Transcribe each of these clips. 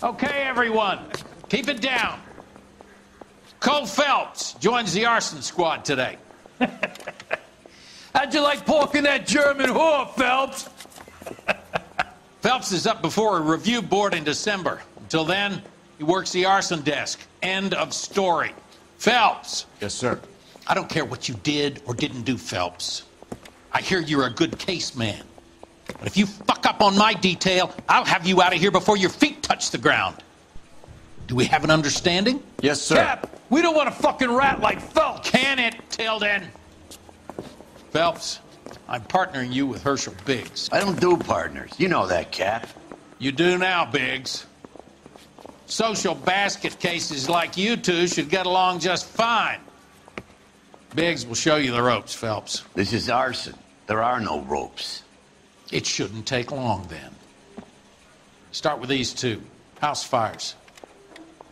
Okay, everyone, keep it down. Cole Phelps joins the arson squad today. How'd you like pork in that German whore, Phelps? Phelps is up before a review board in December. Until then, he works the arson desk. End of story. Phelps. Yes, sir. I don't care what you did or didn't do, Phelps. I hear you're a good case man. But if you fuck up on my detail, I'll have you out of here before your feet touch the ground. Do we have an understanding? Yes, sir. Cap, we don't want a fucking rat like Phelps. Can it, Tilden? Phelps, I'm partnering you with Herschel Biggs. I don't do partners. You know that, Cap. You do now, Biggs. Social basket cases like you two should get along just fine. Biggs will show you the ropes, Phelps. This is arson. There are no ropes. It shouldn't take long, then. Start with these two. House fires.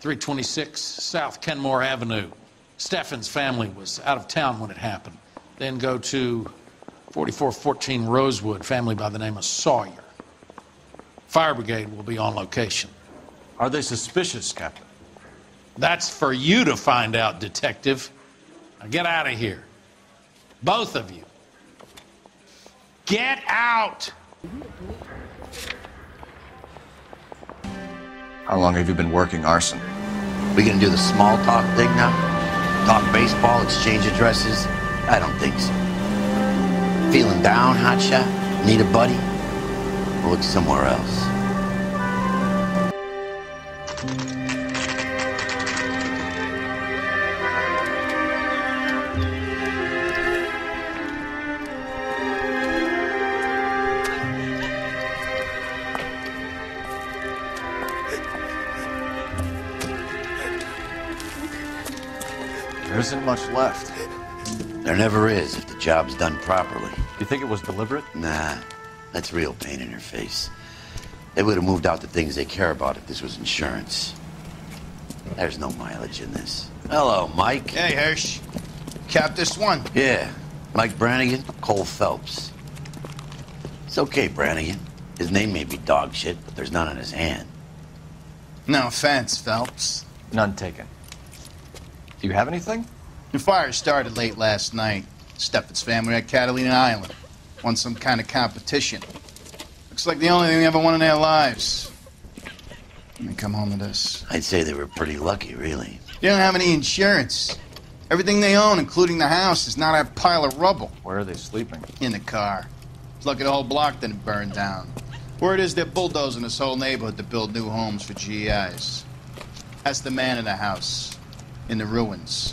326 South Kenmore Avenue. Steffen's family was out of town when it happened. Then go to 4414 Rosewood, family by the name of Sawyer. Fire brigade will be on location. Are they suspicious, Captain? That's for you to find out, detective. Now get out of here. Both of you. Get out! How long have you been working arson? We gonna do the small talk thing now? Talk baseball, exchange addresses? I don't think so. Feeling down, hotshot? Need a buddy? We'll look somewhere else. There isn't much left. There never is if the job's done properly. You think it was deliberate? Nah, that's real pain in your face. They would have moved out the things they care about if this was insurance. There's no mileage in this. Hello, Mike. Hey, Hirsch. Cap this one. Yeah, Mike Brannigan, Cole Phelps. It's okay, Brannigan. His name may be dog shit, but there's none on his hand. No offense, Phelps. None taken. Do you have anything? The fire started late last night. Steffen's family at Catalina Island. Won some kind of competition. Looks like the only thing they ever won in their lives. And they come home to this. I'd say they were pretty lucky, really. They don't have any insurance. Everything they own, including the house, is not a pile of rubble. Where are they sleeping? In the car. It's lucky the whole block didn't burn down. Word is they're bulldozing this whole neighborhood to build new homes for GIs. That's the man in the house. In the ruins.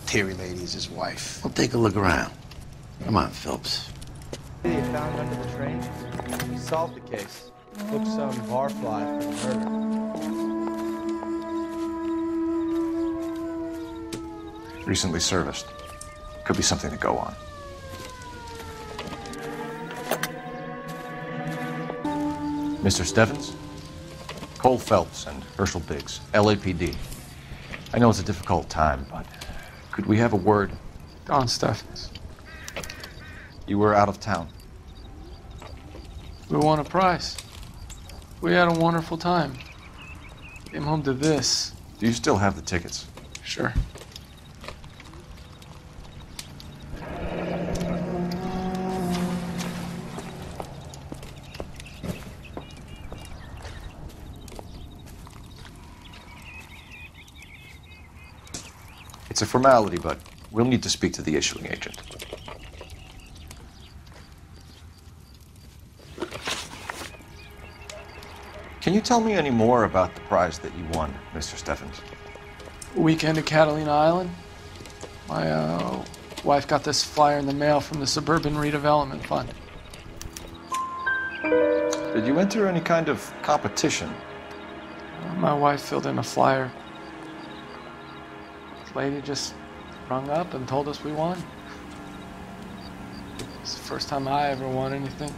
Terry Lady is his wife. We'll take a look around. Come on, Phelps. They found under the train. We solved the case. Took some barfly for the murder. Recently serviced. Could be something to go on. Mr. Steffens? Cole Phelps and Herschel Biggs, LAPD. I know it's a difficult time, but could we have a word? Don Steffens. You were out of town. We won a prize. We had a wonderful time. Came home to this. Do you still have the tickets? Sure. It's a formality, but we'll need to speak to the issuing agent. Can you tell me any more about the prize that you won, Mr. Steffens? Weekend at Catalina Island. My wife got this flyer in the mail from the Suburban Redevelopment Fund. Did you enter any kind of competition? My wife filled in a flyer. This lady just rung up and told us we won. It's the first time I ever won anything.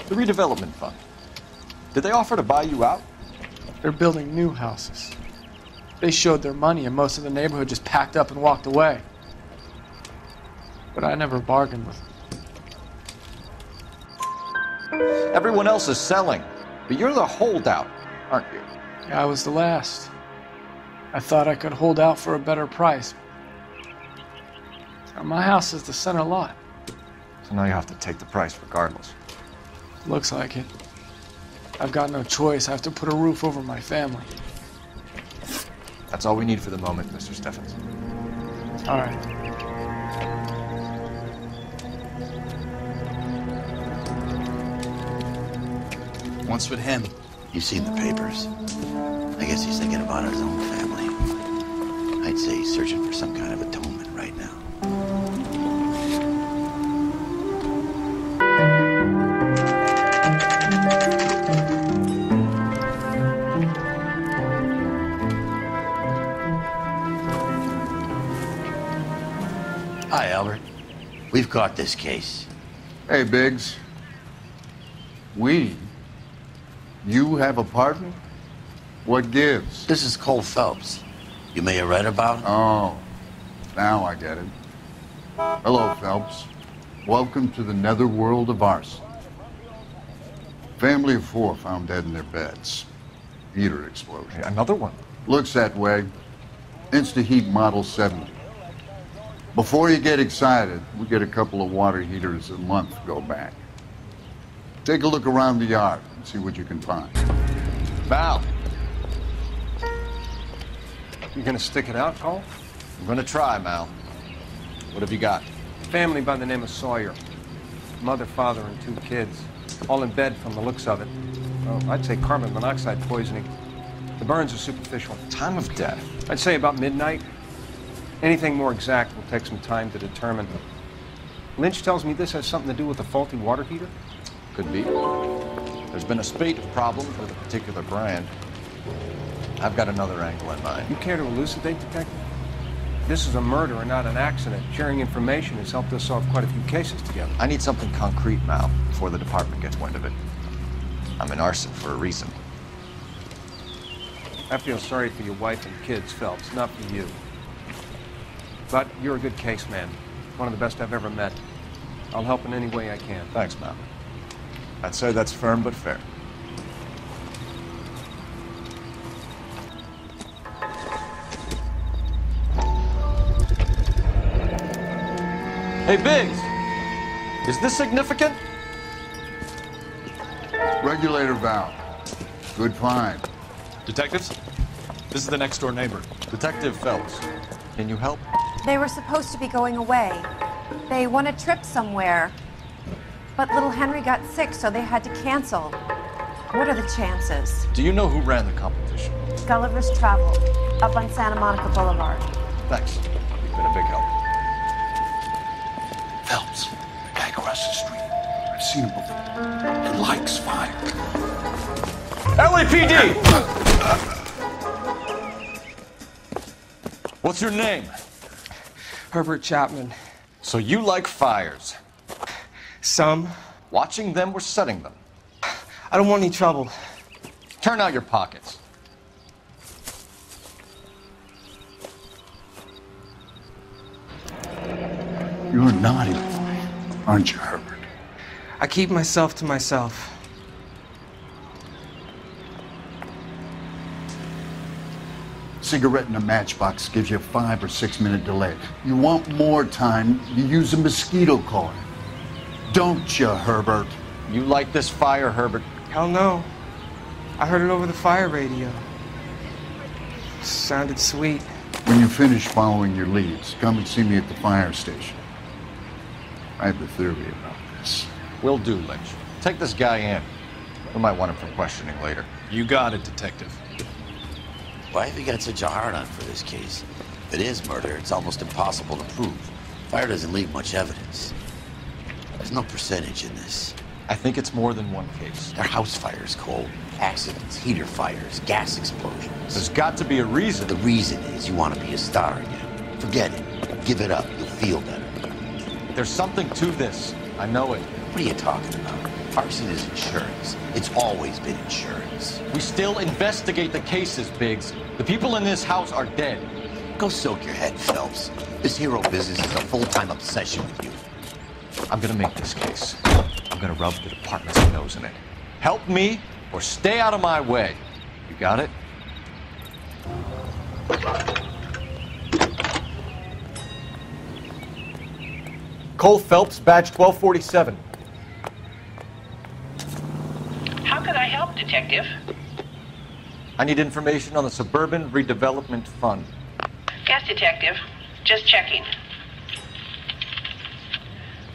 The redevelopment fund. Did they offer to buy you out? They're building new houses. They showed their money and most of the neighborhood just packed up and walked away. But I never bargained with them. Everyone else is selling, but you're the holdout, aren't you? Yeah, I was the last. I thought I could hold out for a better price. Now, my house is the center lot. So now you have to take the price regardless. Looks like it. I've got no choice. I have to put a roof over my family. That's all we need for the moment, Mr. Steffens. All right. What's with him? You've seen the papers. I guess he's thinking about his own family. I'd say he's searching for some kind of atonement right now. Hi, Albert. We've caught this case. Hey, Biggs. We? You have a partner? What gives? This is Cole Phelps. You may have read about him. Oh, now I get it. Hello, Phelps. Welcome to the netherworld of Arson. Family of 4 found dead in their beds. Heater explosion. Hey, another one. Looks that way. Insta-Heat Model 70. Before you get excited, we get a couple of water heaters a month go back. Take a look around the yard and see what you can find. Val, You gonna stick it out, Cole? I'm gonna try, Mal. What have you got? Family by the name of Sawyer. Mother, father, and 2 kids. All in bed from the looks of it. Well, I'd say carbon monoxide poisoning. The burns are superficial. Time of death. I'd say about midnight. Anything more exact will take some time to determine. Lynch tells me this has something to do with a faulty water heater. Could be. There's been a spate of problems with a particular brand. I've got another angle in mind. You care to elucidate, Detective? This is a murder and not an accident. Sharing information has helped us solve quite a few cases together. I need something concrete, Mal, before the department gets wind of it. I'm in Arson for a reason. I feel sorry for your wife and kids, Phelps, not for you. But you're a good case man. One of the best I've ever met. I'll help in any way I can. Thanks, Mal. I'd say that's firm but fair. Hey, Biggs! Is this significant? Regulator valve. Good find. Detectives, this is the next door neighbor. Detective Phelps, can you help? They were supposed to be going away. They won a trip somewhere. But little Henry got sick, so they had to cancel. What are the chances? Do you know who ran the competition? Gulliver's Travel, up on Santa Monica Boulevard. Thanks. You've been a big help. Phelps, the guy across the street. I've seen him before. He likes fire. LAPD! What's your name? Herbert Chapman. So you like fires. Some. Watching them or setting them? I don't want any trouble. Turn out your pockets. You're not in the fight, aren't you, Herbert? I keep myself to myself. Cigarette in a matchbox gives you a 5 or 6 minute delay. You want more time, you use a mosquito coil. Don't you, Herbert? You like this fire, Herbert? Hell no. I heard it over the fire radio. Sounded sweet. When you finish following your leads, come and see me at the fire station. I have a theory about this. Will do, Lynch. Take this guy in. We might want him for questioning later. You got it, Detective. Why have you got such a hard-on for this case? If it is murder, it's almost impossible to prove. Fire doesn't leave much evidence. There's no percentage in this. I think it's more than one case. They're house fires, Cole. Accidents, heater fires, gas explosions. There's got to be a reason. The reason is you want to be a star again. Forget it. Give it up. You'll feel better. There's something to this. I know it. What are you talking about? Arson is insurance. It's always been insurance. We still investigate the cases, Biggs. The people in this house are dead. Go soak your head, Phelps. This hero business is a full-time obsession with you. I'm gonna make this case. I'm gonna rub the department's nose in it. Help me or stay out of my way. You got it? Cole Phelps, badge 1247. How can I help, Detective? I need information on the Suburban Redevelopment Fund. Yes, Detective. Just checking.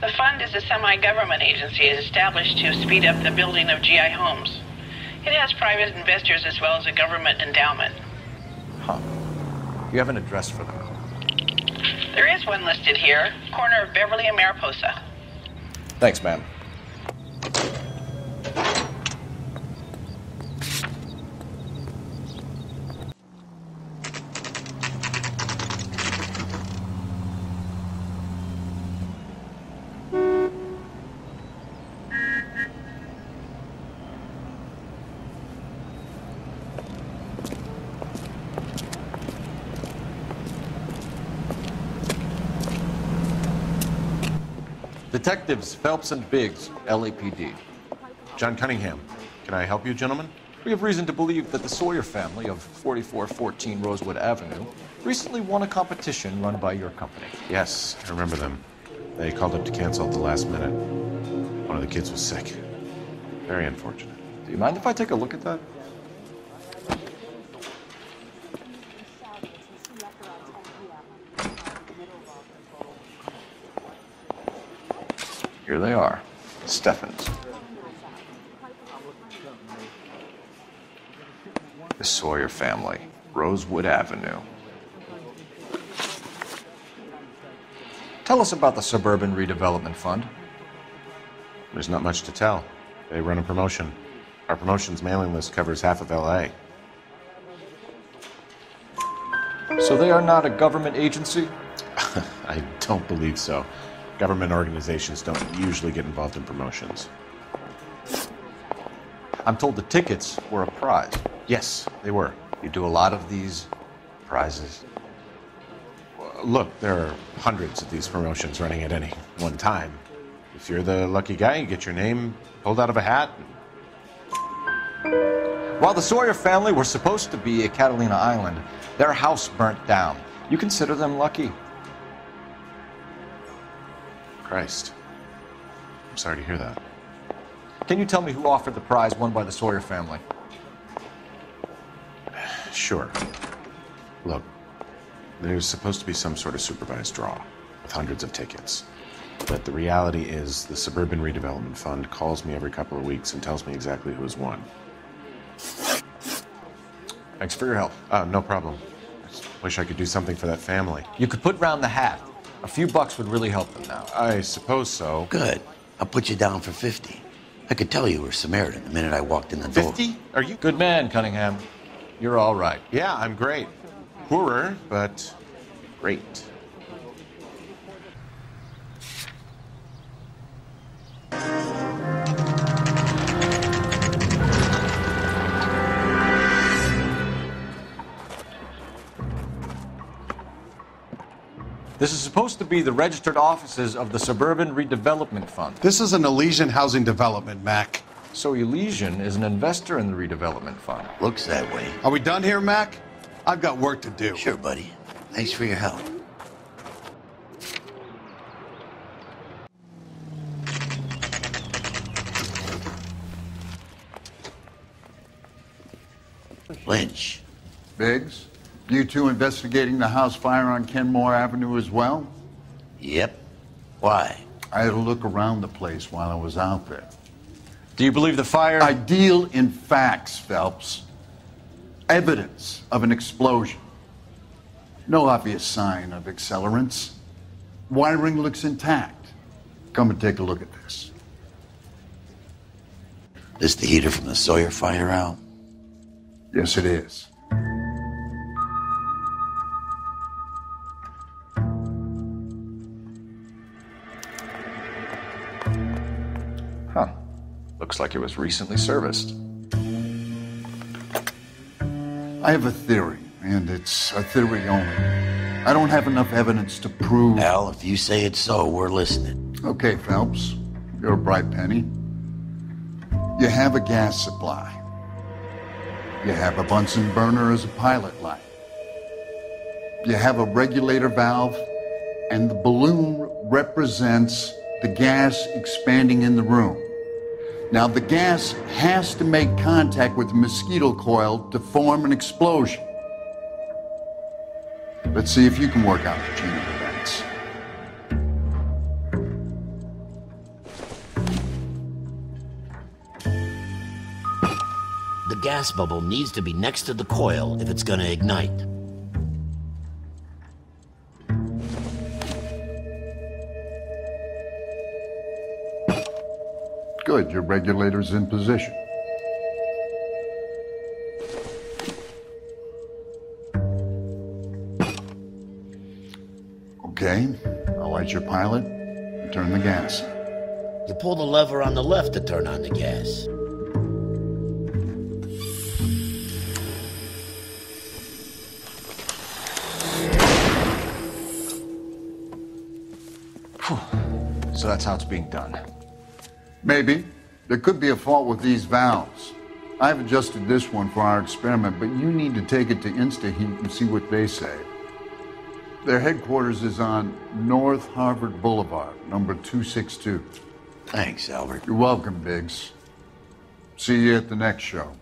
The fund is a semi-government agency established to speed up the building of GI homes. It has private investors as well as a government endowment. Huh. You have an address for them? There is one listed here, corner of Beverly and Mariposa. Thanks, ma'am. Detectives Phelps and Biggs, LAPD. John Cunningham. Can I help you, gentlemen? We have reason to believe that the Sawyer family of 4414 Rosewood Avenue recently won a competition run by your company. Yes, I remember them. They called up to cancel at the last minute. One of the kids was sick. Very unfortunate. Do you mind if I take a look at that? Here they are, Steffens. The Sawyer family, Rosewood Avenue. Tell us about the Suburban Redevelopment Fund. There's not much to tell. They run a promotion. Our promotions mailing list covers half of LA. So they are not a government agency? I don't believe so. Government organizations don't usually get involved in promotions. I'm told the tickets were a prize. Yes, they were. You do a lot of these prizes? Look, there are hundreds of these promotions running at any one time. If you're the lucky guy, you get your name pulled out of a hat. While the Sawyer family were supposed to be at Catalina Island, their house burnt down. You consider them lucky? Christ. I'm sorry to hear that. Can you tell me who offered the prize won by the Sawyer family? Sure. Look, there's supposed to be some sort of supervised draw with hundreds of tickets. But the reality is the Suburban Redevelopment Fund calls me every couple of weeks and tells me exactly who's won. Thanks for your help. No problem. I just wish I could do something for that family. You could put round the hat. A few bucks would really help them now. I suppose so. Good. I'll put you down for 50. I could tell you were Samaritan the minute I walked in the door. 50? Are you? Good man, Cunningham. You're all right. Yeah, I'm great. Poorer, but great. This is supposed to be the registered offices of the Suburban Redevelopment Fund. This is an Elysian housing development, Mac. So Elysian is an investor in the redevelopment fund. Looks that way. Are we done here, Mac? I've got work to do. Sure, buddy. Thanks for your help. Lynch. Biggs, you two investigating the house fire on Kenmore Avenue as well? Yep. Why? I had a look around the place while I was out there. Do you believe the fire? I deal in facts, Phelps. Evidence of an explosion. No obvious sign of accelerants. Wiring looks intact. Come and take a look at this. This the heater from the Sawyer fire, Al? Yes, it is. Huh. Looks like it was recently serviced. I have a theory, and it's a theory only. I don't have enough evidence to prove... Al, if you say it's so, we're listening. Okay, Phelps. You're a bright penny. You have a gas supply. You have a Bunsen burner as a pilot light. You have a regulator valve, and the balloon represents the gas expanding in the room. Now, the gas has to make contact with the mosquito coil to form an explosion. Let's see if you can work out the chain of events. The gas bubble needs to be next to the coil if it's gonna ignite. Good, your regulator's in position. Okay, I'll light your pilot and turn the gas. You pull the lever on the left to turn on the gas. So that's how it's being done. Maybe. There could be a fault with these valves. I've adjusted this one for our experiment, but you need to take it to InstaHeat and see what they say. Their headquarters is on North Harvard Boulevard, number 262. Thanks, Albert. You're welcome, Biggs. See you at the next show.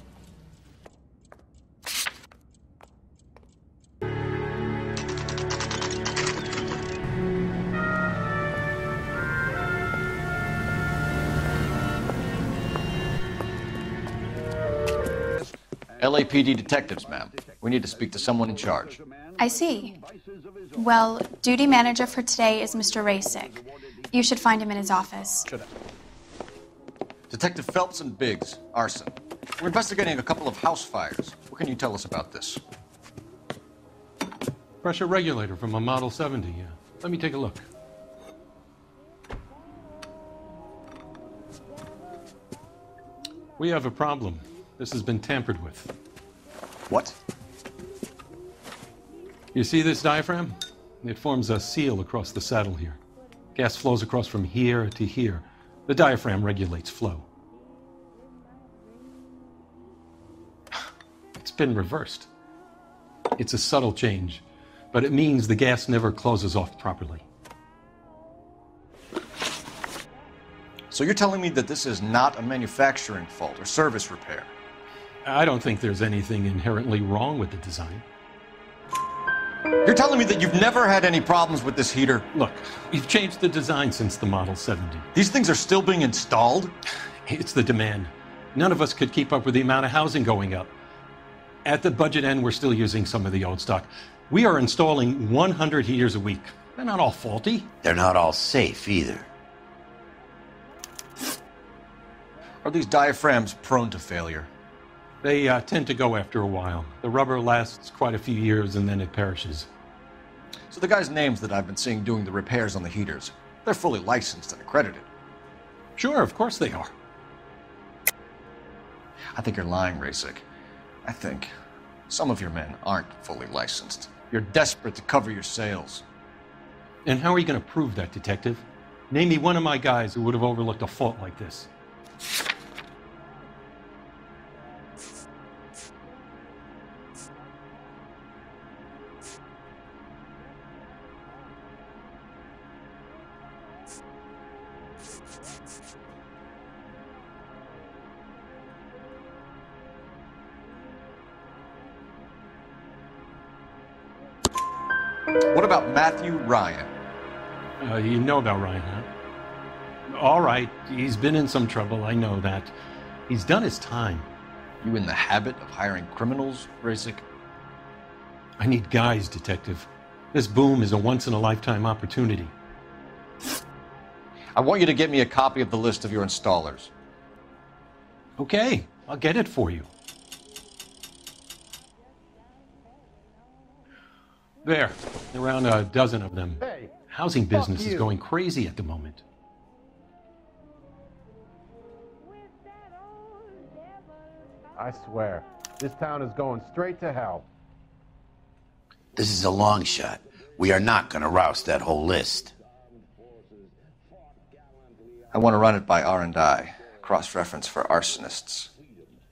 LAPD detectives, ma'am. We need to speak to someone in charge. I see. Well, duty manager for today is Mr. Rasick. You should find him in his office. Detective Phelps and Biggs, Arson. We're investigating a couple of house fires. What can you tell us about this? Pressure regulator from a Model 70, yeah. Let me take a look. We have a problem. This has been tampered with. What? You see this diaphragm? It forms a seal across the saddle here. Gas flows across from here to here. The diaphragm regulates flow. It's been reversed. It's a subtle change, but it means the gas never closes off properly. So you're telling me that this is not a manufacturing fault or service repair? I don't think there's anything inherently wrong with the design. You're telling me that you've never had any problems with this heater? Look, we've changed the design since the Model 70. These things are still being installed? It's the demand. None of us could keep up with the amount of housing going up. At the budget end, we're still using some of the old stock. We are installing 100 heaters a week. They're not all faulty. They're not all safe either. Are these diaphragms prone to failure? They tend to go after a while. The rubber lasts quite a few years and then it perishes. So the guys' names that I've been seeing doing the repairs on the heaters, they're fully licensed and accredited? Sure, of course they are. I think you're lying, Rasick. I think some of your men aren't fully licensed. You're desperate to cover your sales. And how are you going to prove that, Detective? Name me one of my guys who would have overlooked a fault like this. What about Matthew Ryan? You know about Ryan, huh? All right, he's been in some trouble, I know that. He's done his time. You in the habit of hiring criminals, Rasick? I need guys, Detective. This boom is a once-in-a-lifetime opportunity. I want you to get me a copy of the list of your installers. Okay, I'll get it for you. There, around a dozen of them. Hey, housing business is going crazy at the moment. I swear, this town is going straight to hell. This is a long shot. We are not going to roust that whole list. I want to run it by R&I, cross-reference for arsonists.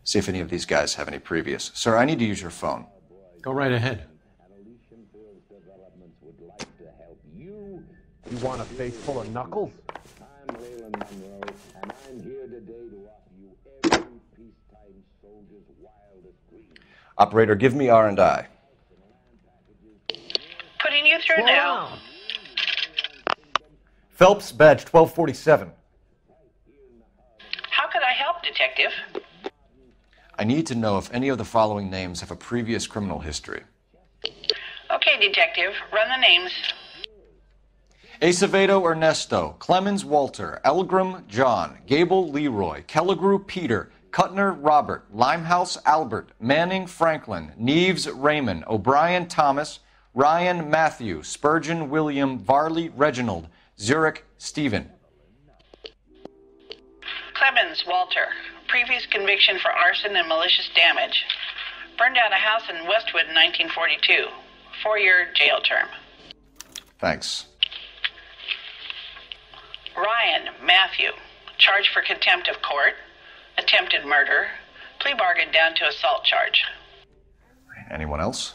See if any of these guys have any previous. Sir, I need to use your phone. Go right ahead. You want a face full of knuckles? Operator, give me R&I. Putting you through now. Phelps, badge 1247. How could I help, Detective? I need to know if any of the following names have a previous criminal history. Okay, Detective. Run the names. Acevedo Ernesto, Clemens Walter, Elgram John, Gable Leroy, Kelligrew Peter, Cutner Robert, Limehouse Albert, Manning Franklin, Neves Raymond, O'Brien Thomas, Ryan Matthew, Spurgeon William, Varley Reginald, Zurich Stephen. Clemens Walter. Previous conviction for arson and malicious damage. Burned down a house in Westwood in 1942. 4-year jail term. Thanks. Ryan Matthew. Charged for contempt of court. Attempted murder. Plea bargain down to assault charge. Anyone else?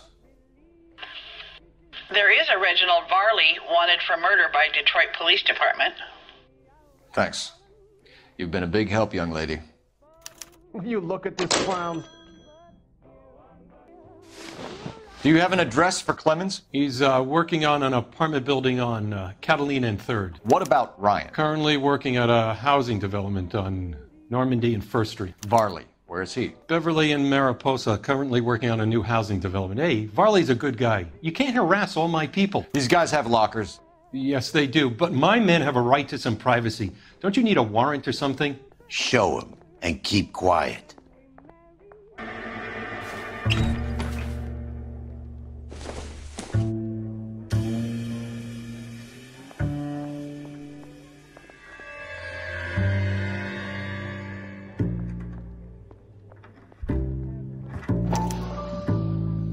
There is a Reginald Varley wanted for murder by Detroit Police Department. Thanks. You've been a big help, young lady. You look at this clown. Do you have an address for Clemens? He's working on an apartment building on Catalina and 3rd. What about Ryan? Currently working at a housing development on Normandy and 1st Street. Varley, where is he? Beverly and Mariposa, currently working on a new housing development. Hey, Varley's a good guy. You can't harass all my people. These guys have lockers. Yes, they do, but my men have a right to some privacy. Don't you need a warrant or something? Show him and keep quiet.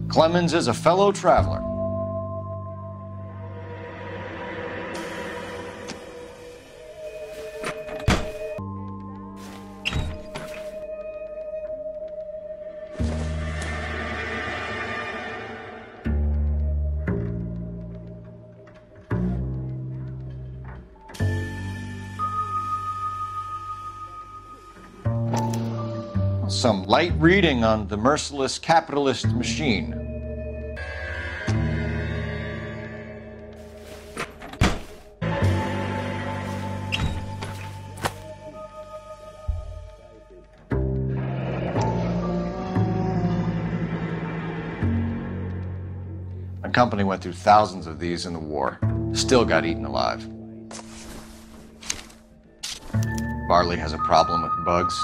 Clemens is a fellow traveler. Some light reading on the merciless capitalist machine. My company went through thousands of these in the war. Still got eaten alive. Varley has a problem with bugs.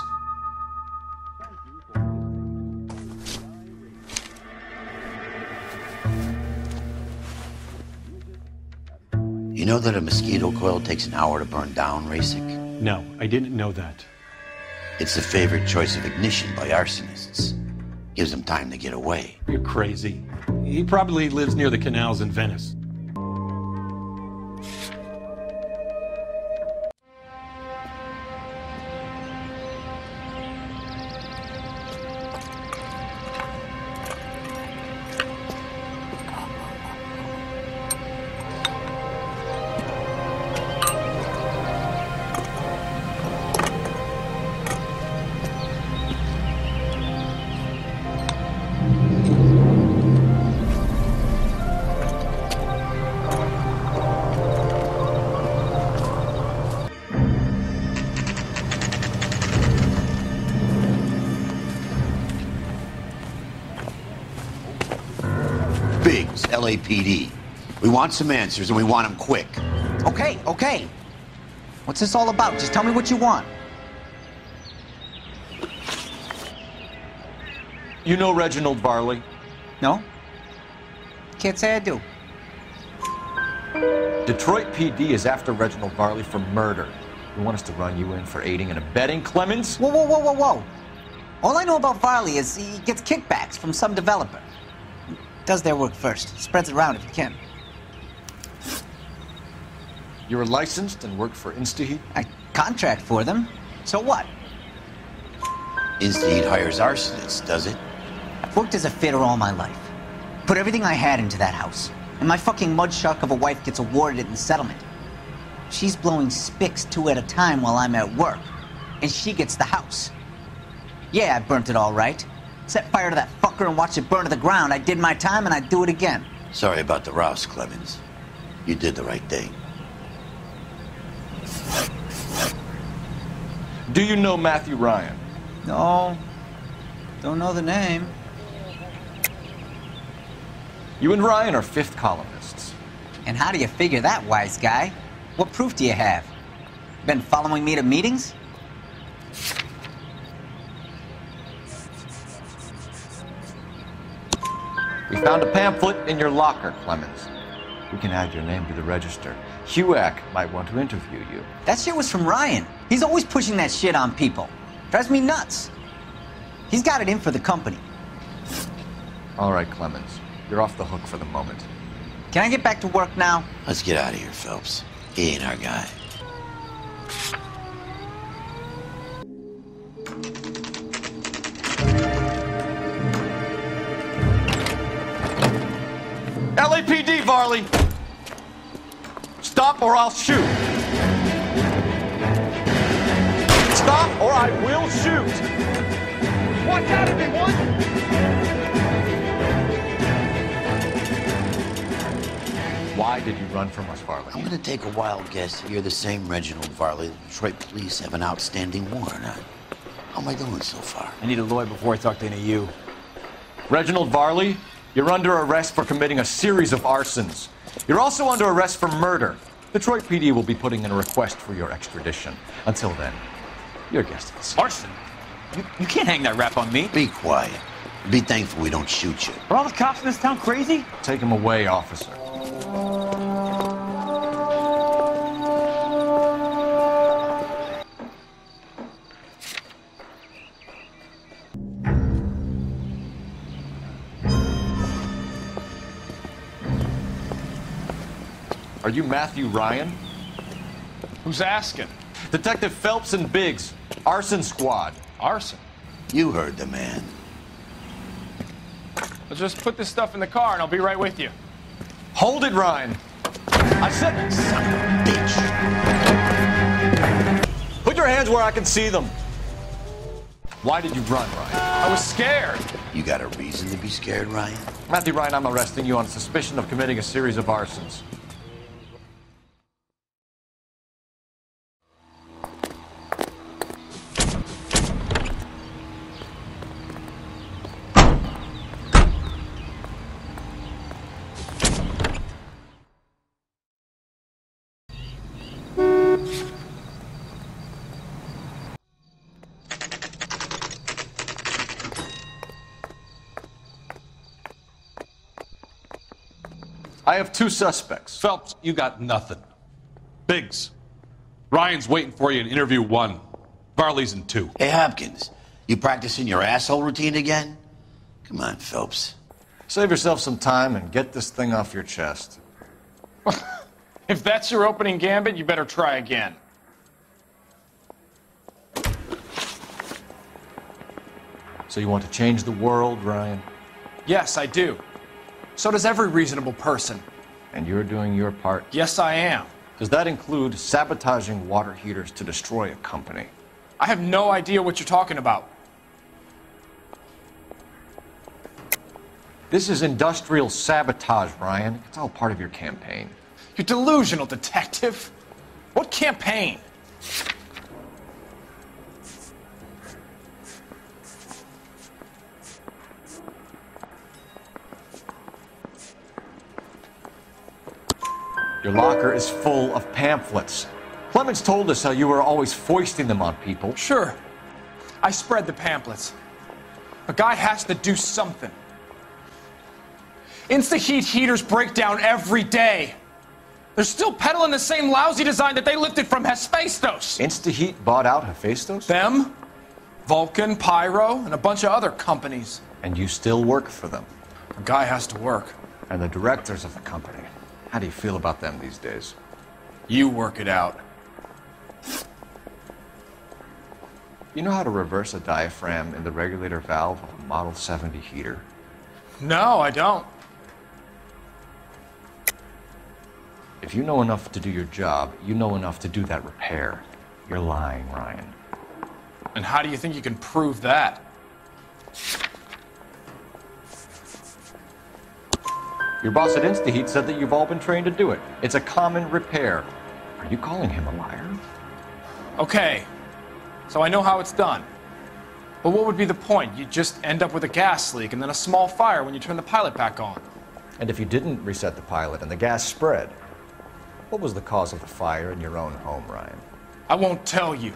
You know that a mosquito coil takes an hour to burn down, Rasik? No, I didn't know that. It's the favorite choice of ignition by arsonists. Gives them time to get away. You're crazy. He probably lives near the canals in Venice. LAPD. We want some answers, and we want them quick. Okay, okay. What's this all about? Just tell me what you want. You know Reginald Varley? No? Can't say I do. Detroit PD is after Reginald Varley for murder. You want us to run you in for aiding and abetting Clemens? Whoa, whoa, whoa, whoa, whoa. All I know about Varley is he gets kickbacks from some developer. Does their work first. Spreads it around if he can. You're licensed and work for InstaHeat? I contract for them. So what? Insta-Heat hires arsonists, does it? I've worked as a fitter all my life. Put everything I had into that house. And my fucking mudshark of a wife gets awarded it in settlement. She's blowing spics 2 at a time while I'm at work. And she gets the house. Yeah, I burnt it all right. Set fire to that fucker and watch it burn to the ground. I did my time and I'd do it again. Sorry about the rouse, Clemens. You did the right thing. Do you know Matthew Ryan? No. Don't know the name. You and Ryan are fifth columnists. And how do you figure that, wise guy? What proof do you have? Been following me to meetings? We found a pamphlet in your locker, Clemens. We can add your name to the register. HUAC might want to interview you. That shit was from Ryan. He's always pushing that shit on people. Drives me nuts. He's got it in for the company. All right, Clemens. You're off the hook for the moment. Can I get back to work now? Let's get out of here, Phelps. He ain't our guy. LAPD, Varley! Stop or I'll shoot! Stop or I will shoot! Watch out, everyone! Why did you run from us, Varley? I'm gonna take a wild guess that you're the same Reginald Varley the Detroit police have an outstanding warrant on. How am I doing so far? I need a lawyer before I talk to any of you. Reginald Varley, you're under arrest for committing a series of arsons. You're also under arrest for murder. Detroit PD will be putting in a request for your extradition. Until then, your guest is. Arson? You can't hang that rap on me. Be quiet. Be thankful we don't shoot you. Are all the cops in this town crazy? Take him away, officer. Are you Matthew Ryan? Who's asking? Detective Phelps and Biggs, Arson Squad. Arson? You heard the man. Let's just put this stuff in the car and I'll be right with you. Hold it, Ryan. I said, son of a bitch. Put your hands where I can see them. Why did you run, Ryan? I was scared. You got a reason to be scared, Ryan? Matthew Ryan, I'm arresting you on suspicion of committing a series of arsons. I have 2 suspects. Phelps, you got nothing. Biggs, Ryan's waiting for you in interview 1. Varley's in 2. Hey, Hopkins, you practicing your asshole routine again? Come on, Phelps. Save yourself some time and get this thing off your chest. If that's your opening gambit, you better try again. So you want to change the world, Ryan? Yes, I do. So does every reasonable person. And you're doing your part? Yes, I am. Does that include sabotaging water heaters to destroy a company? I have no idea what you're talking about. This is industrial sabotage, Ryan. It's all part of your campaign. You're delusional, detective. What campaign? Your locker is full of pamphlets. Clemens told us how you were always foisting them on people. Sure. I spread the pamphlets. A guy has to do something. Insta-Heat heaters break down every day. They're still peddling the same lousy design that they lifted from Hephaestus. Insta-Heat bought out Hephaestus? Them, Vulcan, Pyro, and a bunch of other companies. And you still work for them? A guy has to work. And the directors of the company. How do you feel about them these days? You work it out. You know how to reverse a diaphragm in the regulator valve of a Model 70 heater? No, I don't. If you know enough to do your job, you know enough to do that repair. You're lying, Ryan. And how do you think you can prove that? Your boss at InstaHeat said that you've all been trained to do it. It's a common repair. Are you calling him a liar? Okay, so I know how it's done. But what would be the point? You just end up with a gas leak and then a small fire when you turn the pilot back on. And if you didn't reset the pilot and the gas spread, what was the cause of the fire in your own home, Ryan? I won't tell you.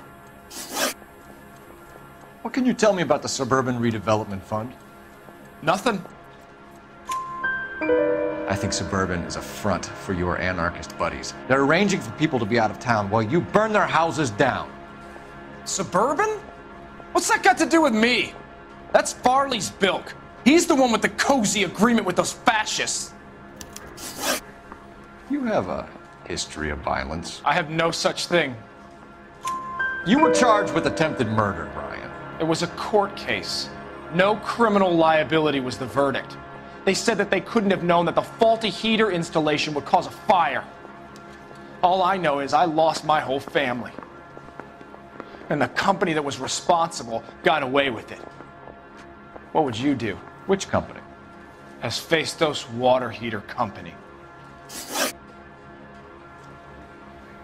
What can you tell me about the Suburban Redevelopment Fund? Nothing. I think Suburban is a front for your anarchist buddies. They're arranging for people to be out of town while you burn their houses down. Suburban? What's that got to do with me? That's Farley's bilk. He's the one with the cozy agreement with those fascists. You have a history of violence. I have no such thing. You were charged with attempted murder, Ryan. It was a court case. No criminal liability was the verdict. They said that they couldn't have known that the faulty heater installation would cause a fire. All I know is I lost my whole family. And the company that was responsible got away with it. What would you do? Which company? Hephaestus Water Heater Company.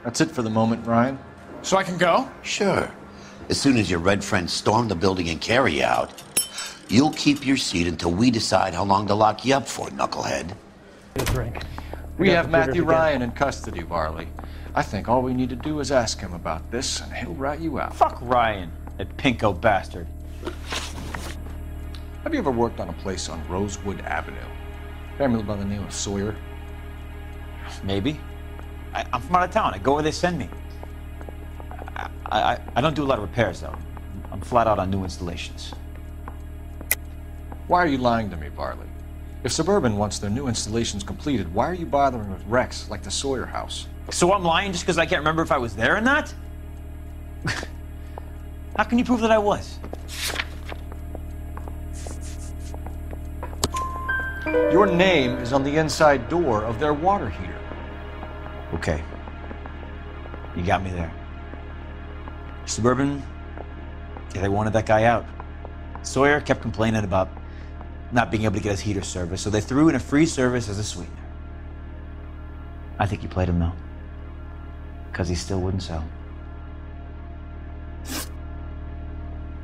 That's it for the moment, Ryan. So I can go? Sure. As soon as your red friends storm the building and carry out, you'll keep your seat until we decide how long to lock you up for, knucklehead. We have Matthew Ryan in custody, Varley. I think all we need to do is ask him about this, and he'll rat you out. Fuck Ryan, that pinko bastard. Have you ever worked on a place on Rosewood Avenue? Family by the name of Sawyer? Maybe. I'm from out of town. I go where they send me. I don't do a lot of repairs, though. I'm flat out on new installations. Why are you lying to me, Varley? If Suburban wants their new installations completed, why are you bothering with wrecks like the Sawyer house? So I'm lying just because I can't remember if I was there or not? How can you prove that I was? Your name is on the inside door of their water heater. Okay. You got me there. Suburban, yeah, they wanted that guy out. Sawyer kept complaining about not being able to get his heater service, so they threw in a free service as a sweetener. I think you played him, though. Because he still wouldn't sell.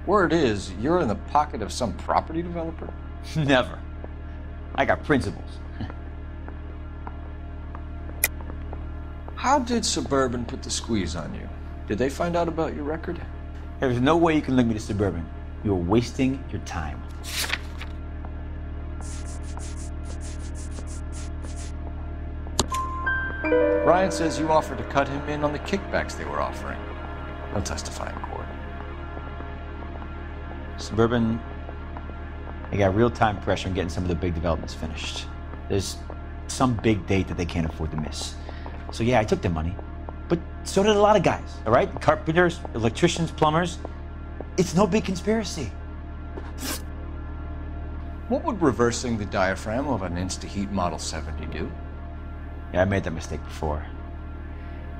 Word is, you're in the pocket of some property developer? Never. I got principles. How did Suburban put the squeeze on you? Did they find out about your record? There's no way you can link me to Suburban. You're wasting your time. Ryan says you offered to cut him in on the kickbacks they were offering. He'll testify in court. Suburban, they got real-time pressure on getting some of the big developments finished. There's some big date that they can't afford to miss. So yeah, I took their money. But so did a lot of guys, all right? Carpenters, electricians, plumbers. It's no big conspiracy. What would reversing the diaphragm of an InstaHeat Model 70 do? Yeah, I made that mistake before.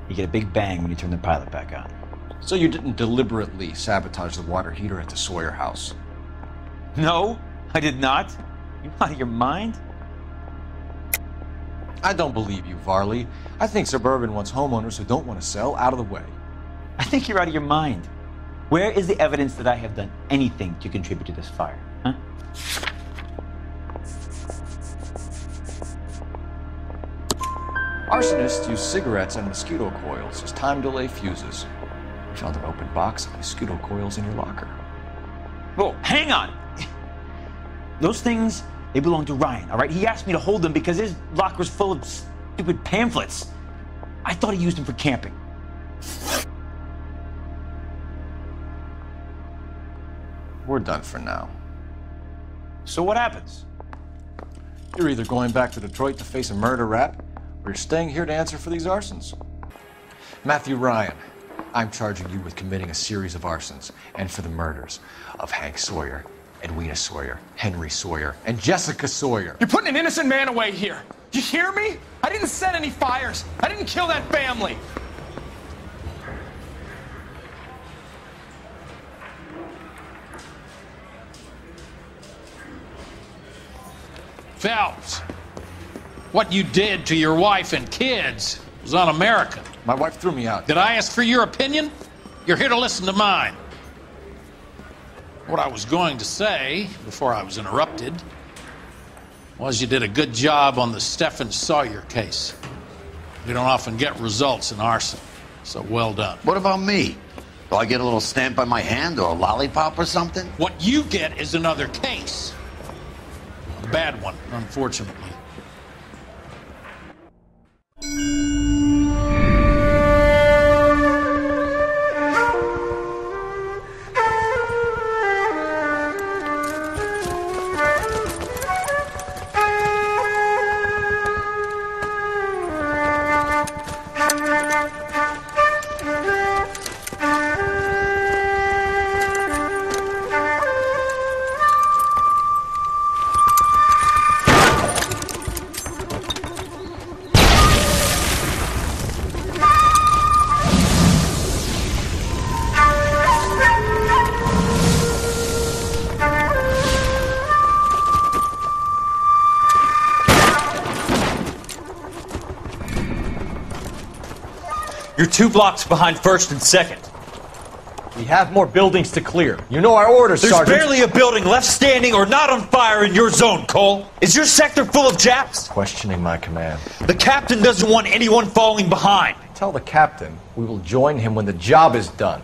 You get a big bang when you turn the pilot back on. So you didn't deliberately sabotage the water heater at the Sawyer house? No, I did not. You out of your mind? I don't believe you, Varley. I think Suburban wants homeowners who don't want to sell out of the way. I think you're out of your mind. Where is the evidence that I have done anything to contribute to this fire, huh? Arsonists use cigarettes and mosquito coils as time delay fuses. We found an open box of mosquito coils in your locker. Whoa, hang on! Those things, they belong to Ryan, all right? He asked me to hold them because his locker's full of stupid pamphlets. I thought he used them for camping. We're done for now. So what happens? You're either going back to Detroit to face a murder rap, or you're staying here to answer for these arsons. Matthew Ryan, I'm charging you with committing a series of arsons and for the murders of Hank Sawyer, Edwina Sawyer, Henry Sawyer, and Jessica Sawyer. You're putting an innocent man away here. You hear me? I didn't set any fires. I didn't kill that family. Phelps, what you did to your wife and kids was un-American. My wife threw me out. Did I ask for your opinion? You're here to listen to mine. What I was going to say, before I was interrupted, was you did a good job on the Stephen Sawyer case. You don't often get results in arson, so well done. What about me? Do I get a little stamp on my hand or a lollipop or something? What you get is another case. A bad one, unfortunately. You're 2 blocks behind 1st and 2nd. We have more buildings to clear. You know our orders, Sergeant. There's barely a building left standing or not on fire in your zone, Cole. Is your sector full of Japs? Questioning my command. The captain doesn't want anyone falling behind. Tell the captain we will join him when the job is done.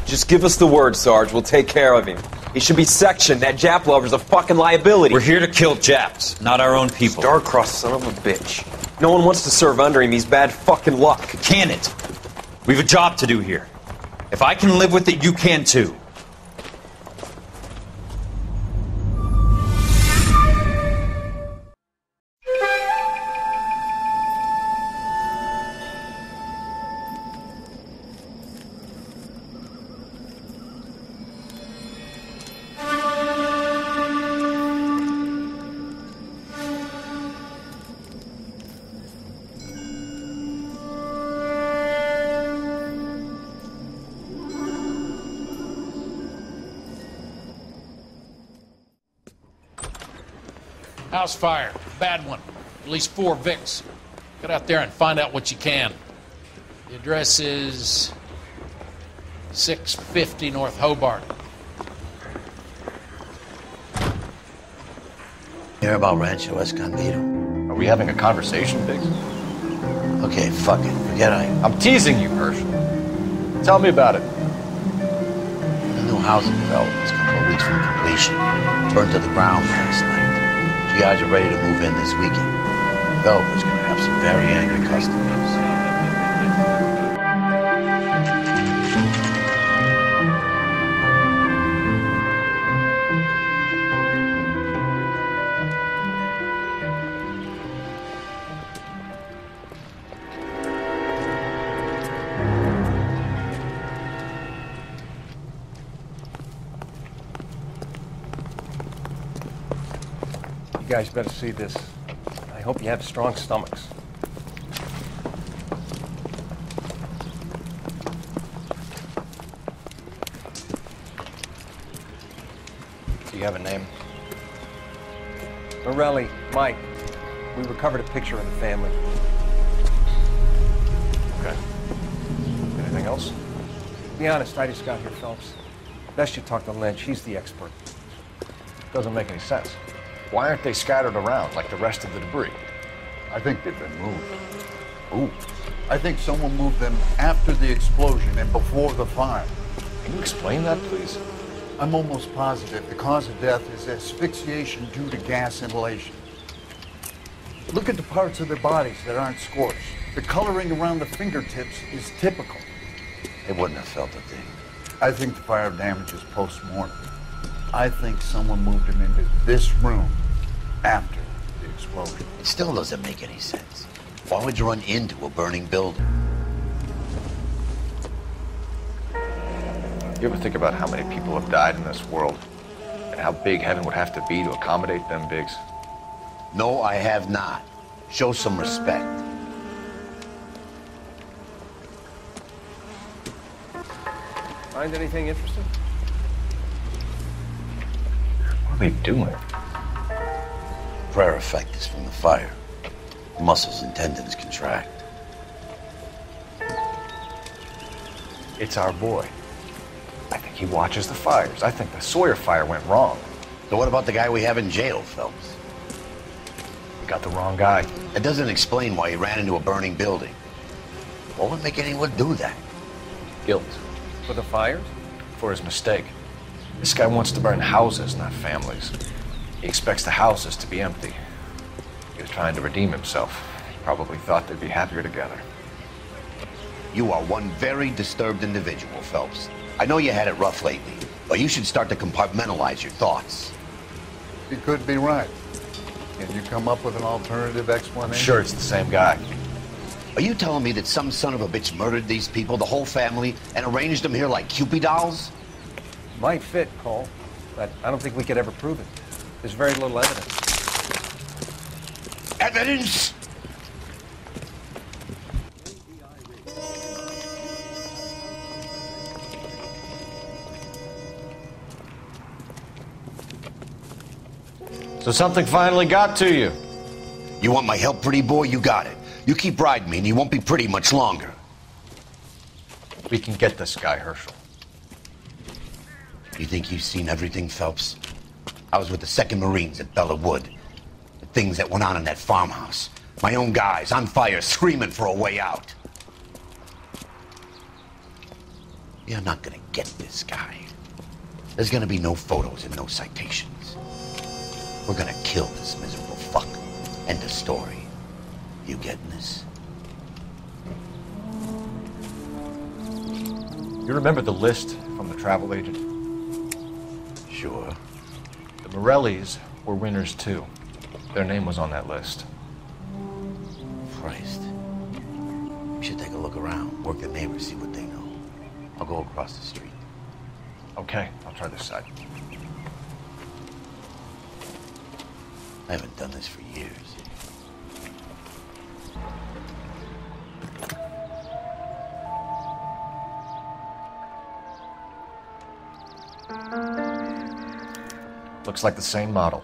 Just give us the word, Sarge. We'll take care of him. He should be sectioned. That Jap lover's a fucking liability. We're here to kill Japs, not our own people. Star-crossed son of a bitch. No one wants to serve under him. He's bad fucking luck. Can it? We have a job to do here. If I can live with it, you can too. House fire, bad one. At least 4 Vicks. Get out there and find out what you can. The address is 650 North Hobart. Hear about Rancho Escondido? Are we having a conversation, Biggs? Okay, fuck it. Forget I'm teasing you, Herschel. Tell me about it. The new housing development's come 4 weeks from completion. Burned to the ground last night. You guys are ready to move in this weekend. The developer's gonna have some very angry customers. You guys better see this. I hope you have strong stomachs. Do you have a name? Morelli, Mike. We recovered a picture of the family. Okay. Anything else? Be honest, I just got here, Phelps. Best you talk to Lynch. He's the expert. Doesn't make any sense. Why aren't they scattered around like the rest of the debris? I think they've been moved. Ooh. I think someone moved them after the explosion and before the fire. Can you explain that, please? I'm almost positive the cause of death is asphyxiation due to gas inhalation. Look at the parts of their bodies that aren't scorched. The coloring around the fingertips is typical. They wouldn't have felt a thing. I think the fire damage is post-mortem. I think someone moved him into this room after the explosion. It still doesn't make any sense. Why would you run into a burning building? You ever think about how many people have died in this world? And how big heaven would have to be to accommodate them, Biggs? No, I have not. Show some respect. Find anything interesting? What are they doing? Prayer effect is from the fire. Muscles and tendons contract. It's our boy. I think he watches the fires. I think the Sawyer fire went wrong. So what about the guy we have in jail, Phelps? We got the wrong guy. That doesn't explain why he ran into a burning building. What would make anyone do that? Guilt. For the fires? For his mistake. This guy wants to burn houses, not families. He expects the houses to be empty. He was trying to redeem himself. He probably thought they'd be happier together. You are one very disturbed individual, Phelps. I know you had it rough lately, but you should start to compartmentalize your thoughts. You could be right. Can you come up with an alternative explanation? I'm sure it's the same guy. Are you telling me that some son of a bitch murdered these people, the whole family, and arranged them here like Cupid dolls? Might fit, Cole, but I don't think we could ever prove it. There's very little evidence. Evidence? So something finally got to you. You want my help, pretty boy? You got it. You keep riding me and you won't be pretty much longer. We can get this guy, Herschel. You think you've seen everything, Phelps? I was with the 2nd Marines at Bella Wood. The things that went on in that farmhouse. My own guys on fire, screaming for a way out. You're not gonna get this guy. There's gonna be no photos and no citations. We're gonna kill this miserable fuck. End of story. You getting this? You remember the list from the travel agent? Sure. The Morellis were winners too. Their name was on that list. Christ. We should take a look around, work the neighbors, see what they know. I'll go across the street. Okay, I'll try this side. I haven't done this for years. Looks like the same model.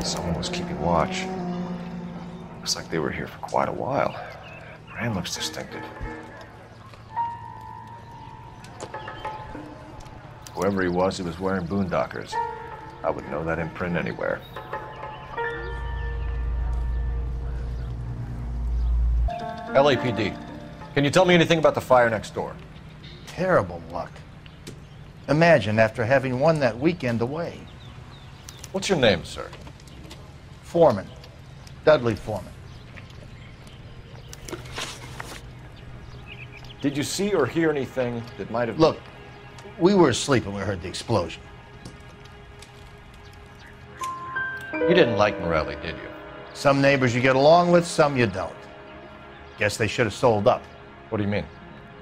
Someone was keeping watch. Looks like they were here for quite a while. Brand looks distinctive. Whoever he was wearing boondockers. I would know that imprint anywhere. LAPD, can you tell me anything about the fire next door? Terrible luck. Imagine after having won that weekend away. What's your name, sir? Foreman. Dudley Foreman. Did you see or hear anything that might have... Look, we were asleep when we heard the explosion. You didn't like Morelli, did you? Some neighbors you get along with, some you don't. Guess they should have sold up. What do you mean?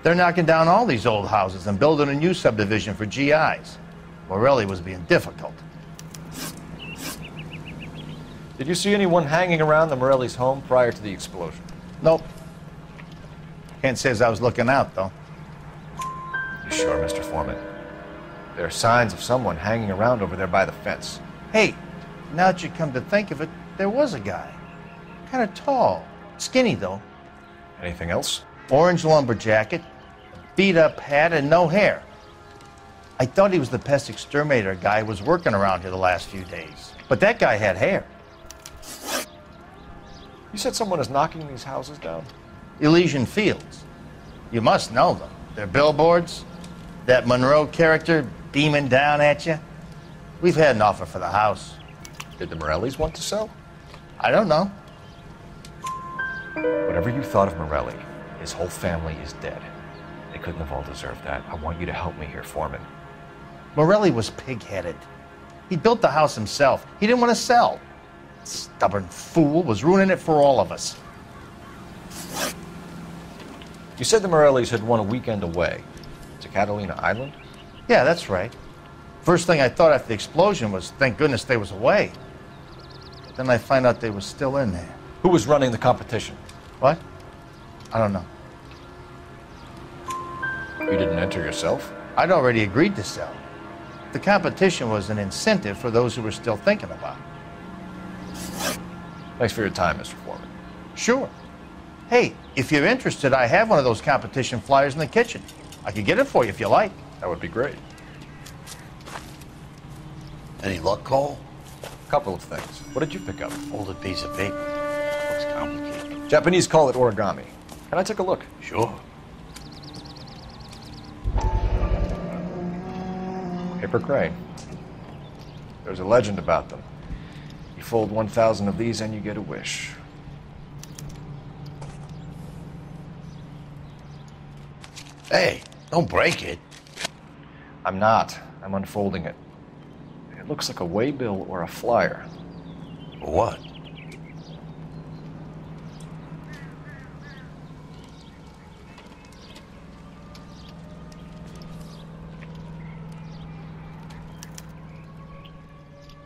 They're knocking down all these old houses and building a new subdivision for GIs. Morelli was being difficult. Did you see anyone hanging around the Morelli's home prior to the explosion? Nope. Can't say as I was looking out, though. You sure, Mr. Foreman? There are signs of someone hanging around over there by the fence. Hey, now that you come to think of it, there was a guy. Kind of tall. Skinny, though. Anything else? Orange lumber jacket, beat-up hat, and no hair. I thought he was the pest exterminator guy who was working around here the last few days. But that guy had hair. You said someone is knocking these houses down? Elysian Fields. You must know them. Their billboards, that Monroe character beaming down at you. We've had an offer for the house. Did the Morellis want to sell? I don't know. Whatever you thought of Morelli, his whole family is dead. They couldn't have all deserved that. I want you to help me here, Foreman. Morelli was pig-headed. He built the house himself. He didn't want to sell. Stubborn fool was ruining it for all of us. You said the Morellis had won a weekend away to Catalina Island? Yeah, that's right. First thing I thought after the explosion was, thank goodness they was away. But then I find out they were still in there. Who was running the competition? What? I don't know. You didn't enter yourself? I'd already agreed to sell. The competition was an incentive for those who were still thinking about it. Thanks for your time, Mr. Foreman. Sure. Hey, if you're interested, I have one of those competition flyers in the kitchen. I could get it for you if you like. That would be great. Any luck, Cole? A couple of things. What did you pick up? Folded piece of paper. Looks complicated. Japanese call it origami. Can I take a look? Sure. Paper crane. There's a legend about them. You fold 1,000 of these and you get a wish. Hey, don't break it. I'm not. I'm unfolding it. It looks like a waybill or a flyer. For what?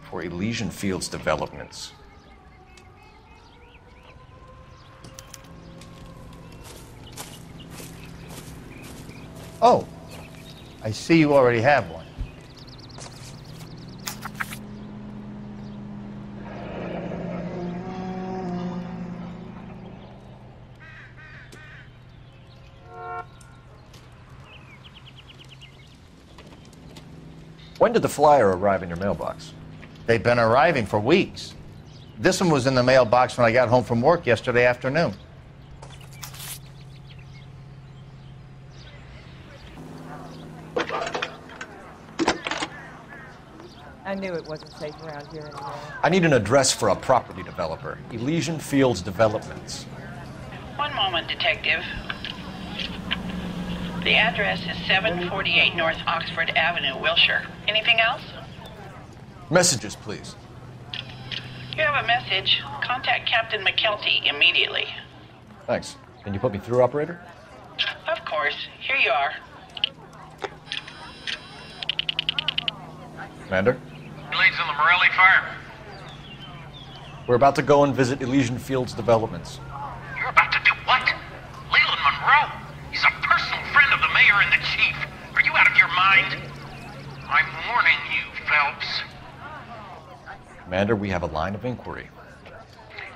For Elysian Fields developments. Oh, I see you already have one. When did the flyer arrive in your mailbox? They've been arriving for weeks. This one was in the mailbox when I got home from work yesterday afternoon. I knew it wasn't safe around here anymore. I need an address for a property developer. Elysian Fields Developments. One moment, Detective. The address is 748 North Oxford Avenue, Wilshire. Anything else? Messages, please. You have a message. Contact Captain McKelty immediately. Thanks. Can you put me through, operator? Of course. Here you are. Commander? Leads in the Morelli fire. We're about to go and visit Elysian Fields Developments. You're about to do what? Leland Monroe? He's a personal friend of the mayor and the chief. Are you out of your mind? I'm warning you, Phelps. Commander, we have a line of inquiry.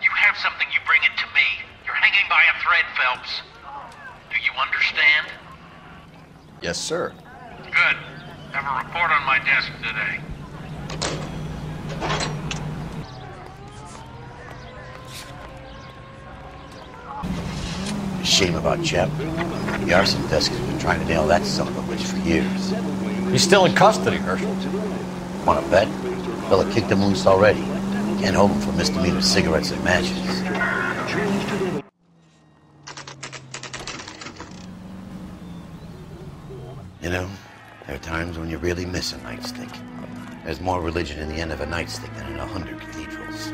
You have something, you bring it to me. You're hanging by a thread, Phelps. Do you understand? Yes, sir. Good. Have a report on my desk today. Shame about Jep. The arson desk has been trying to nail that son of a bitch for years. He's still in custody, Herschel. Want to bet? Fella kicked him loose already. Can't hold him for misdemeanor cigarettes and matches. You know, there are times when you really miss a nightstick. There's more religion in the end of a nightstick than in 100 cathedrals.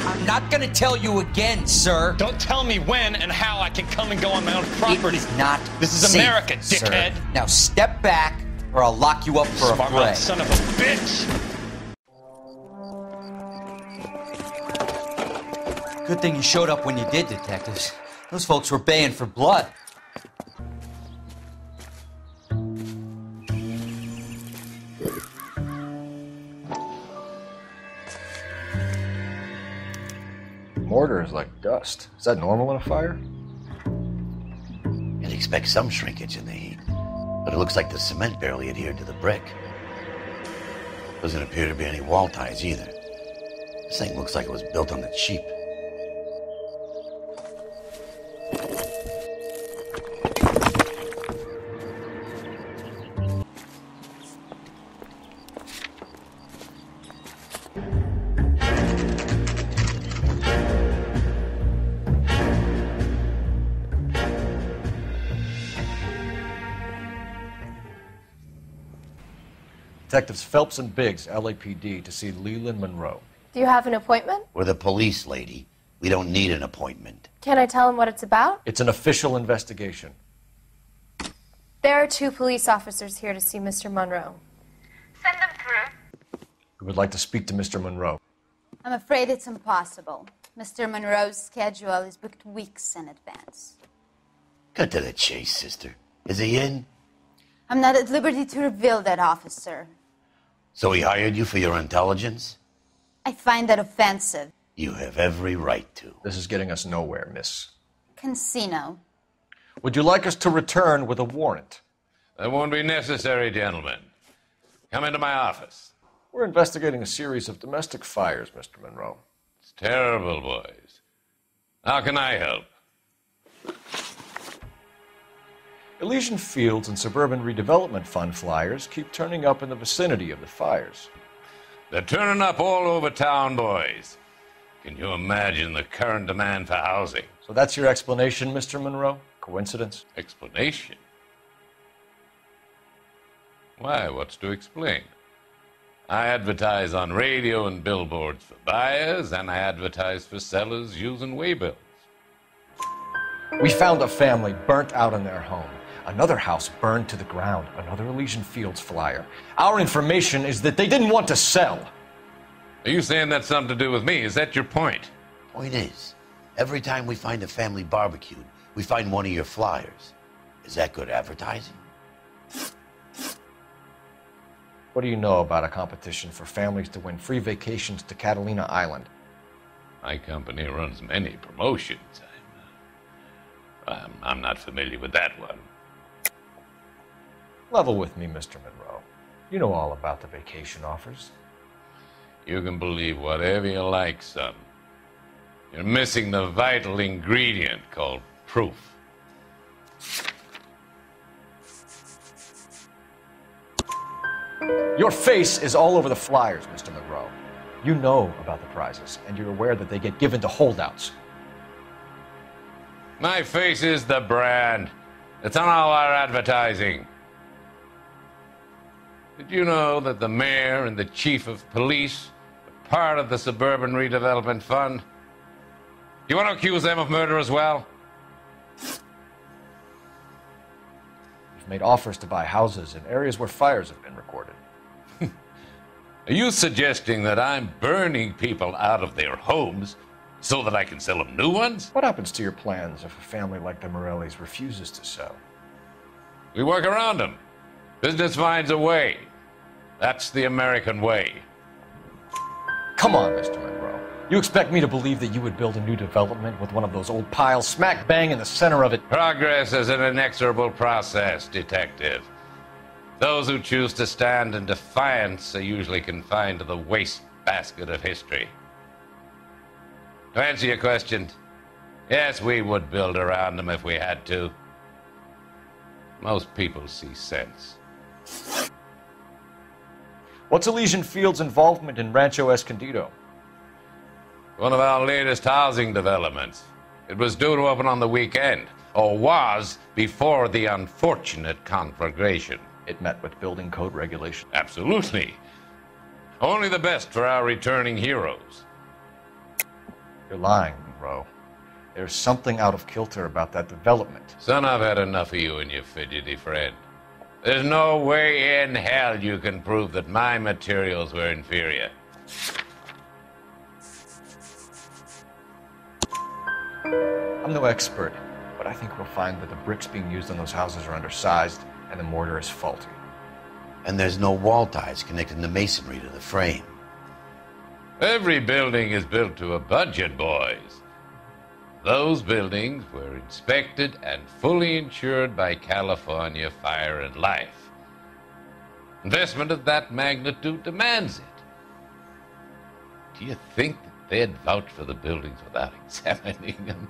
I'm not gonna tell you again, sir. Don't tell me when and how I can come and go on my own property. It is not This is safe, America, dickhead. Sir. Now step back, or I'll lock you up for Smart a fray. son of a bitch! Good thing you showed up when you did, detectives. Those folks were baying for blood. Mortar is like dust. Is that normal in a fire? You'd expect some shrinkage in the heat, but it looks like the cement barely adhered to the brick. Doesn't appear to be any wall ties either. This thing looks like it was built on the cheap. Detectives Phelps and Biggs, LAPD, to see Leland Monroe. Do you have an appointment? We're the police, lady. We don't need an appointment. Can I tell him what it's about? It's an official investigation. There are 2 police officers here to see Mr. Monroe. Send them through. We would like to speak to Mr. Monroe. I'm afraid it's impossible. Mr. Monroe's schedule is booked weeks in advance. Cut to the chase, sister. Is he in? I'm not at liberty to reveal that, officer. So he hired you for your intelligence? I find that offensive. You have every right to. This is getting us nowhere, miss. Casino. Would you like us to return with a warrant? That won't be necessary, gentlemen. Come into my office. We're investigating a series of domestic fires, Mr. Monroe. It's terrible, boys. How can I help? Elysian Fields and Suburban Redevelopment Fund flyers keep turning up in the vicinity of the fires. They're turning up all over town, boys. Can you imagine the current demand for housing? So that's your explanation, Mr. Monroe? Coincidence? Explanation? Why, what's to explain? I advertise on radio and billboards for buyers, and I advertise for sellers using waybills. We found a family burnt out in their home. Another house burned to the ground. Another Elysian Fields flyer. Our information is that they didn't want to sell. Are you saying that's something to do with me? Is that your point? Point is, every time we find a family barbecued, we find one of your flyers. Is that good advertising? What do you know about a competition for families to win free vacations to Catalina Island? My company runs many promotions. I'm not familiar with that one. Level with me, Mr. Monroe. You know all about the vacation offers. You can believe whatever you like, son. You're missing the vital ingredient called proof. Your face is all over the flyers, Mr. Monroe. You know about the prizes, and you're aware that they get given to holdouts. My face is the brand. It's on all our advertising. Did you know that the mayor and the chief of police are part of the Suburban Redevelopment Fund? You want to accuse them of murder as well? You've made offers to buy houses in areas where fires have been recorded. Are you suggesting that I'm burning people out of their homes so that I can sell them new ones? What happens to your plans if a family like the Morellis refuses to sell? We work around them. Business finds a way. That's the American way. Come on, Mr. Monroe. You expect me to believe that you would build a new development with one of those old piles smack bang in the center of it? Progress is an inexorable process, detective. Those who choose to stand in defiance are usually confined to the wastebasket of history. To answer your question, yes, we would build around them if we had to. Most people see sense. What's Elysian Fields' involvement in Rancho Escondido? One of our latest housing developments. It was due to open on the weekend, or was before the unfortunate conflagration. It met with building code regulations. Absolutely. Only the best for our returning heroes. You're lying, Monroe. There's something out of kilter about that development. Son, I've had enough of you and your fidgety friend. There's no way in hell you can prove that my materials were inferior. I'm no expert, but I think we'll find that the bricks being used on those houses are undersized and the mortar is faulty. And there's no wall ties connecting the masonry to the frame. Every building is built to a budget, boys. Those buildings were inspected and fully insured by California Fire and Life. Investment of that magnitude demands it. Do you think that they'd vouch for the buildings without examining them?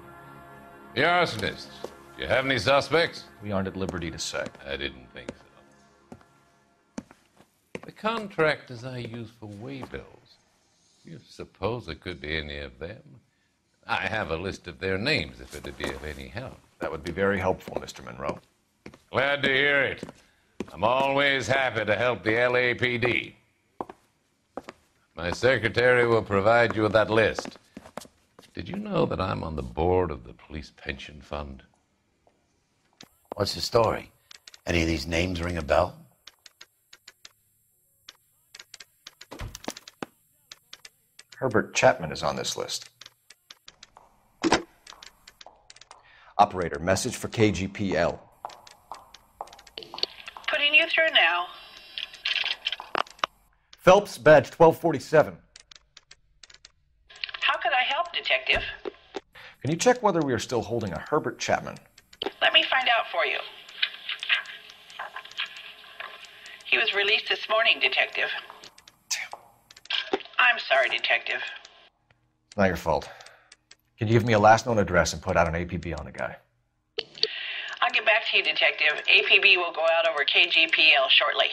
The arsonists, do you have any suspects? We aren't at liberty to say. I didn't think so. The contractors I use for waybills, do you suppose it could be any of them? I have a list of their names if it'd be of any help. That would be very helpful, Mr. Monroe. Glad to hear it. I'm always happy to help the LAPD. My secretary will provide you with that list. Did you know that I'm on the board of the police pension fund? What's the story? Any of these names ring a bell? Herbert Chapman is on this list. Operator, message for KGPL. Putting you through now. Phelps, badge 1247. How could I help, Detective? Can you check whether we are still holding a Herbert Chapman? Let me find out for you. He was released this morning, Detective. Damn. I'm sorry, Detective. It's not your fault. Can you give me a last known address and put out an APB on the guy? I'll get back to you, Detective. APB will go out over KGPL shortly.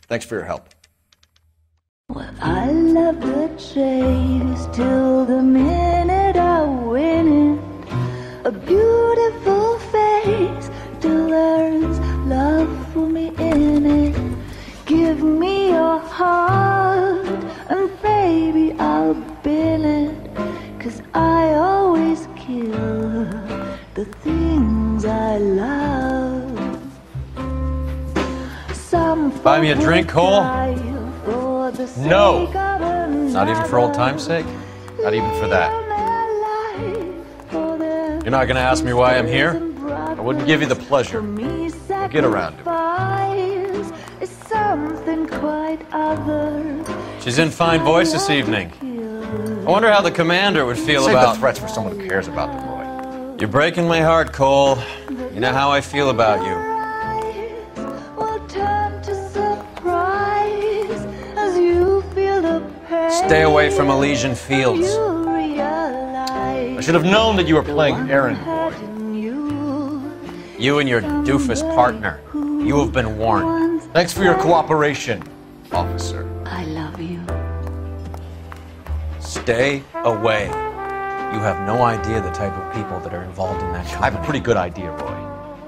Thanks for your help. I love the chase till the minute I win it. A beautiful face till there's love for me in it. Give me your heart and baby I'll bill it. 'Cause I always kill the things I love. Some Buy me a drink, Cole? No! Not even for old time's sake? Not even for that. You're not gonna ask me why I'm here? I wouldn't give you the pleasure. We'll get around to it. She's in fine voice this evening. I wonder how the commander would feel about... Save the threats for someone who cares about them, Roy. You're breaking my heart, Cole. You know how I feel about you. Stay away from Elysian Fields. I should have known that you were playing errand boy. You and your doofus partner. You have been warned. Thanks for your cooperation, officer. I love you. Stay away. You have no idea the type of people that are involved in that company. I have a pretty good idea, Roy.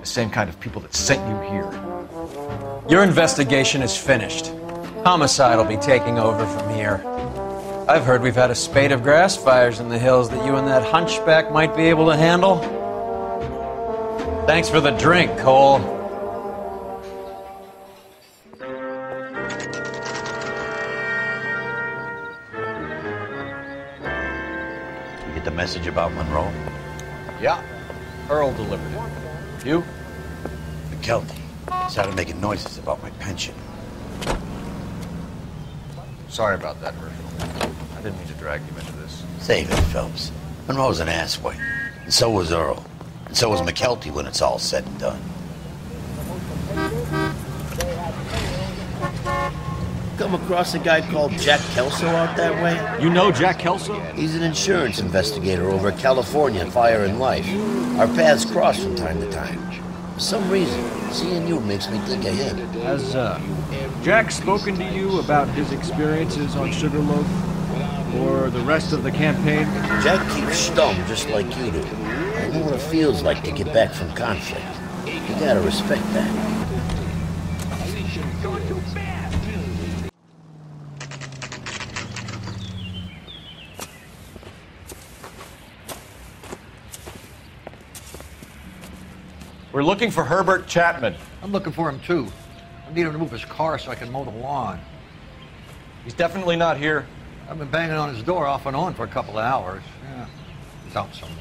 The same kind of people that sent you here. Your investigation is finished. Homicide will be taking over from here. I've heard we've had a spate of grass fires in the hills that you and that hunchback might be able to handle. Thanks for the drink, Cole. You get the message about Monroe? Yeah. Earl delivered it. You? McKelty started making noises about my pension. Sorry about that, Herschel. I didn't mean to drag you into this. Save it, Phelps. Monroe's an asswipe. And so was Earl. And so was McKelty when it's all said and done. Come across a guy called Jack Kelso out that way? You know Jack Kelso? He's an insurance investigator over at California Fire and Life. Our paths cross from time to time. For some reason, seeing you makes me think of him. Has Jack spoken to you about his experiences on Sugarloaf? Or the rest of the campaign? Jack keeps stum just like you do. I know what it feels like to get back from conflict. You gotta respect that. We're looking for Herbert Chapman. I'm looking for him too. I need him to move his car so I can mow the lawn. He's definitely not here. I've been banging on his door off and on for a couple of hours. Yeah, he's out somewhere.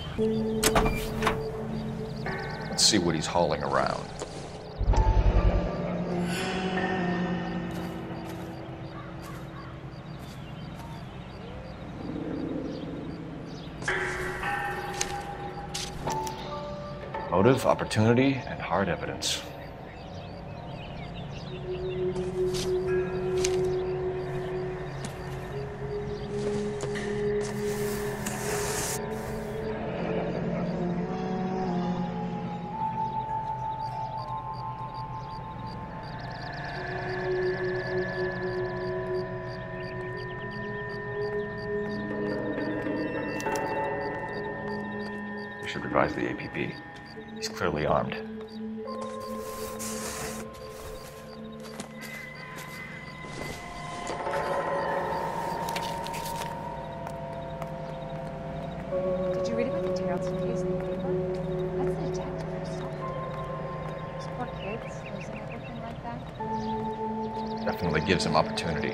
Let's see what he's hauling around. Motive, opportunity, and hard evidence. We should revise the APB. He's clearly armed. definitely gives him opportunity.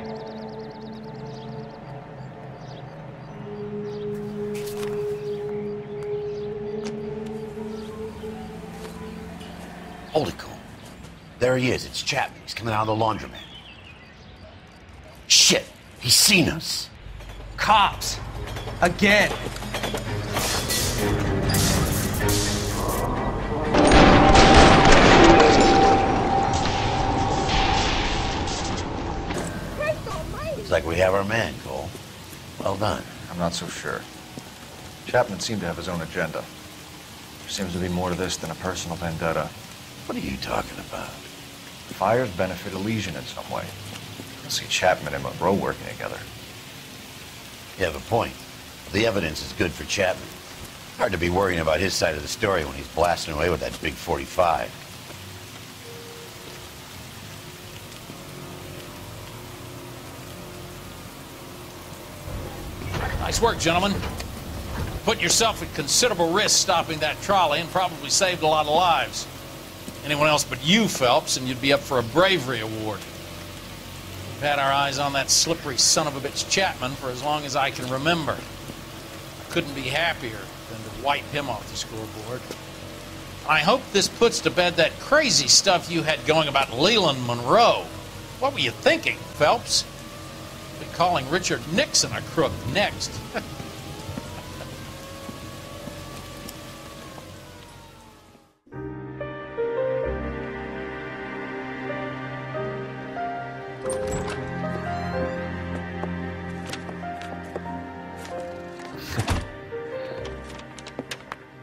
Hold it, Cole. There he is. It's Chapman. He's coming out of the laundromat. Shit! He's seen us. Cops! Again! Looks like we have our man, Cole. Well done. I'm not so sure. Chapman seemed to have his own agenda. There seems to be more to this than a personal vendetta. What are you talking about? Fires benefit Elysian in some way. I see Chapman and Monroe working together. You have a point. The evidence is good for Chapman. Hard to be worrying about his side of the story when he's blasting away with that big 45. Nice work, gentlemen. Put yourself at considerable risk stopping that trolley and probably saved a lot of lives. Anyone else but you, Phelps, and you'd be up for a bravery award. We've had our eyes on that slippery son of a bitch Chapman for as long as I can remember. I couldn't be happier than to wipe him off the scoreboard. I hope this puts to bed that crazy stuff you had going about Leland Monroe. What were you thinking, Phelps? Be calling Richard Nixon a crook next.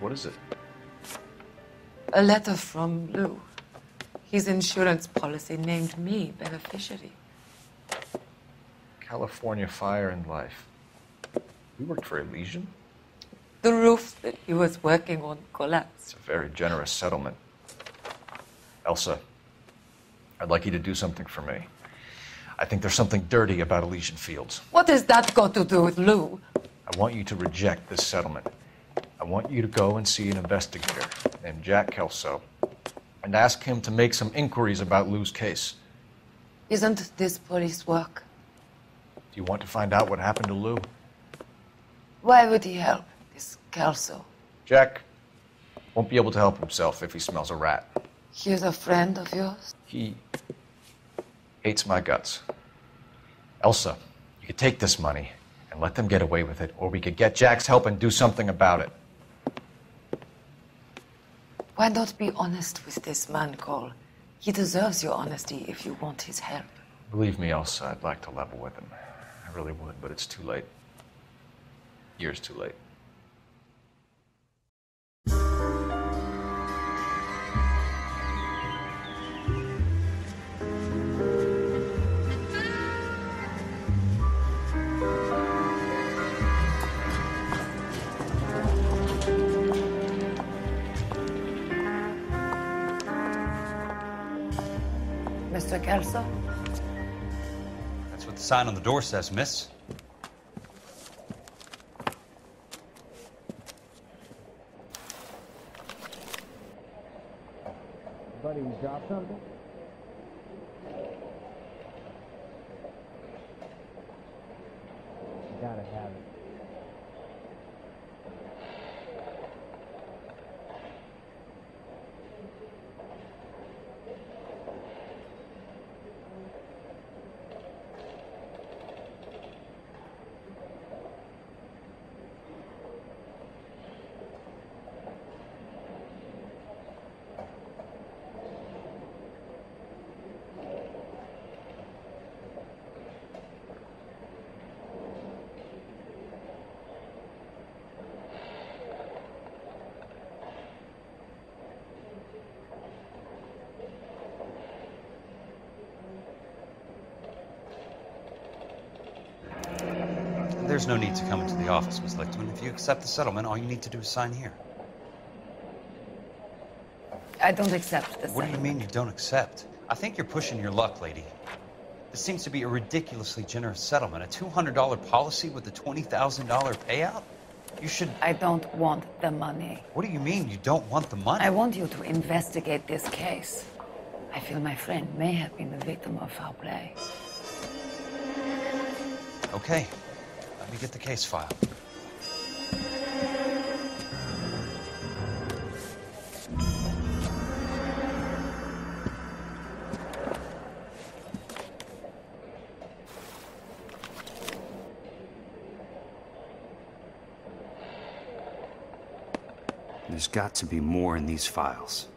What is it? A letter from Lou. His insurance policy named me beneficiary. California Fire and Life. You worked for Elysian? The roof that he was working on collapsed. It's a very generous settlement. Elsa, I'd like you to do something for me. I think there's something dirty about Elysian Fields. What has that got to do with Lou? I want you to reject this settlement. I want you to go and see an investigator named Jack Kelso and ask him to make some inquiries about Lou's case. Isn't this police work? Do you want to find out what happened to Lou? Why would he help, this Kelso? Jack won't be able to help himself if he smells a rat. He's a friend of yours? He hates my guts. Elsa, you could take this money and let them get away with it, or we could get Jack's help and do something about it. Why not be honest with this man, Cole? He deserves your honesty if you want his help. Believe me, Elsa, I'd like to level with him. I really would, but it's too late. Years too late. Mr. Kelso? That's what the sign on the door says, miss. Buddy, you dropped something? You gotta have it. There's no need to come into the office, Miss Lichtman. If you accept the settlement, all you need to do is sign here. I don't accept this. What do you mean you don't accept? I think you're pushing your luck, lady. This seems to be a ridiculously generous settlement. A $200 policy with a $20,000 payout? You should... I don't want the money. What do you mean you don't want the money? I want you to investigate this case. I feel my friend may have been the victim of foul play. Okay, let me get the case file. There's got to be more in these files.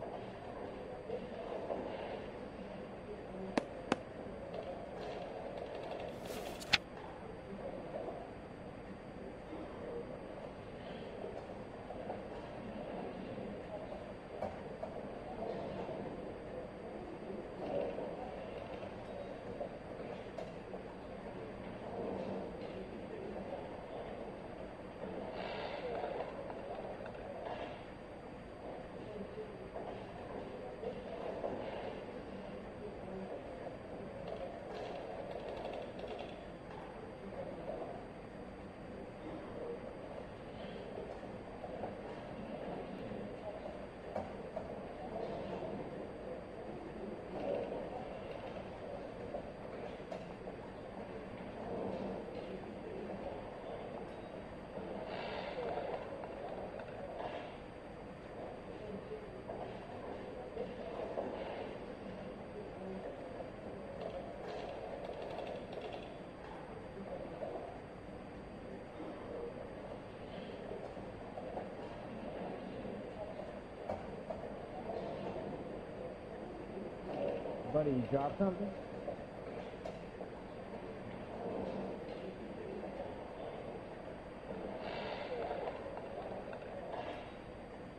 Buddy, you dropped something?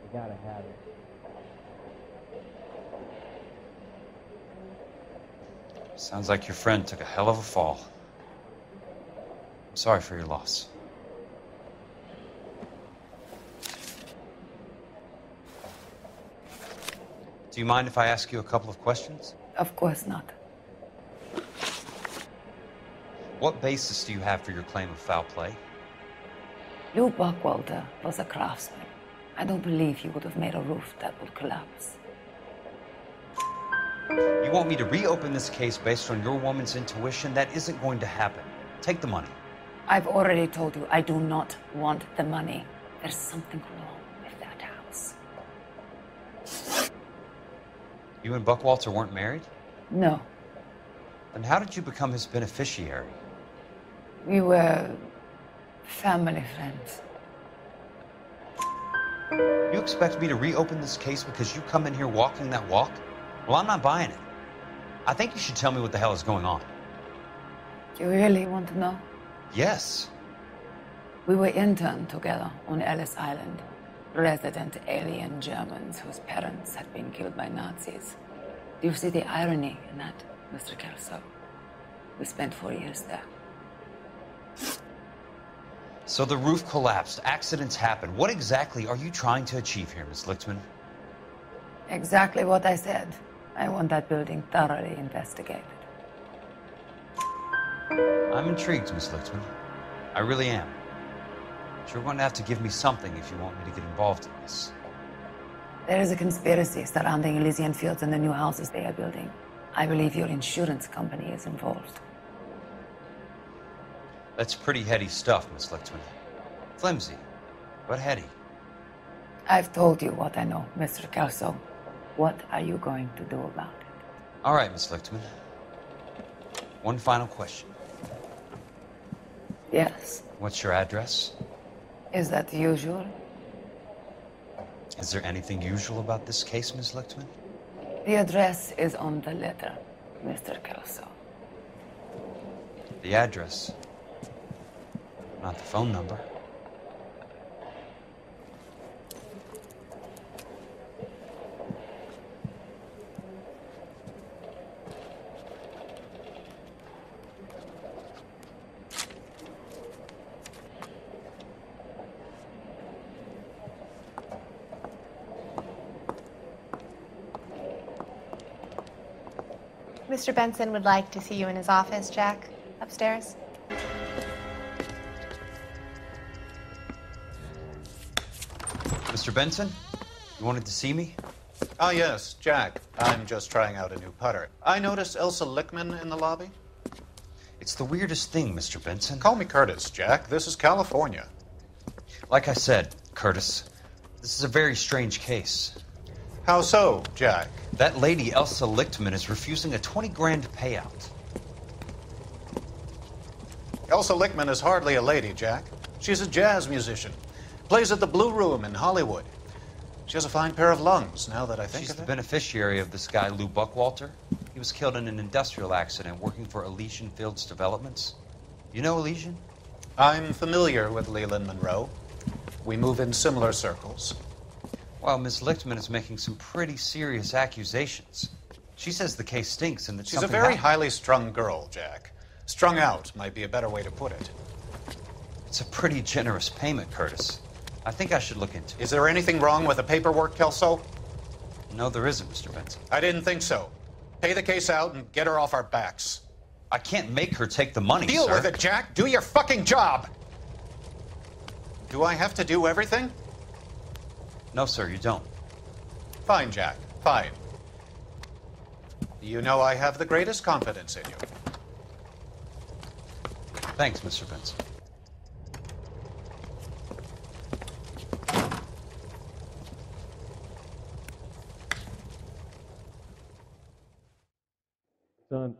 You gotta have it. Sounds like your friend took a hell of a fall. I'm sorry for your loss. Do you mind if I ask you a couple of questions? Of course not. What basis do you have for your claim of foul play? Lou Buckwalter was a craftsman. I don't believe he would have made a roof that would collapse. You want me to reopen this case based on your woman's intuition? That isn't going to happen. Take the money. I've already told you I do not want the money. There's something wrong with that house. You and Buckwalter weren't married? No. Then how did you become his beneficiary? We were family friends. You expect me to reopen this case because you come in here walking that walk? Well, I'm not buying it. I think you should tell me what the hell is going on. You really want to know? Yes. We were interned together on Ellis Island. Resident alien Germans whose parents had been killed by Nazis. Do you see the irony in that, Mr. Kelso? We spent 4 years there. So the roof collapsed, accidents happened. What exactly are you trying to achieve here, Miss Lichtman? Exactly what I said. I want that building thoroughly investigated. I'm intrigued, Miss Lichtman. I really am. But you're going to have to give me something if you want me to get involved in this. There is a conspiracy surrounding Elysian Fields and the new houses they are building. I believe your insurance company is involved. That's pretty heady stuff, Miss Lichtman. Flimsy, but heady. I've told you what I know, Mr. Kelso. What are you going to do about it? All right, Miss Lichtman. One final question. Yes. What's your address? Is that usual? Is there anything usual about this case, Miss Lichtman? The address is on the letter, Mr. Kelso. The address, not the phone number. Mr. Benson would like to see you in his office, Jack. Upstairs. Mr. Benson, you wanted to see me? Ah, yes, Jack. I'm just trying out a new putter. I noticed Elsa Lickman in the lobby. It's the weirdest thing, Mr. Benson. Call me Curtis, Jack. This is California. Like I said, Curtis, this is a very strange case. How so, Jack? That lady, Elsa Lichtman, is refusing a 20 grand payout. Elsa Lickman is hardly a lady, Jack. She's a jazz musician. Plays at the Blue Room in Hollywood. She has a fine pair of lungs, now that I think She's of the it. beneficiary of this guy, Lou Buckwalter. He was killed in an industrial accident working for Elysian Fields Developments. You know Elysian? I'm familiar with Leland Monroe. We move in similar circles. Well, Miss Lichtman is making some pretty serious accusations. She says the case stinks and that She's a something very happened. highly strung girl, Jack. Strung out might be a better way to put it. It's a pretty generous payment, Curtis. I think I should look into it. Is there anything wrong with the paperwork, Kelso? No, there isn't, Mr. Benson. I didn't think so. Pay the case out and get her off our backs. I can't make her take the money, Deal sir. with it, Jack. Do your fucking job. Do I have to do everything? No, sir, you don't. Fine, Jack. Fine. You know I have the greatest confidence in you. Thanks, Mr. Benson. Done.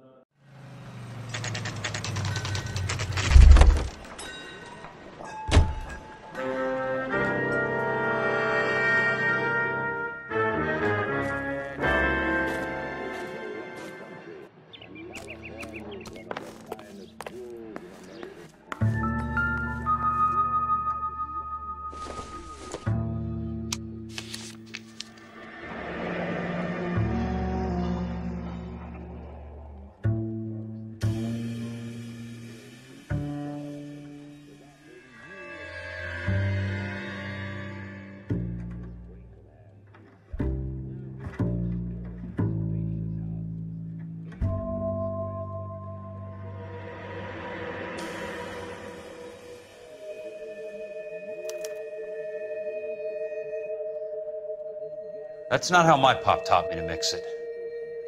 That's not how my pop taught me to mix it.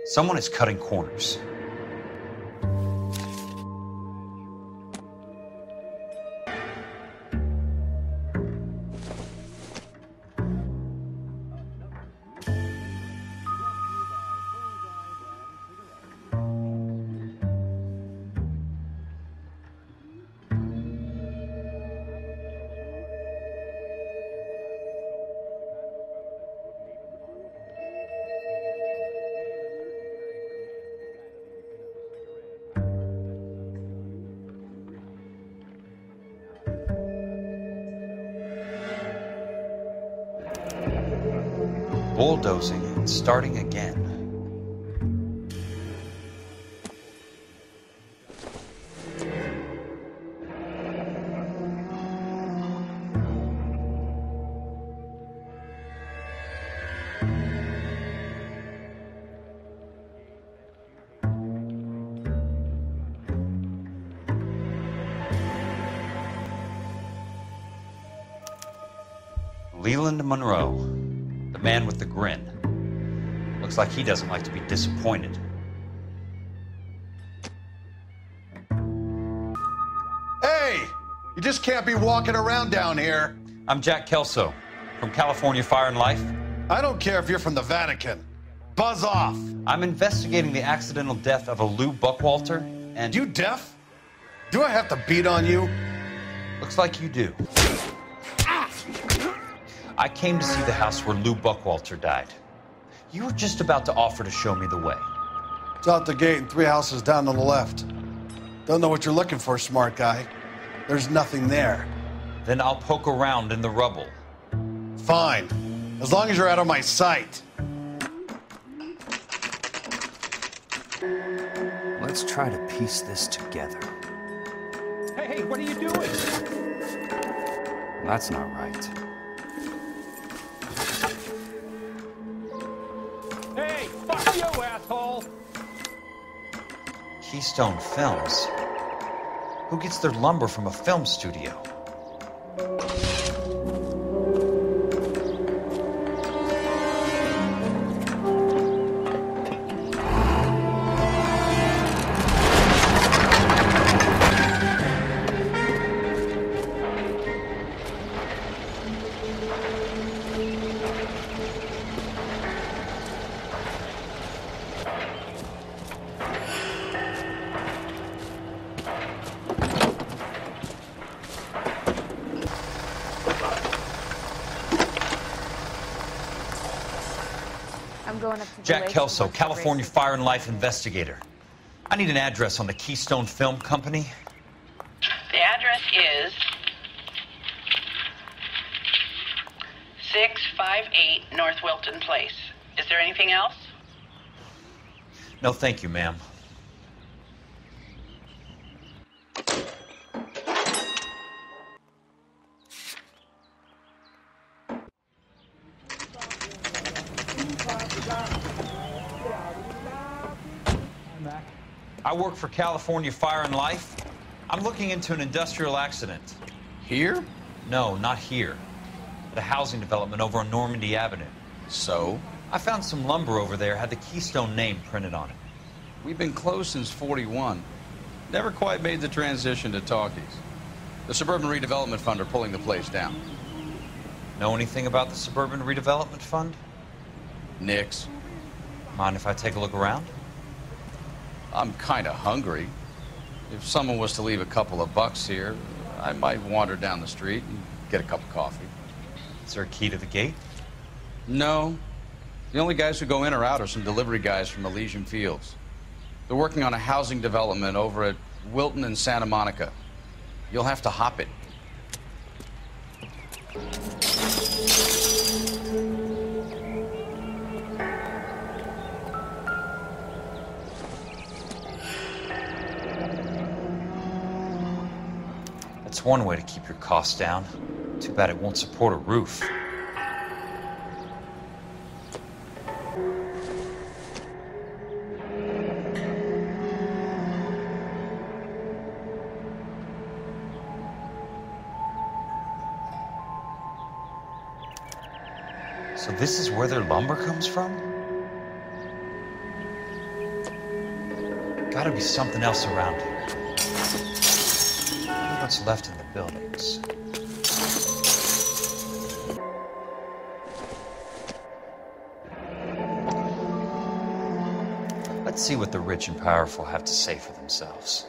Someone is cutting corners. Bulldozing and starting again. Leland Monroe, the man with the grin. Looks like he doesn't like to be disappointed. Hey! You just can't be walking around down here. I'm Jack Kelso, from California Fire and Life. I don't care if you're from the Vatican. Buzz off! I'm investigating the accidental death of a Lou Buckwalter, and... You deaf? Do I have to beat on you? Looks like you do. I came to see the house where Lou Buckwalter died. You were just about to offer to show me the way. It's out the gate and 3 houses down on the left. Don't know what you're looking for, smart guy. There's nothing there. Then I'll poke around in the rubble. Fine. As long as you're out of my sight. Let's try to piece this together. Hey, what are you doing? That's not right. Hey, fuck you, asshole! Keystone Films? Who gets their lumber from a film studio? I'm going up to Jack Kelso, California Fire and Life investigator. I need an address on the Keystone Film Company. The address is 658 North Wilton Place. Is there anything else? No, thank you, ma'am. I work for California Fire and Life. I'm looking into an industrial accident. Here? No, not here. At a housing development over on Normandy Avenue. So? I found some lumber over there, had the Keystone name printed on it. We've been closed since '41. Never quite made the transition to talkies. The Suburban Redevelopment Fund are pulling the place down. Know anything about the Suburban Redevelopment Fund? Nix. Mind if I take a look around? I'm kind of hungry. If someone was to leave a couple of bucks here, I might wander down the street and get a cup of coffee. Is there a key to the gate? No. The only guys who go in or out are some delivery guys from Elysian Fields. They're working on a housing development over at Wilton and Santa Monica. You'll have to hop it. That's one way to keep your costs down. Too bad it won't support a roof. So this is where their lumber comes from? Gotta be something else around here. I wonder what's left in the buildings. Let's see what the rich and powerful have to say for themselves.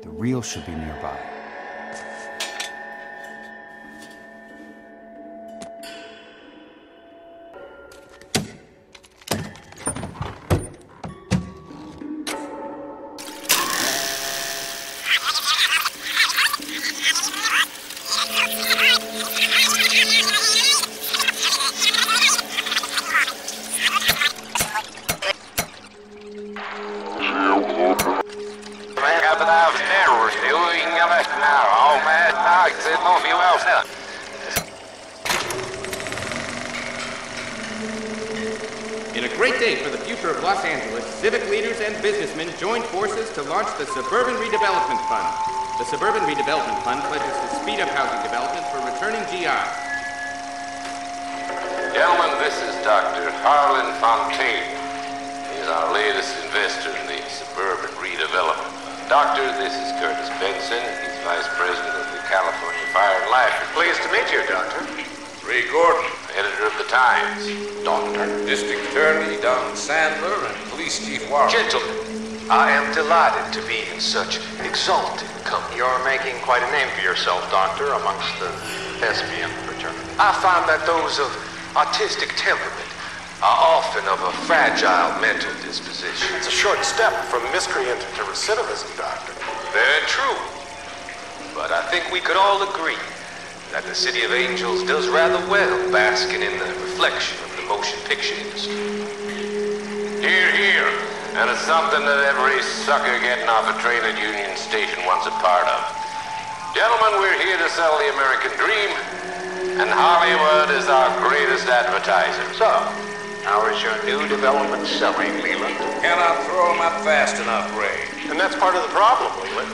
The real should be nearby. In a great day for the future of Los Angeles, civic leaders and businessmen joined forces to launch the Suburban Redevelopment Fund. The Suburban Redevelopment Fund pledges to speed up housing development for returning GIs. Gentlemen, this is Dr. Harlan Fontaine. He's our latest investor in the Suburban Redevelopment Fund. Doctor, this is Curtis Benson. He's Vice President of the California Fire and Life. Pleased to meet you, Doctor. Ray Gordon, editor of the Times. Doctor. District Attorney Don Sandler and Police Chief Warren. Gentlemen, I am delighted to be in such exalted company. You're making quite a name for yourself, Doctor, amongst the thespian fraternity. I find that those of artistic temperament are often of a fragile mental disposition. It's a short step from miscreant to recidivism, Doctor. Very true. But I think we could all agree that the City of Angels does rather well basking in the reflection of the motion picture industry. Hear, hear. And it's something that every sucker getting off a train at Union Station wants a part of. Gentlemen, we're here to sell the American dream, and Hollywood is our greatest advertiser. So, how is your new development selling, Leland? Cannot throw them up fast enough, Ray. And that's part of the problem, Leland.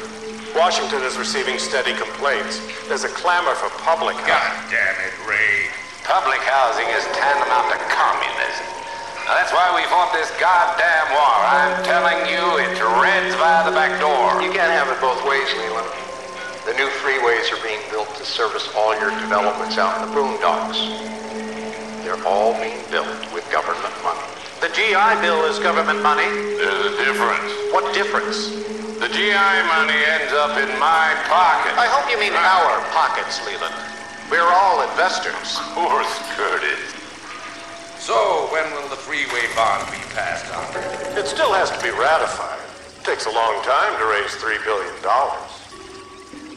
Washington is receiving steady complaints. There's a clamor for public housing. God damn it, Ray. Public housing is tantamount to communism. Now, that's why we fought this goddamn war. I'm telling you, it's Reds via the back door. You can't have it both ways, Leland. The new freeways are being built to service all your developments out in the boondocks. They're all being built with government money. The GI Bill is government money. There's a difference. What difference? The GI money ends up in my pocket. I hope you mean our pockets, Leland. We're all investors. Of course, Curtis. So, when will the freeway bond be passed on? It still has to be ratified. It takes a long time to raise $3 billion.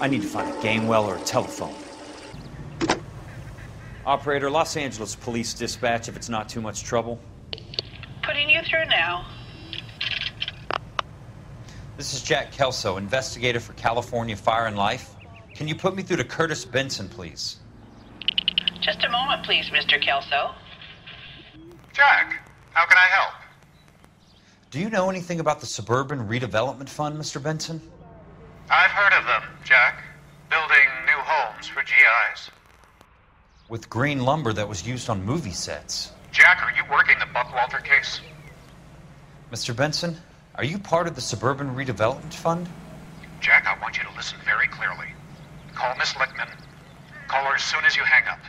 I need to find a game well or a telephone. Operator, Los Angeles Police Dispatch, if it's not too much trouble. Putting you through now. This is Jack Kelso, investigator for California Fire and Life. Can you put me through to Curtis Benson, please? Just a moment, please, Mr. Kelso. Jack, how can I help? Do you know anything about the Suburban Redevelopment Fund, Mr. Benson? I've heard of them, Jack. Building new homes for GIs. With green lumber that was used on movie sets. Jack, are you working the Buckwalter case? Mr. Benson, are you part of the Suburban Redevelopment Fund? Jack, I want you to listen very clearly. Call Miss Lichtman. Call her as soon as you hang up.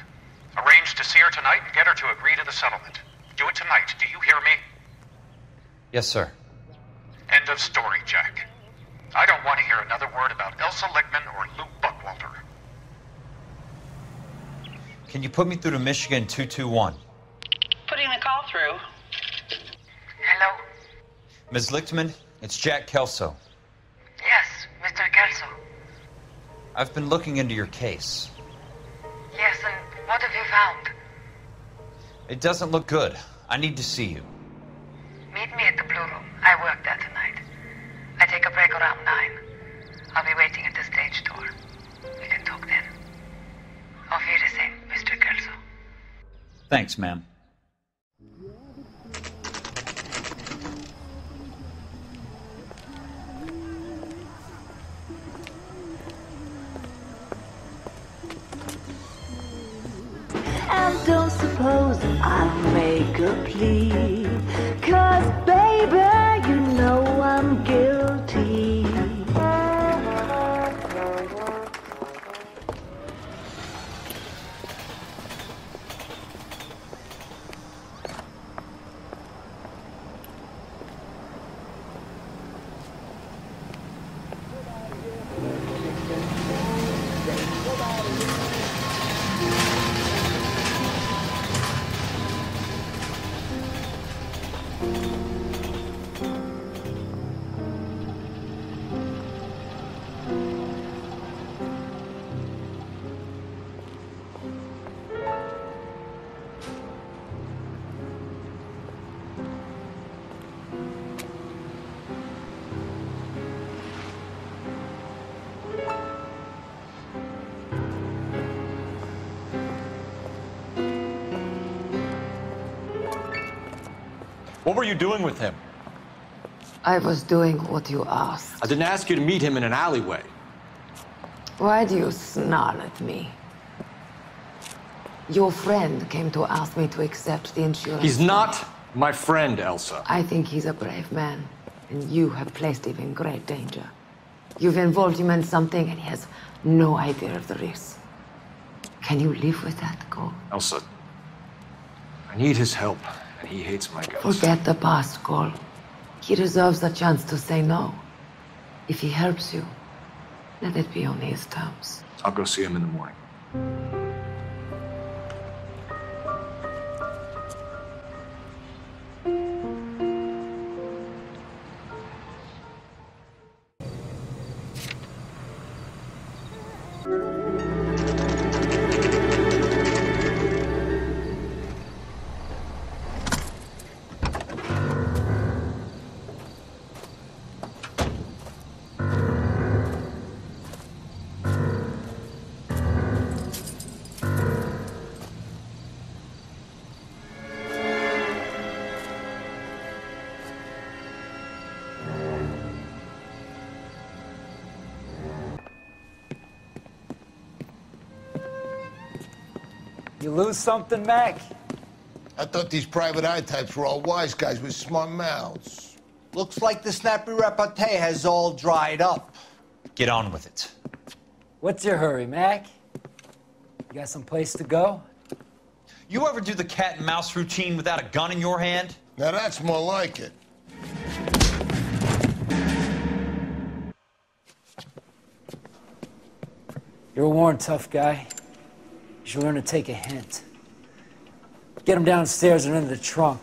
Arrange to see her tonight and get her to agree to the settlement. Do it tonight. Do you hear me? Yes, sir. End of story, Jack. I don't want to hear another word about Elsa Lichtman or Luke Buckwalter. Can you put me through to Michigan 221? Putting the call through. Hello? Ms. Lichtman, it's Jack Kelso. Yes, Mr. Kelso. I've been looking into your case. Yes, and what have you found? It doesn't look good. I need to see you. Meet me at the Blue Room. I work there tonight. I take a break around 9. I'll be waiting at the stage door. We can talk then. Auf Wiedersehen, Mr. Kelso. Thanks, ma'am. And don't suppose I'll make a plea, 'cause baby, you know I'm guilty. What were you doing with him? I was doing what you asked. I didn't ask you to meet him in an alleyway. Why do you snarl at me? Your friend came to ask me to accept the insurance. He's not my friend, Elsa. I think he's a brave man, and you have placed him in great danger. You've involved him in something, and he has no idea of the risk. Can you live with that, Cole? Elsa, I need his help, and he hates my guts. Forget the past, Cole. He deserves a chance to say no. If he helps you, let it be on his terms. I'll go see him in the morning. You lose something, Mac? I thought these private eye types were all wise guys with smart mouths. Looks like the snappy repartee has all dried up. Get on with it. What's your hurry, Mac? You got some place to go? You ever do the cat and mouse routine without a gun in your hand? Now that's more like it. You're a worn, tough guy. You should learn to take a hint. Get him downstairs and into the trunk.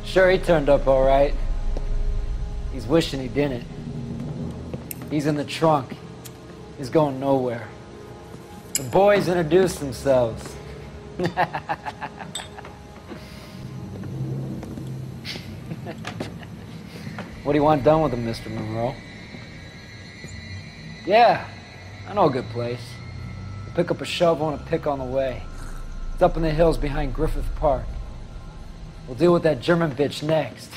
Sure, he turned up all right. He's wishing he didn't. He's in the trunk. He's going nowhere. The boys introduced themselves. What do you want done with him, Mr. Monroe? Yeah, I know a good place. Pick up a shovel and a pick on the way. It's up in the hills behind Griffith Park. We'll deal with that German bitch next.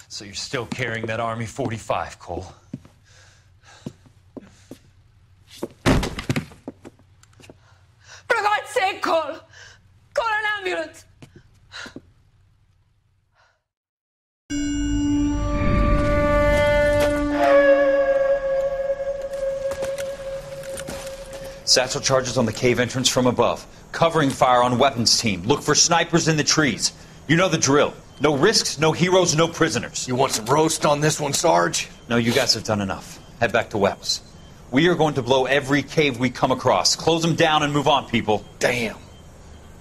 So you're still carrying that Army 45, Cole? For God's sake, Cole! Call an ambulance! Satchel charges on the cave entrance from above. Covering fire on weapons team. Look for snipers in the trees. You know the drill. No risks, no heroes, no prisoners. You want some roast on this one, Sarge? No, you guys have done enough. Head back to Webb's. We are going to blow every cave we come across. Close them down and move on, people. Damn.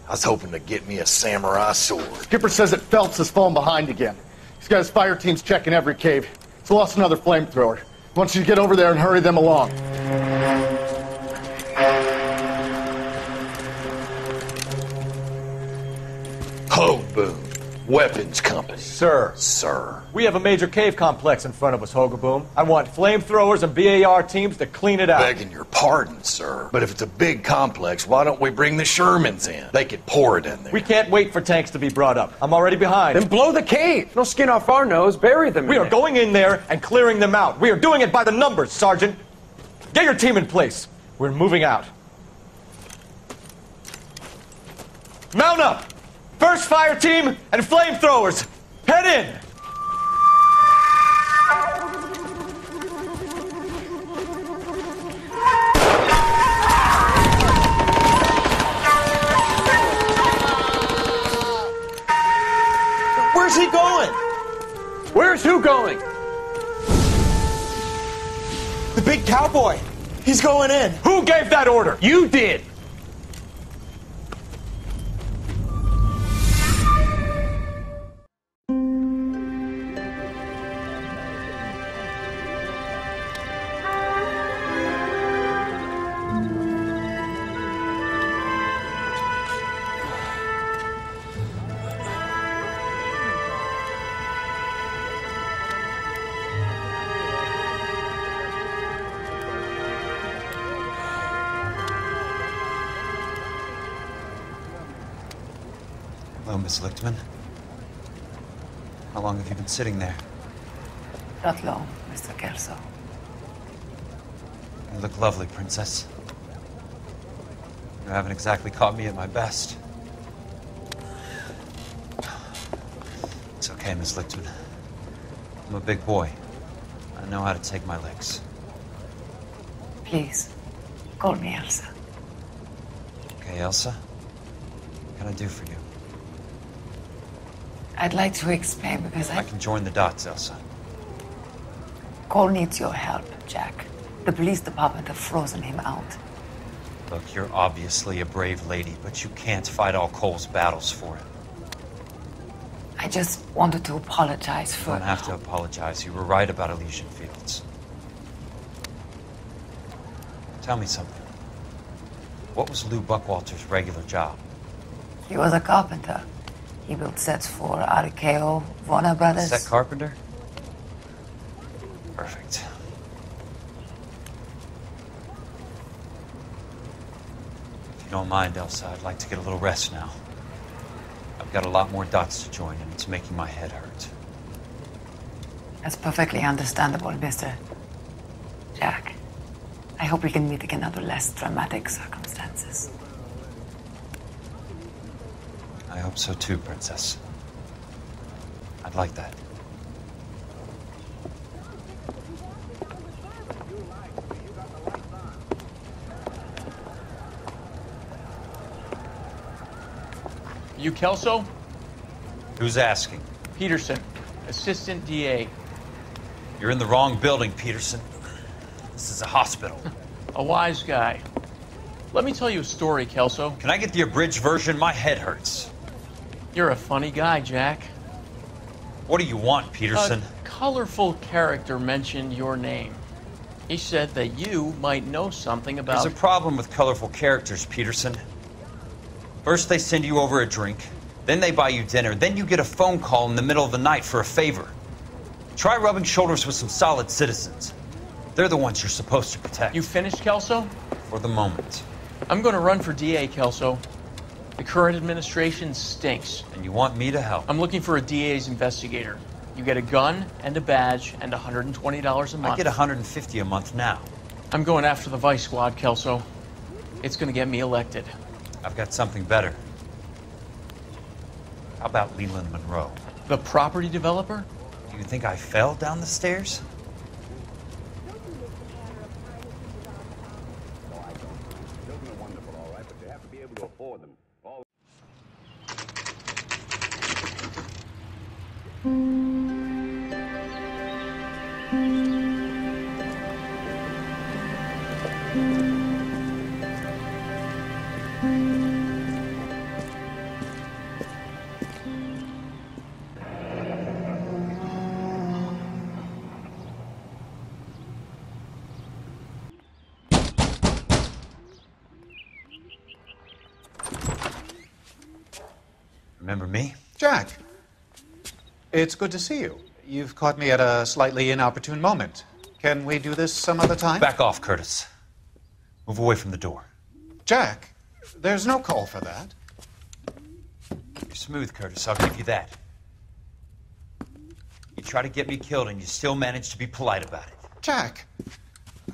I was hoping to get me a samurai sword. Skipper says that Phelps has fallen behind again. He's got his fire teams checking every cave. He's lost another flamethrower. He wants you to get over there and hurry them along. Ho, Boom. Weapons Company. Sir. Sir. We have a major cave complex in front of us, Hogaboom. I want flamethrowers and BAR teams to clean it out. Begging your pardon, sir. But if it's a big complex, why don't we bring the Shermans in? They could pour it in there. We can't wait for tanks to be brought up. I'm already behind. Then blow the cave. No skin off our nose. Bury them. We are going in there and clearing them out. We are doing it by the numbers, Sergeant. Get your team in place. We're moving out. Mount up! First fire team and flamethrowers! Head in! Where's he going? Where's who going? The big cowboy. He's going in. Who gave that order? You did. Hello, Miss Lichtman. How long have you been sitting there? Not long, Mr. Kelso. You look lovely, Princess. You haven't exactly caught me at my best. It's okay, Miss Lichtman. I'm a big boy. I know how to take my licks. Please, call me Elsa. Okay, Elsa? What can I do for you? I'd like to explain because I can join the dots, Elsa. Cole needs your help, Jack. The police department have frozen him out. Look, you're obviously a brave lady, but you can't fight all Cole's battles for him. I just wanted to apologize for... You don't have to apologize. You were right about Elysian Fields. Tell me something. What was Lou Buckwalter's regular job? He was a carpenter. He built sets for RKO, Warner Brothers. Set carpenter? Perfect. If you don't mind, Elsa, I'd like to get a little rest now. I've got a lot more dots to join, and it's making my head hurt. That's perfectly understandable, Mr. Jack. I hope we can meet again under less dramatic circumstances. I hope so too, Princess. I'd like that. You Kelso? Who's asking? Peterson, assistant DA. You're in the wrong building, Peterson. This is a hospital. A wise guy. Let me tell you a story, Kelso. Can I get the abridged version? My head hurts. You're a funny guy, Jack. What do you want, Peterson? A colorful character mentioned your name. He said that you might know something about... There's a problem with colorful characters, Peterson. First they send you over a drink, then they buy you dinner, then you get a phone call in the middle of the night for a favor. Try rubbing shoulders with some solid citizens. They're the ones you're supposed to protect. You finished, Kelso? For the moment. I'm going to run for DA, Kelso. The current administration stinks. And you want me to help? I'm looking for a DA's investigator. You get a gun and a badge and $120 a month. I get $150 a month now. I'm going after the Vice Squad, Kelso. It's going to get me elected. I've got something better. How about Leland Monroe? The property developer? Do you think I fell down the stairs? Remember me? Jack, it's good to see you. You've caught me at a slightly inopportune moment. Can we do this some other time? Back off, Curtis. Move away from the door. Jack, there's no call for that. You're smooth, Curtis. I'll give you that. You try to get me killed and you still manage to be polite about it. Jack,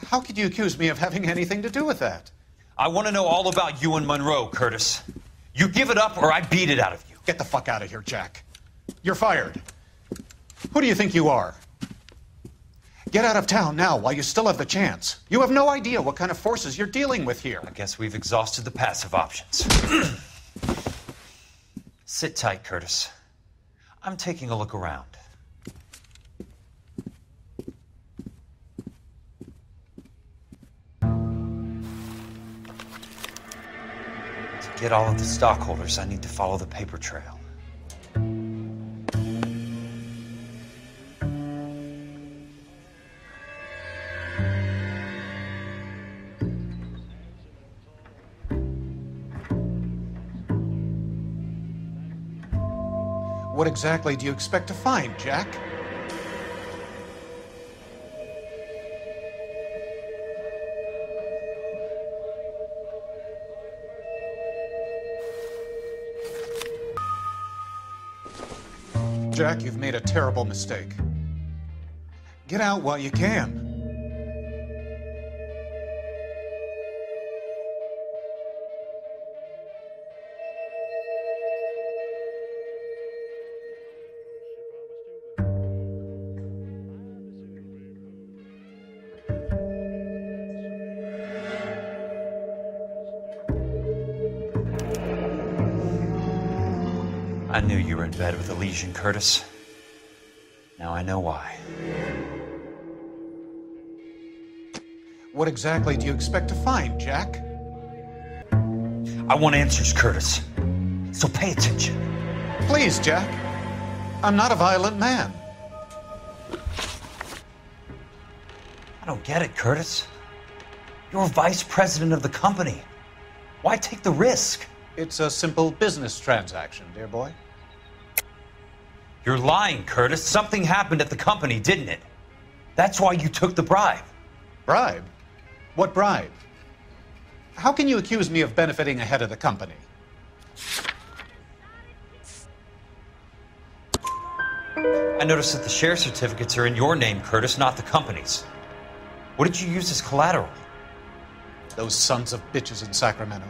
how could you accuse me of having anything to do with that? I want to know all about you and Monroe, Curtis. You give it up or I beat it out of you. Get the fuck out of here, Jack. You're fired. Who do you think you are? Get out of town now while you still have the chance. You have no idea what kind of forces you're dealing with here. I guess we've exhausted the passive options. Sit tight, Curtis. I'm taking a look around. To get all of the stockholders, I need to follow the paper trail. What exactly do you expect to find, Jack? Jack, you've made a terrible mistake. Get out while you can. I knew you were in bed with a lesion, Curtis. Now I know why. What exactly do you expect to find, Jack? I want answers, Curtis. So pay attention. Please, Jack. I'm not a violent man. I don't get it, Curtis. You're vice president of the company. Why take the risk? It's a simple business transaction, dear boy. You're lying, Curtis. Something happened at the company, didn't it? That's why you took the bribe. Bribe? What bribe? How can you accuse me of benefiting ahead of the company? I noticed that the share certificates are in your name, Curtis, not the company's. What did you use as collateral? Those sons of bitches in Sacramento.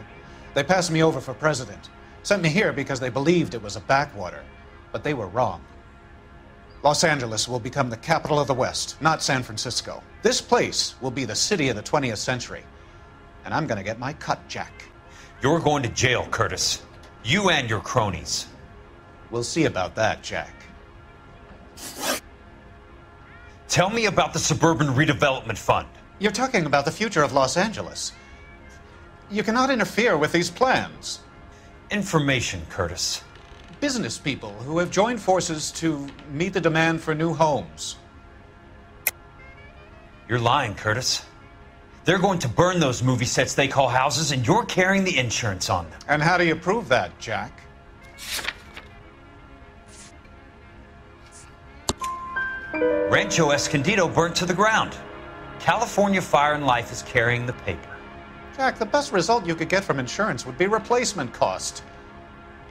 They passed me over for president. Sent me here because they believed it was a backwater. But they were wrong. Los Angeles will become the capital of the West, not San Francisco. This place will be the city of the 20th century. And I'm gonna get my cut, Jack. You're going to jail, Curtis. You and your cronies. We'll see about that, Jack. Tell me about the Suburban Redevelopment Fund. You're talking about the future of Los Angeles. You cannot interfere with these plans. Information, Curtis. Business people who have joined forces to meet the demand for new homes. You're lying, Curtis. They're going to burn those movie sets they call houses, and you're carrying the insurance on them. And how do you prove that, Jack? Rancho Escondido burnt to the ground. California Fire and Life is carrying the paper. Jack, the best result you could get from insurance would be replacement cost.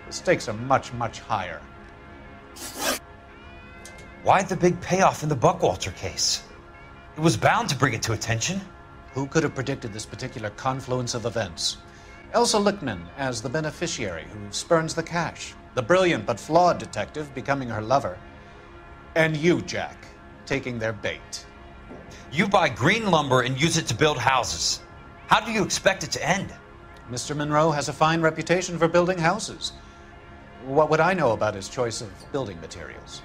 The stakes are much, much higher. Why the big payoff in the Buckwalter case? It was bound to bring it to attention. Who could have predicted this particular confluence of events? Elsa Lichtman as the beneficiary who spurns the cash. The brilliant but flawed detective becoming her lover. And you, Jack, taking their bait. You buy green lumber and use it to build houses. How do you expect it to end? Mr. Monroe has a fine reputation for building houses. What would I know about his choice of building materials?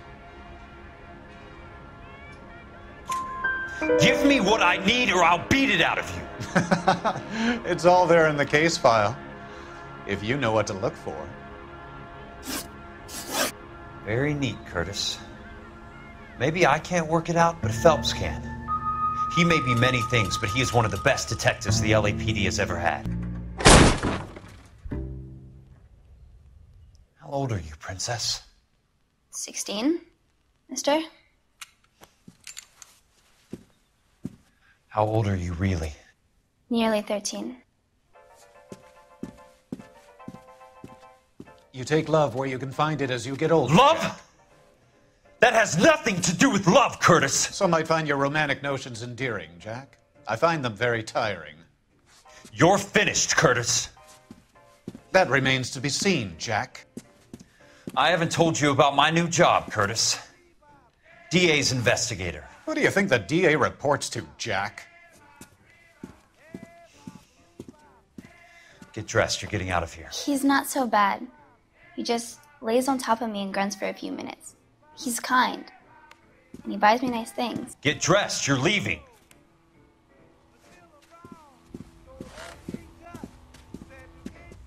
Give me what I need or I'll beat it out of you. It's all there in the case file, if you know what to look for. Very neat, Curtis. Maybe I can't work it out, but Phelps can. He may be many things, but he is one of the best detectives the LAPD has ever had. How old are you, Princess? 16, mister? How old are you, really? Nearly 13. You take love where you can find it as you get older. Love? Jack. That has nothing to do with love, Curtis. Some might find your romantic notions endearing, Jack. I find them very tiring. You're finished, Curtis. That remains to be seen, Jack. I haven't told you about my new job, Curtis. DA's investigator. Who do you think the DA reports to, Jack? Get dressed, you're getting out of here. He's not so bad. He just lays on top of me and grunts for a few minutes. He's kind. And he buys me nice things. Get dressed, you're leaving.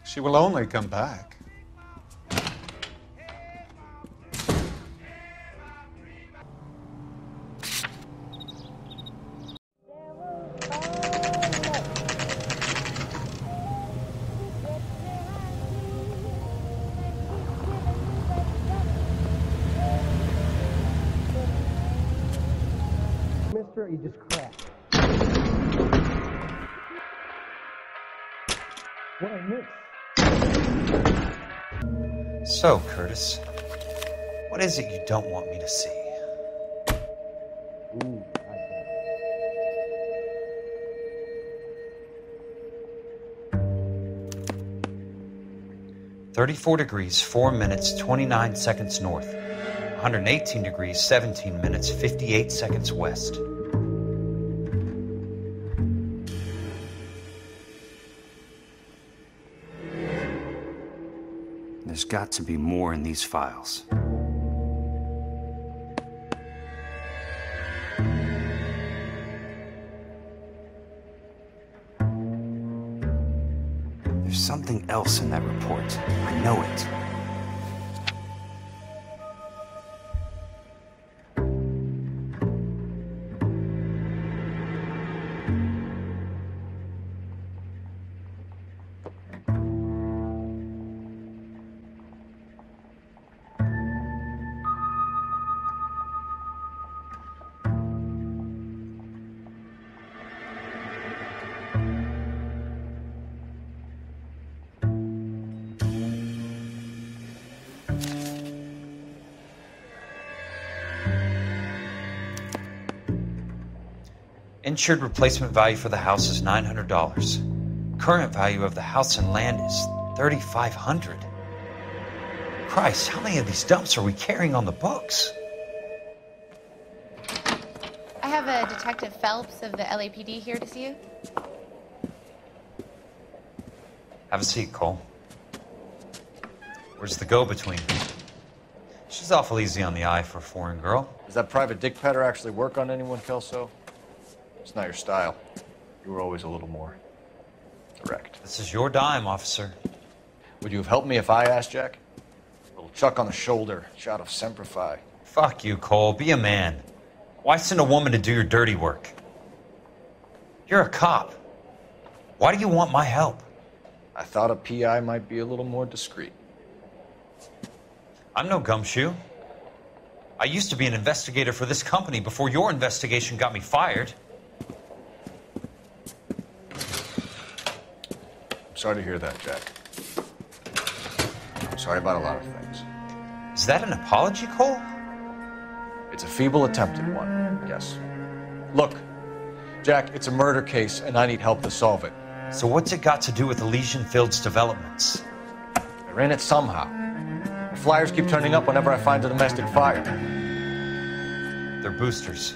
She will only come back. Mister, you just cracked. What I miss? So, Curtis, what What is it you don't want me to see? Ooh, I bet. 34 degrees, 4 minutes, 29 seconds north. 118 degrees, 17 minutes, 58 seconds west. There's got to be more in these files. There's something else in that report. I know it. Insured replacement value for the house is $900. Current value of the house and land is $3,500. Christ, how many of these dumps are we carrying on the books? I have a Detective Phelps of the LAPD here to see you. Have a seat, Cole. Where's the go-between? She's awful easy on the eye for a foreign girl. Does that private dick petter actually work on anyone, Kelso? It's not your style. You were always a little more direct. This is your dime, officer. Would you have helped me if I asked, Jack? A little chuck on the shoulder, shot of Semper Fi. Fuck you, Cole. Be a man. Why send a woman to do your dirty work? You're a cop. Why do you want my help? I thought a PI might be a little more discreet. I'm no gumshoe. I used to be an investigator for this company before your investigation got me fired. Sorry to hear that, Jack. I'm sorry about a lot of things. Is that an apology, Cole? It's a feeble attempt at one, yes. Look, Jack, it's a murder case, and I need help to solve it. So what's it got to do with Elysian Fields developments? They're in it somehow. The flyers keep turning up whenever I find a domestic fire. They're boosters.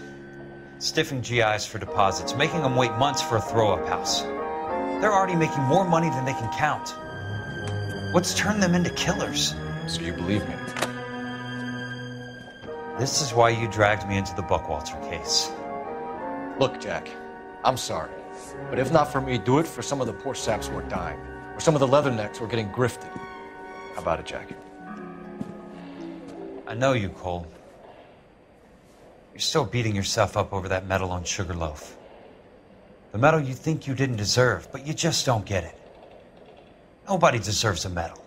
Stiffing GIs for deposits, making them wait months for a throw-up house. They're already making more money than they can count. What's turned them into killers? So you believe me? This is why you dragged me into the Buckwalter case. Look, Jack, I'm sorry. But if not for me, do it for some of the poor saps who are dying. Or some of the leathernecks who are getting grifted. How about it, Jack? I know you, Cole. You're still beating yourself up over that medal on Sugarloaf. The medal you think you didn't deserve, but you just don't get it. Nobody deserves a medal.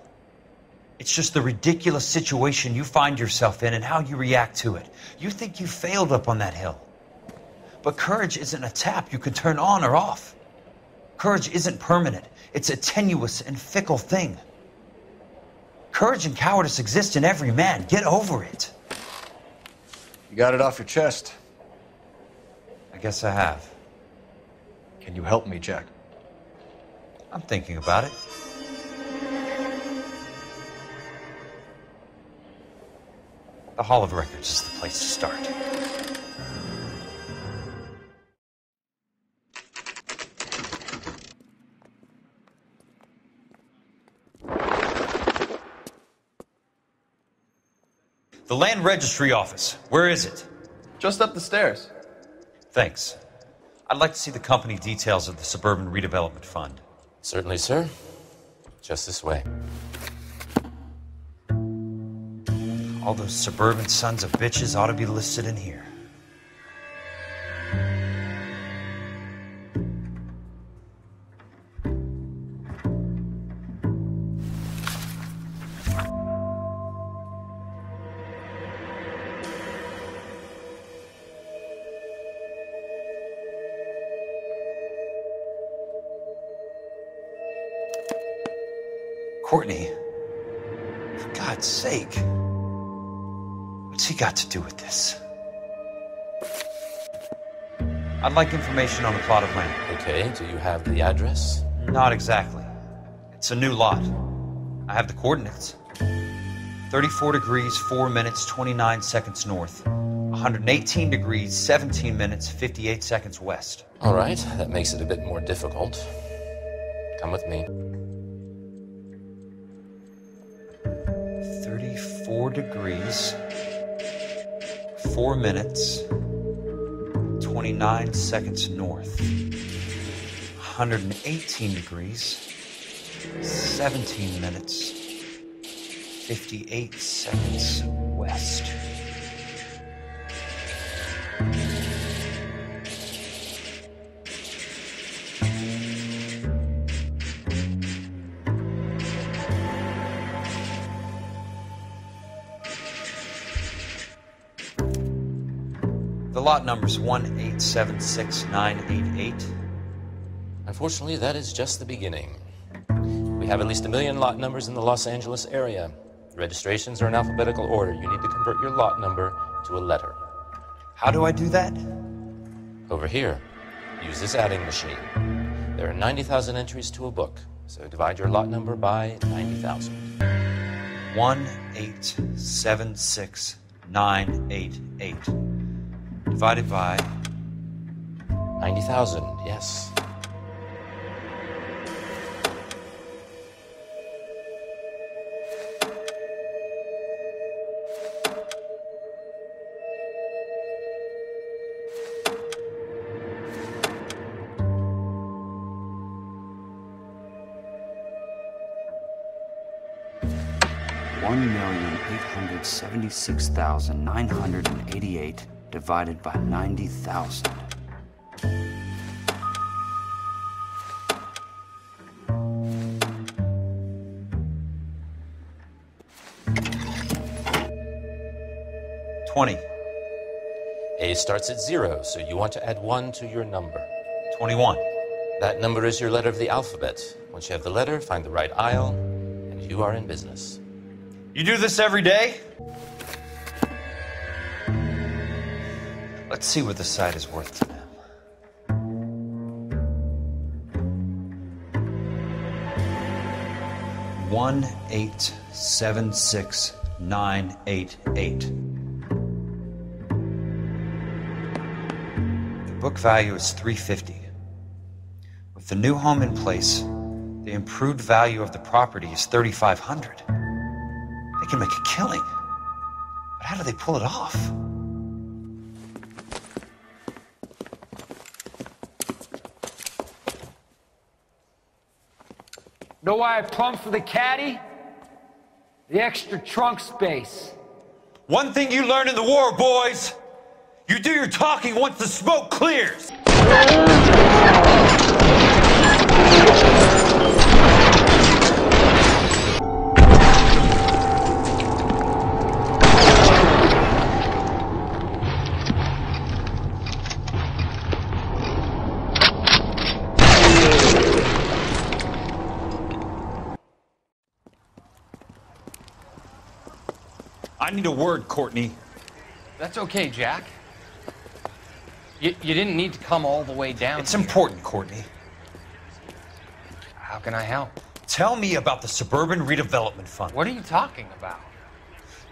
It's just the ridiculous situation you find yourself in and how you react to it. You think you failed up on that hill. But courage isn't a tap you can turn on or off. Courage isn't permanent. It's a tenuous and fickle thing. Courage and cowardice exist in every man. Get over it. You got it off your chest. I guess I have. Can you help me, Jack? I'm thinking about it. The Hall of Records is the place to start. The Land Registry Office. Where is it? Just up the stairs. Thanks. I'd like to see the company details of the Suburban Redevelopment Fund. Certainly, sir. Just this way. All those suburban sons of bitches ought to be listed in here. Courtney, for God's sake. What's he got to do with this? I'd like information on the plot of land. Okay, do you have the address? Not exactly. It's a new lot. I have the coordinates. 34 degrees, 4 minutes, 29 seconds north. 118 degrees, 17 minutes, 58 seconds west. All right, that makes it a bit more difficult. Come with me. 34 degrees, 4 minutes, 29 seconds north. 118 degrees, 17 minutes, 58 seconds west. The lot number's 1876988. Unfortunately, that is just the beginning. We have at least 1 million lot numbers in the Los Angeles area. The registrations are in alphabetical order. You need to convert your lot number to a letter. How do I do that? Over here, use this adding machine. There are 90,000 entries to a book, so divide your lot number by 90,000. 1876988. Divided by 90,000, yes. $1,876,988 divided by 90,000. A starts at 0, so you want to add 1 to your number. 21. That number is your letter of the alphabet. Once you have the letter, find the right aisle, and you are in business. You do this every day? Let's see what the site is worth to them. $1,876,988. The book value is $350. With the new home in place, the improved value of the property is $3,500. They can make a killing. But how do they pull it off? Know why I plumbed for the caddy? The extra trunk space. One thing you learn in the war, boys. You do your talking once the smoke clears. I need a word, Courtney. That's okay, Jack. You didn't need to come all the way down. It's important, Courtney. How can I help? Tell me about the Suburban Redevelopment Fund. What are you talking about?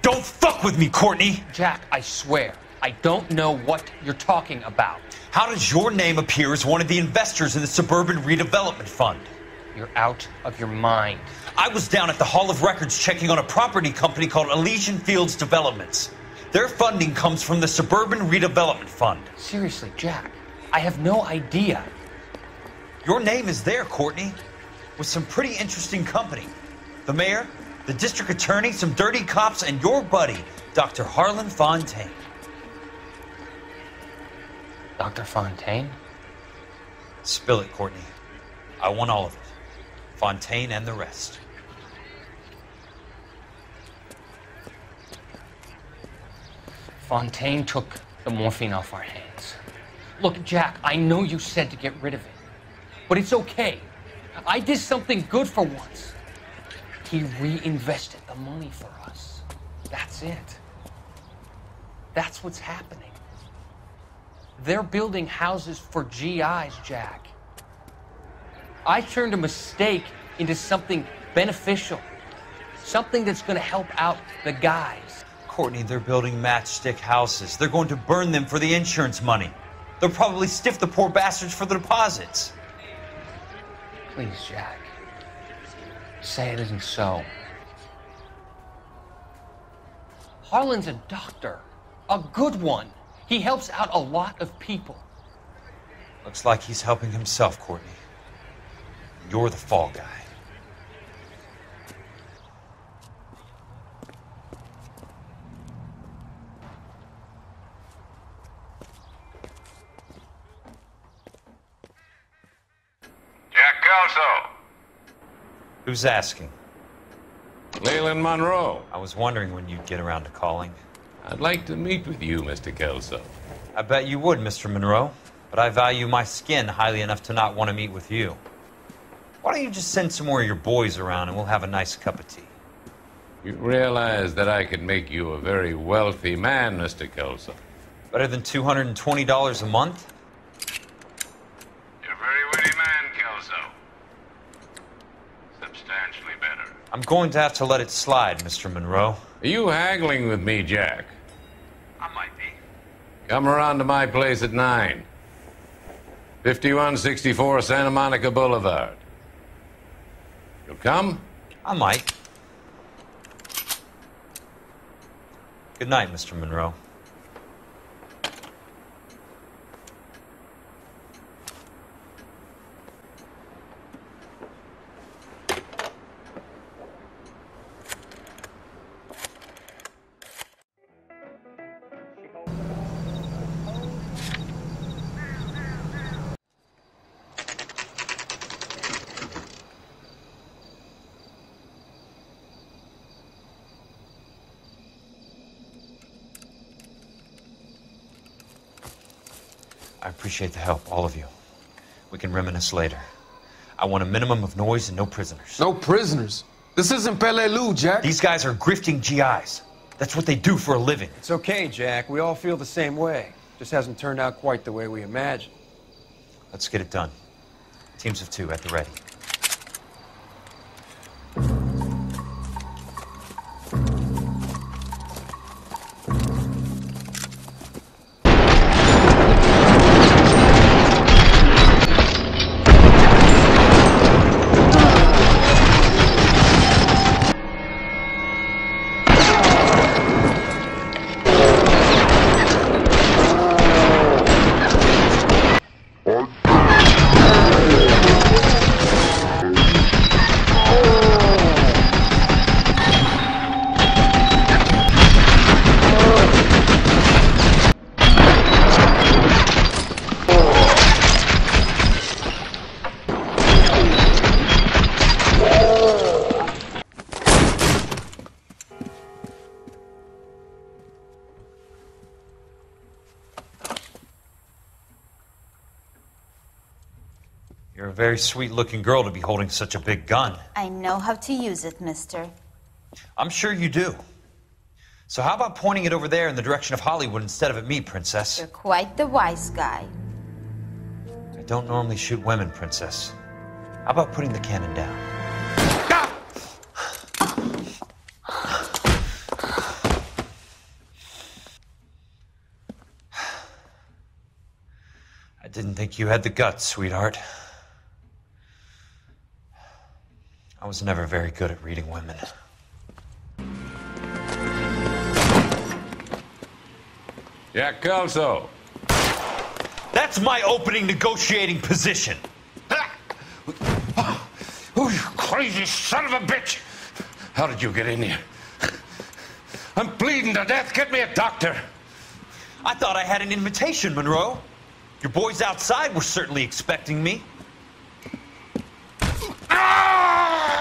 Don't fuck with me, Courtney! Jack, I swear, I don't know what you're talking about. How does your name appear as one of the investors in the Suburban Redevelopment Fund? You're out of your mind. I was down at the Hall of Records checking on a property company called Elysian Fields Developments. Their funding comes from the Suburban Redevelopment Fund. Seriously, Jack, I have no idea. Your name is there, Courtney, with some pretty interesting company. The mayor, the district attorney, some dirty cops, and your buddy, Dr. Harlan Fontaine. Dr. Fontaine? Spill it, Courtney. I want all of it. Fontaine and the rest. Fontaine took the morphine off our hands. Look, Jack, I know you said to get rid of it, but it's okay. I did something good for once. He reinvested the money for us. That's it. That's what's happening. They're building houses for GIs, Jack. I turned a mistake into something beneficial. Something that's going to help out the guys. Courtney, they're building matchstick houses. They're going to burn them for the insurance money. They'll probably stiff the poor bastards for the deposits. Please, Jack. Say it isn't so. Harlan's a doctor. A good one. He helps out a lot of people. Looks like he's helping himself, Courtney. You're the fall guy. Jack Kelso. Who's asking? Leland Monroe. I was wondering when you'd get around to calling. I'd like to meet with you, Mr. Kelso. I bet you would, Mr. Monroe. But I value my skin highly enough to not want to meet with you. Why don't you just send some more of your boys around and we'll have a nice cup of tea? You realize that I could make you a very wealthy man, Mr. Kelso. Better than $220 a month? You're a very witty man, Kelso. Substantially better. I'm going to have to let it slide, Mr. Monroe. Are you haggling with me, Jack? I might be. Come around to my place at 9. 5164 Santa Monica Boulevard. You'll come? I might. Good night, Mr. Monroe. I appreciate the help, all of you. We can reminisce later. I want a minimum of noise and no prisoners. No prisoners? This isn't Peleliu, Jack. These guys are grifting GIs. That's what they do for a living. It's okay, Jack. We all feel the same way. Just hasn't turned out quite the way we imagined. Let's get it done. Teams of 2 at the ready. You're a very sweet-looking girl to be holding such a big gun. I know how to use it, mister. I'm sure you do. So how about pointing it over there in the direction of Hollywood instead of at me, Princess? You're quite the wise guy. I don't normally shoot women, Princess. How about putting the cannon down? I didn't think you had the guts, sweetheart. I was never very good at reading women. Jack Kelso. That's my opening negotiating position. Oh, you crazy son of a bitch! How did you get in here? I'm bleeding to death. Get me a doctor. I thought I had an invitation, Monroe. Your boys outside were certainly expecting me.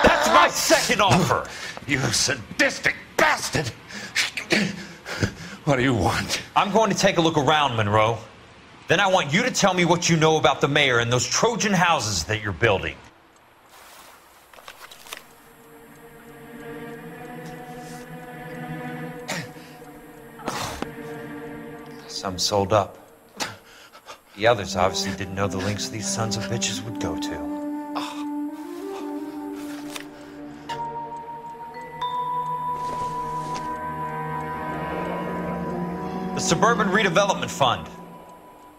That's my second offer. You sadistic bastard. What do you want? I'm going to take a look around, Monroe. Then I want you to tell me what you know about the mayor and those Trojan houses that you're building. Some sold up. The others obviously didn't know the lengths these sons of bitches would go to. The Suburban Redevelopment Fund.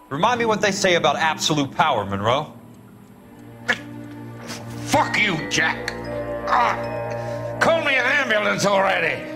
Remind me what they say about absolute power, Monroe. Fuck you, Jack. Call me an ambulance already.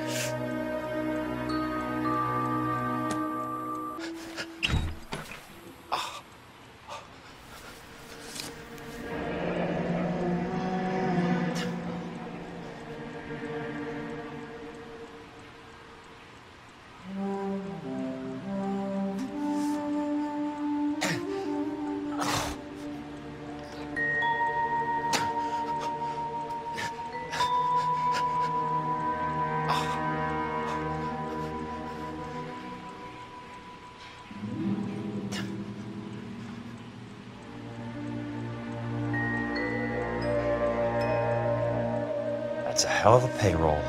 That's a hell of a payroll.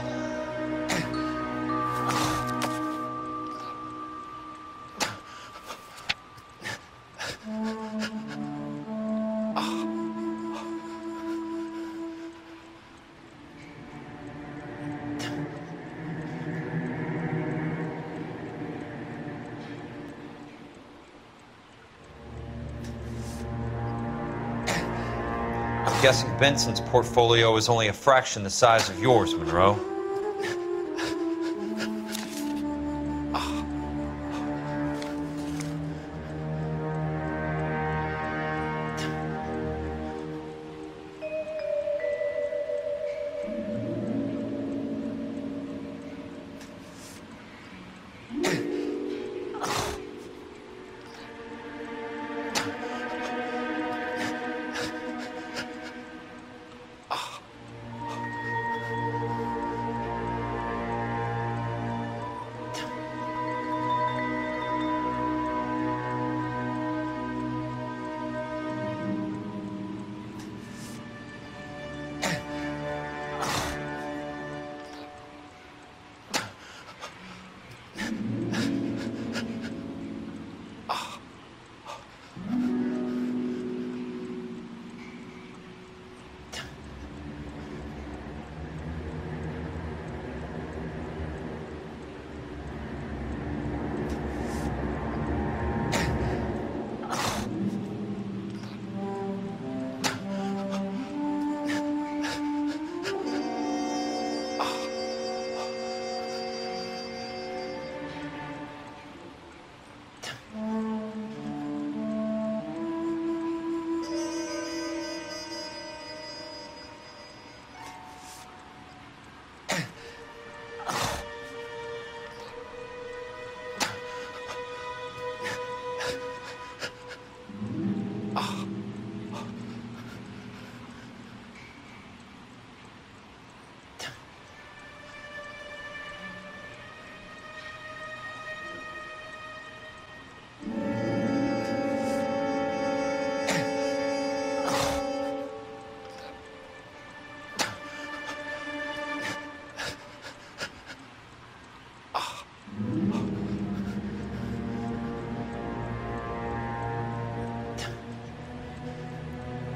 I'm guessing Benson's portfolio is only a fraction the size of yours, Monroe.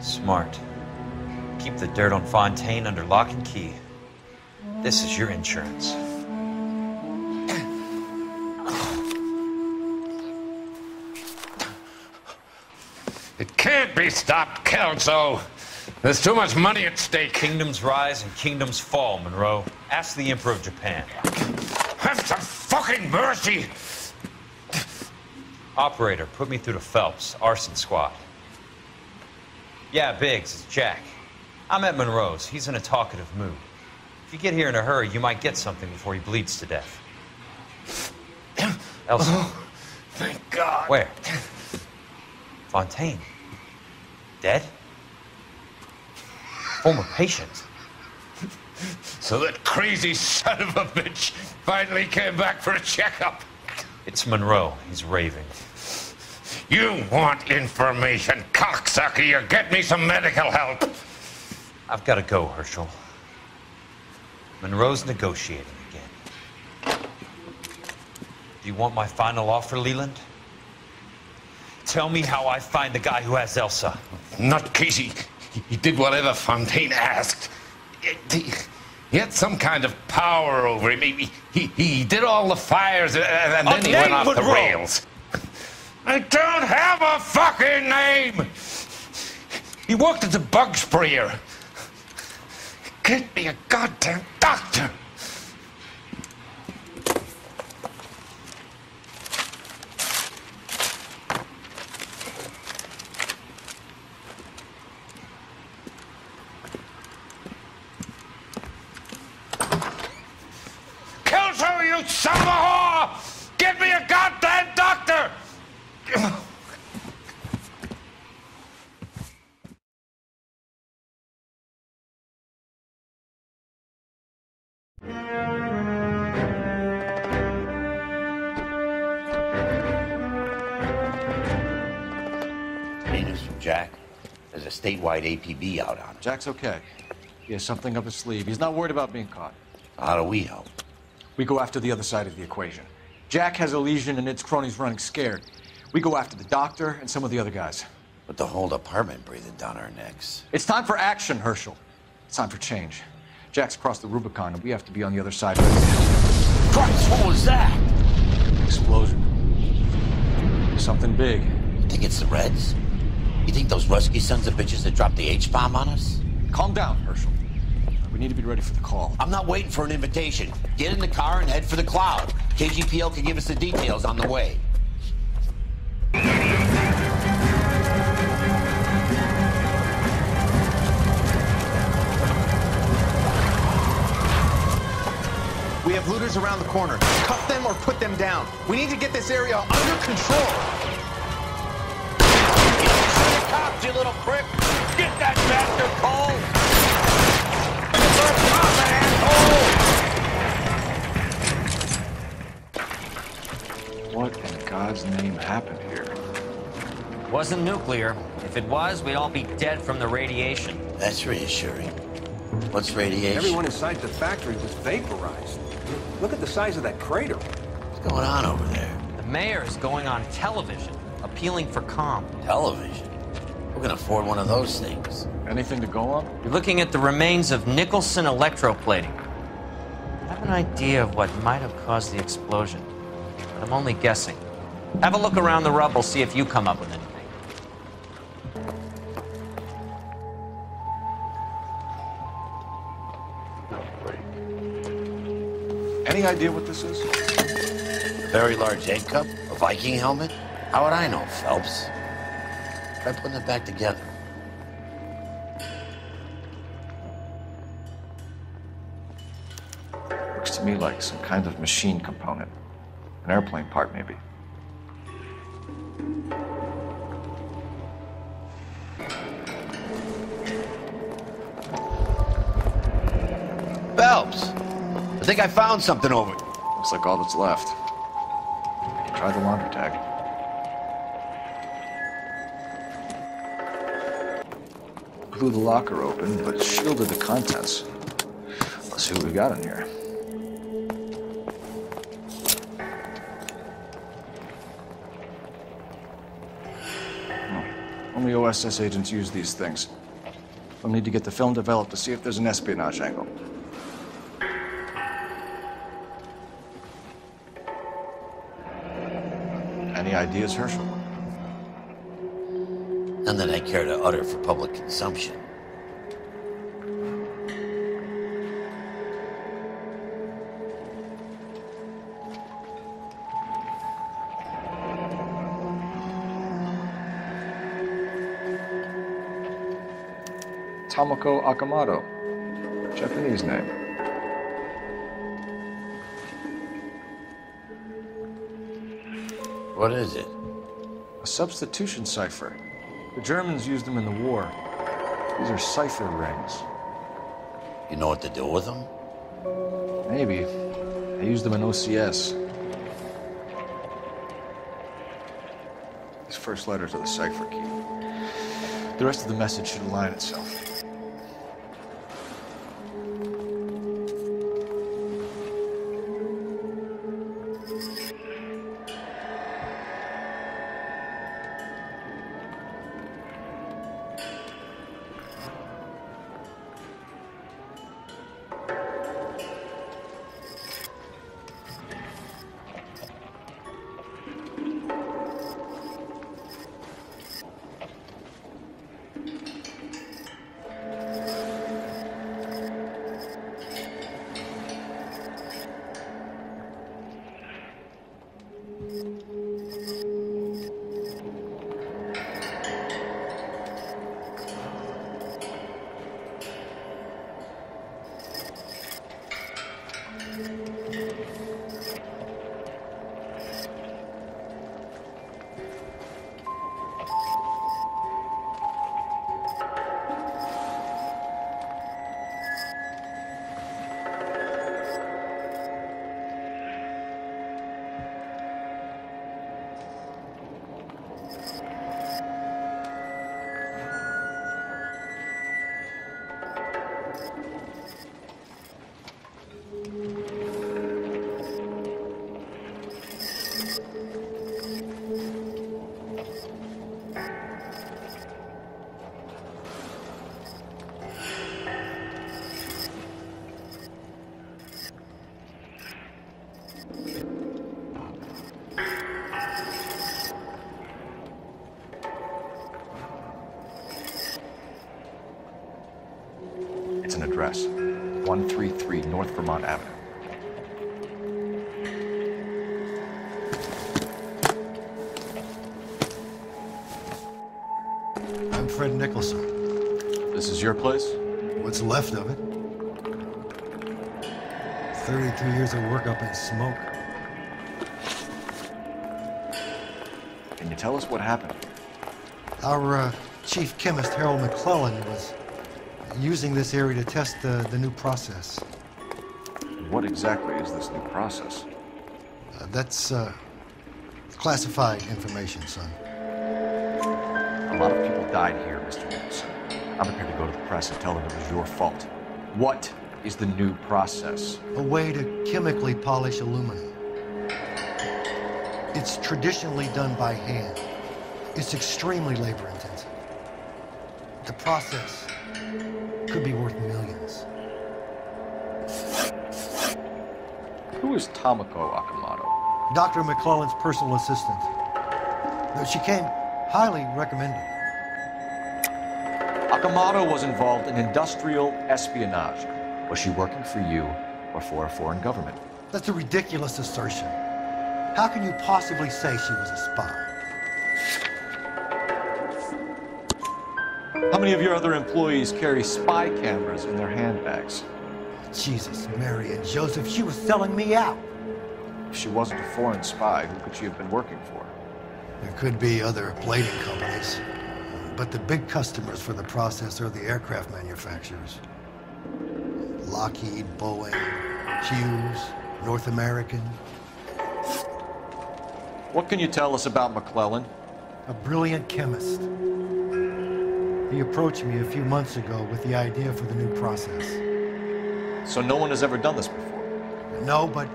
Smart. Keep the dirt on Fontaine under lock and key. This is your insurance. It can't be stopped, Kelso. There's too much money at stake. Kingdoms rise and kingdoms fall, Monroe. Ask the Emperor of Japan. Have some fucking mercy! Operator, put me through to Phelps, Arson squad. Yeah, Biggs, it's Jack. I'm at Monroe's. He's in a talkative mood. If you get here in a hurry, you might get something before he bleeds to death. Elsa. Oh, thank God. Where? Fontaine. Dead? Former patient. So that crazy son of a bitch finally came back for a checkup. It's Monroe. He's raving. You want information, cocksucker. You get me some medical help. I've got to go, Herschel. Monroe's negotiating again. Do you want my final offer, Leland? tell me how I find the guy who has Elsa. Nutcase, he did whatever Fontaine asked. He had some kind of power over him. He did all the fires, and then he went off the rails. I don't have a fucking name! He worked as a bug sprayer. Get me a goddamn doctor! Kelso, you son of a whore! Get me a goddamn doctor! Hey, news from Jack. There's a statewide APB out on him. Jack's okay. He has something up his sleeve. He's not worried about being caught. How do we help? We go after the other side of the equation. Jack has a legion and its cronies running scared. We go after the doctor and some of the other guys. With the whole department breathing down our necks. It's time for action, Herschel. It's time for change. Jack's crossed the Rubicon and we have to be on the other side of it. Christ, what was that? Explosion. Something big. You think it's the Reds? You think those Rusky sons of bitches that dropped the H-bomb on us? Calm down, Herschel. We need to be ready for the call. I'm not waiting for an invitation. Get in the car and head for the cloud. KGPL can give us the details on the way. We have looters around the corner. Cuff them or put them down. We need to get this area under control. Cops, you little prick! Get that bastard, Cole! What in God's name happened here? Wasn't nuclear. If it was, we'd all be dead from the radiation. That's reassuring. What's radiation? Everyone inside the factory was vaporized. Look at the size of that crater. What's going on over there? The mayor is going on television, appealing for calm. Television? Who can afford one of those things? Anything to go on? You're looking at the remains of Nicholson electroplating. I have an idea of what might have caused the explosion, but I'm only guessing. Have a look around the rubble, see if you come up with anything. Any idea what this is? A very large egg cup? A Viking helmet? How would I know, Phelps? Try putting it back together. Looks to me like some kind of machine component. An airplane part, maybe. Phelps! I think I found something over. Looks like all that's left. Try the laundry tag. Blew the locker open, but shielded the contents. Let's see what we got in here. Only OSS agents use these things. We'll need to get the film developed to see if there's an espionage angle. Any ideas, Herschel? None that I care to utter for public consumption. Tomoko Akamoto. Japanese name. What is it? A substitution cipher. The Germans used them in the war. These are cipher rings. You know what to do with them? Maybe. I used them in OCS. These first letters are the cipher key. The rest of the message should align itself. address. 133 North Vermont Avenue. I'm Fred Nicholson. This is your place? What's left of it. 32 years of work up in smoke. Can you tell us what happened? Our chief chemist, Harold McClellan, was using this area to test the new process. What exactly is this new process? That's classified information, son. A lot of people died here, Mr. Nicholson. I'm prepared to go to the press and tell them it was your fault. What is the new process? A way to chemically polish aluminum. It's traditionally done by hand. It's extremely labor-intensive. The process could be worth millions. Who is Tomoko Akamoto? Dr. McClellan's personal assistant. She came highly recommended. Akamoto was involved in industrial espionage. Was she working for you or for a foreign government? That's a ridiculous assertion. How can you possibly say she was a spy? How many of your other employees carry spy cameras in their handbags? Jesus, Mary, and Joseph, she was selling me out. If she wasn't a foreign spy, who could she have been working for? There could be other plating companies, but the big customers for the process are the aircraft manufacturers. Lockheed, Boeing, Hughes, North American. What can you tell us about McClellan? A brilliant chemist. He approached me a few months ago with the idea for the new process. So no one has ever done this before? No, but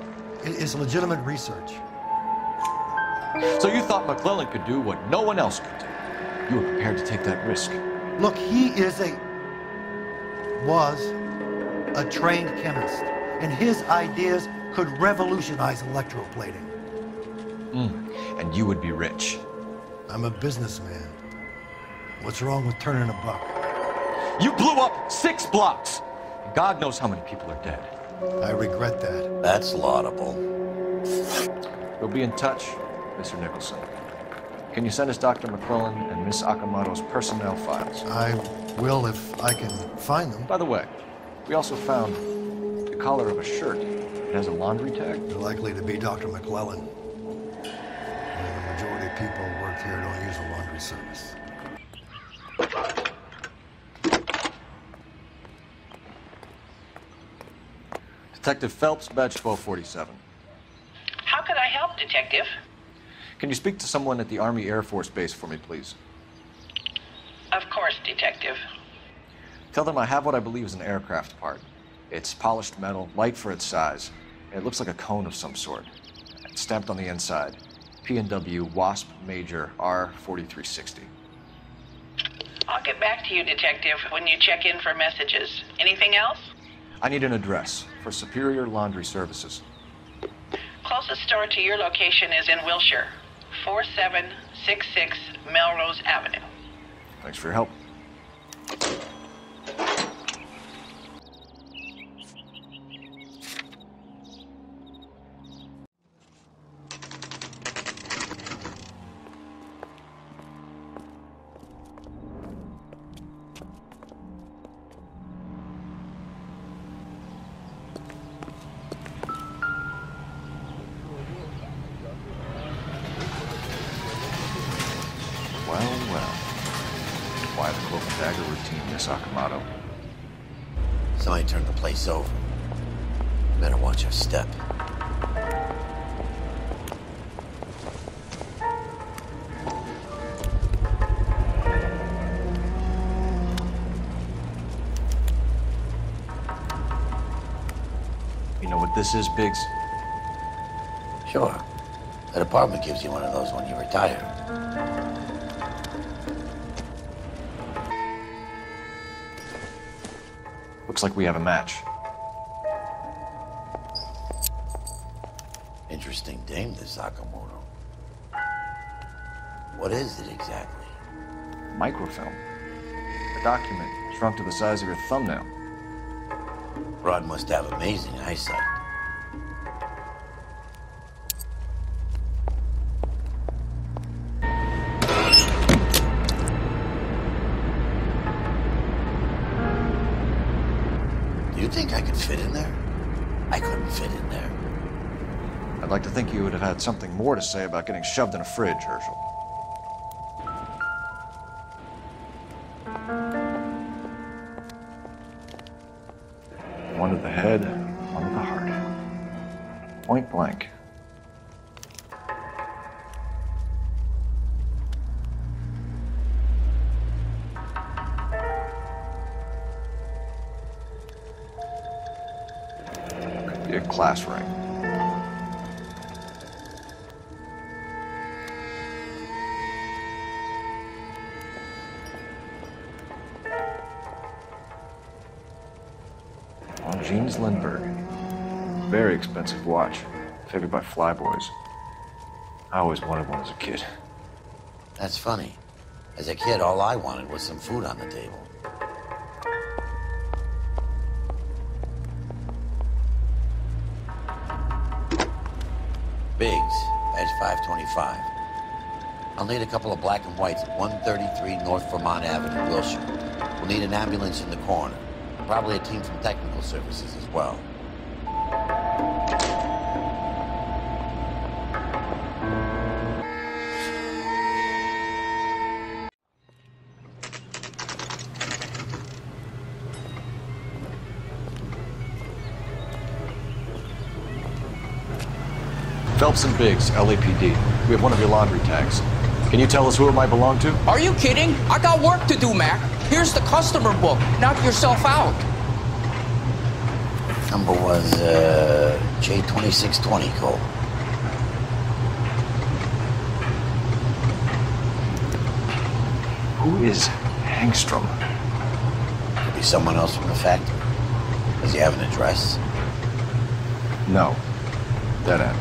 it's legitimate research. So you thought McClellan could do what no one else could do? You were prepared to take that risk? Look, he was a trained chemist, and his ideas could revolutionize electroplating. And you would be rich. I'm a businessman. What's wrong with turning a buck? You blew up 6 blocks! God knows how many people are dead. I regret that. That's laudable. We'll be in touch, Mr. Nicholson. Can you send us Dr. McClellan and Miss Akamoto's personnel files? I will if I can find them. By the way, we also found the collar of a shirt. It has a laundry tag. They're likely to be Dr. McClellan. The majority of people who work here don't use a laundry service. Detective Phelps, badge 1247. How could I help, Detective? Can you speak to someone at the Army Air Force Base for me, please? Of course, Detective. Tell them I have what I believe is an aircraft part. It's polished metal, light for its size, and it looks like a cone of some sort. It's stamped on the inside. P&W Wasp Major R4360. I'll get back to you, Detective, when you check in for messages. Anything else? I need an address for Superior Laundry Services. Closest store to your location is in Wilshire, 4766 Melrose Avenue. Thanks for your help. Why the cloak and dagger routine, Miss Akamoto? Somebody turned the place over. Better watch your step. You know what this is, Biggs? Sure. That apartment gives you one of those when you retire. Looks like we have a match. Interesting dame, this Akamoto. What is it exactly? Microfilm. A document shrunk to the size of your thumbnail. Rod must have amazing eyesight. Do you think I could fit in there? I couldn't fit in there. I'd like to think you would have had something more to say about getting shoved in a fridge, Herschel. One to the head, one to the heart. Point blank. Could be a class ring. Jeans Lindbergh. Very expensive watch. Favored by flyboys. I always wanted one as a kid. That's funny. As a kid, all I wanted was some food on the table. Biggs, edge 525. I'll need a couple of black and whites at 133 North Vermont Avenue, Wilshire. We'll need an ambulance in the corner. Probably a team from technical services as well. Phelps and Biggs, LAPD. We have one of your laundry tags. Can you tell us who it might belong to? Are you kidding? I got work to do, Mac. Here's the customer book. Knock yourself out. Number was J2620, Cole. Who is Hangstrom? Could be someone else from the factory. Does he have an address? No. Dead end.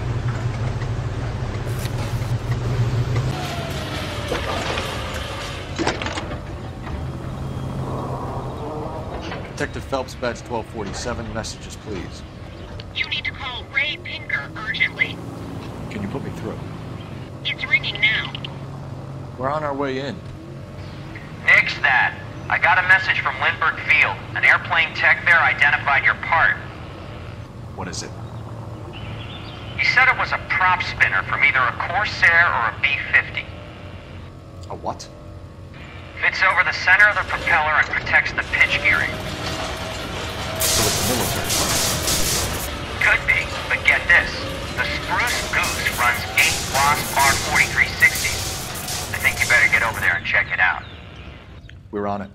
Detective Phelps, badge 1247. Messages, please. You need to call Ray Pinker urgently. Can you put me through? It's ringing now. We're on our way in. Nix that. I got a message from Lindbergh Field. An airplane tech there identified your part. What is it? He said it was a prop spinner from either a Corsair or a B-50. A what? Fits over the center of the propeller and protects the pitch gearing. So it's a military part. Could be, but get this. The Spruce Goose runs 8 Wasp R4360s. I think you better get over there and check it out. We're on it.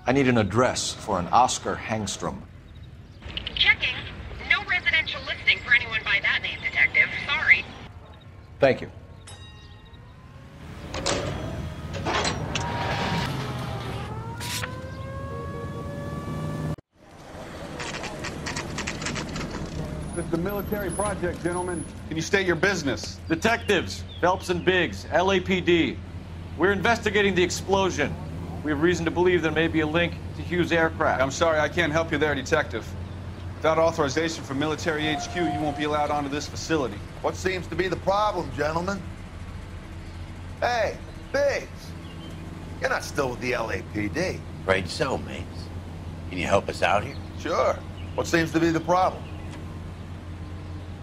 I need an address for an Oscar Hangstrom. Checking. No residential listing for anyone by that name, Detective. Sorry. Thank you. This is a military project, gentlemen. Can you state your business? Detectives, Phelps and Biggs, LAPD. We're investigating the explosion. We have reason to believe there may be a link to Hughes' aircraft. I'm sorry, I can't help you there, Detective. Without authorization from military HQ, you won't be allowed onto this facility. What seems to be the problem, gentlemen? Hey, Biggs. You're not still with the LAPD. Afraid so, mates. Can you help us out here? Sure. What seems to be the problem?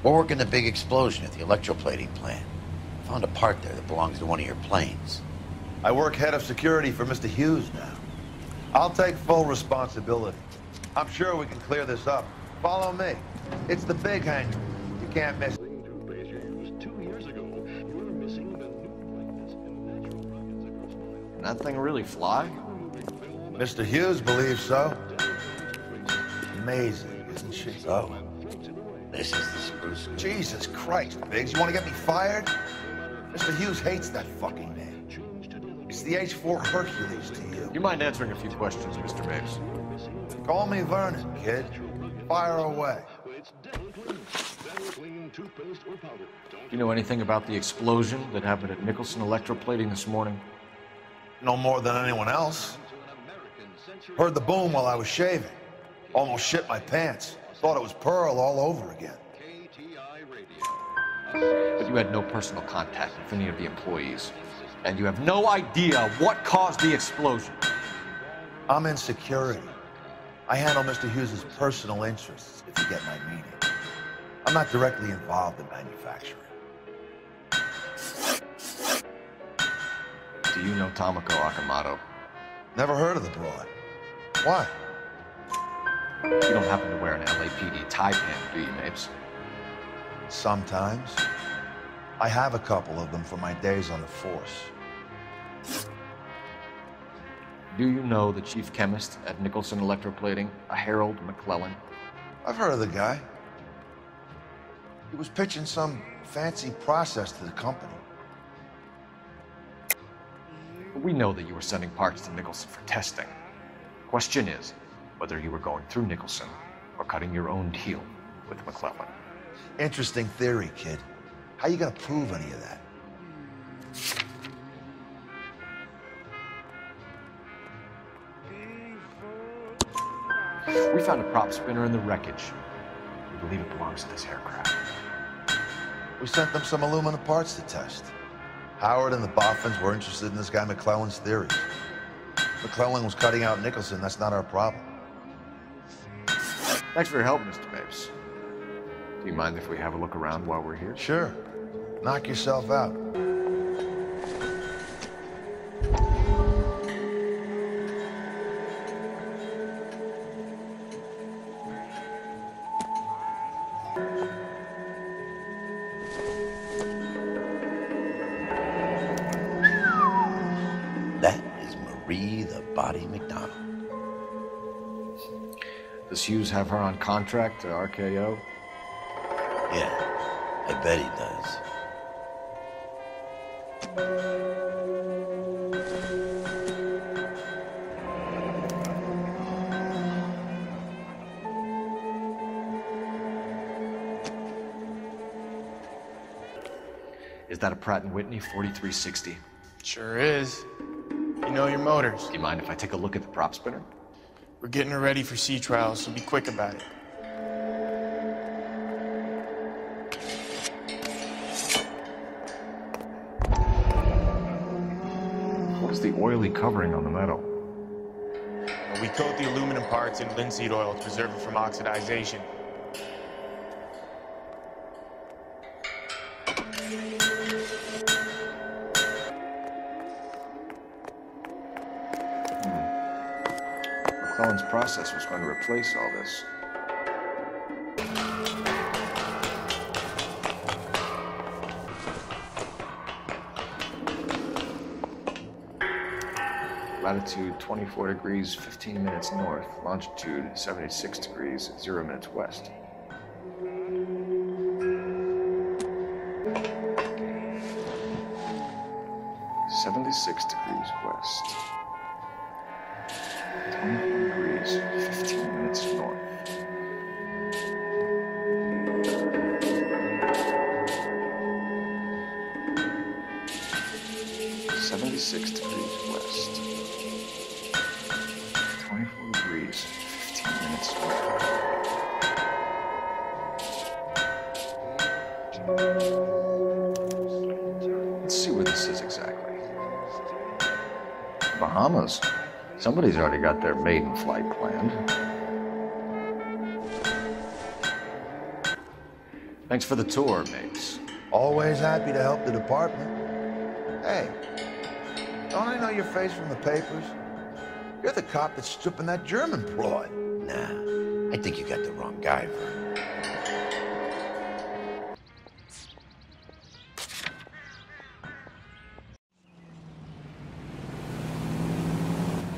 We're working the big explosion at the electroplating plant. Found a part there that belongs to one of your planes. I work head of security for Mr. Hughes now. I'll take full responsibility. I'm sure we can clear this up. Follow me. It's the big hangar. You can't miss it. Can that thing really fly? Mr. Hughes believes so. Amazing, isn't she? So, this is the Spruce Goose. Jesus Christ, Biggs, you want to get me fired? Mr. Hughes hates that fucking name. It's the H-4 Hercules to you. You mind answering a few questions, Mr. Biggs? Call me Vernon, kid. Fire away. Do you know anything about the explosion that happened at Nicholson Electroplating this morning? No more than anyone else. Heard the boom while I was shaving. Almost shit my pants. Thought it was Pearl all over again. But you had no personal contact with any of the employees. And you have no idea what caused the explosion. I'm in security. I handle Mr. Hughes's personal interests, if you get my meaning. I'm not directly involved in manufacturing. Do you know Tomoko Akamoto? Never heard of the broad. Why? You don't happen to wear an LAPD tie pin, do you, Mapes? Sometimes. I have a couple of them from my days on the force. Do you know the chief chemist at Nicholson Electroplating, a Harold McClellan? I've heard of the guy. He was pitching some fancy process to the company. We know that you were sending parts to Nicholson for testing. Question is whether you were going through Nicholson or cutting your own deal with McClellan. Interesting theory, kid. How you gonna prove any of that? We found a prop spinner in the wreckage. We believe it belongs to this aircraft. We sent them some aluminum parts to test. Howard and the Boffins were interested in this guy McClellan's theories. McClellan was cutting out Nicholson. That's not our problem. Thanks for your help, Mr. Mapes. Do you mind if we have a look around while we're here? Sure. Knock yourself out. That is Marie the Body McDonald. Does Hughes have her on contract to RKO? Yeah, I bet he does. Is that a Pratt & Whitney 4360? Sure is. You know your motors. Do you mind if I take a look at the prop spinner? We're getting her ready for sea trials, so be quick about it. What's the oily covering on the metal? We coat the aluminum parts in linseed oil to preserve it from oxidization. McClellan's process was going to replace all this. Latitude 24 degrees, 15 minutes north. Longitude 76 degrees, 0 minutes west. (76 degrees west). 24 degrees, 15 minutes north. (76 degrees west). 24 degrees, 15 minutes north. Let's see where this is exactly. Bahamas. Somebody's already got their maiden flight planned. Thanks for the tour, Mapes. Always happy to help the department. Hey, don't I know your face from the papers? You're the cop that's stripping that German broad. Nah, I think you got the wrong guy, Vern.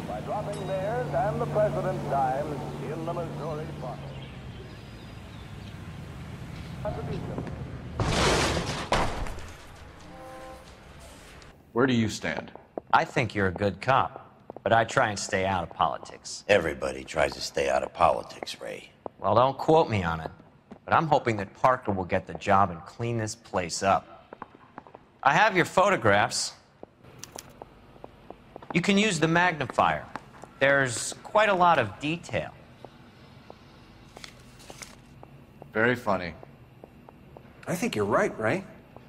By dropping theirs and the president's dimes in the Missouri pocket. Where do you stand? I think you're a good cop, but I try and stay out of politics. Everybody tries to stay out of politics, Ray. Well, don't quote me on it, but I'm hoping that Parker will get the job and clean this place up. I have your photographs. You can use the magnifier. There's quite a lot of detail. Very funny. I think you're right, Ray.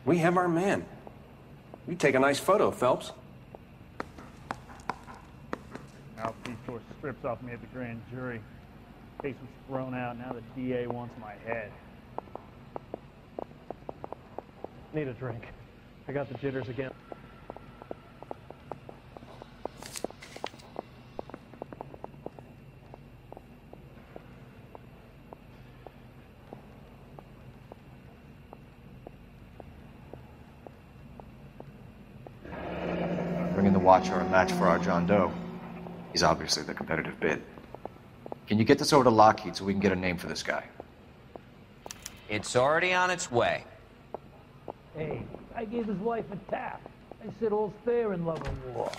We have our man. You take a nice photo, Phelps. Al Feature strips off me at the grand jury. Case was thrown out. Now the DA wants my head. Need a drink. I got the jitters again. Bringing the Watcher a match for our John Doe. He's obviously the competitive bid. Can you get this over to Lockheed so we can get a name for this guy? It's already on its way. Hey, I gave his wife a tap. I said all's fair in love and war.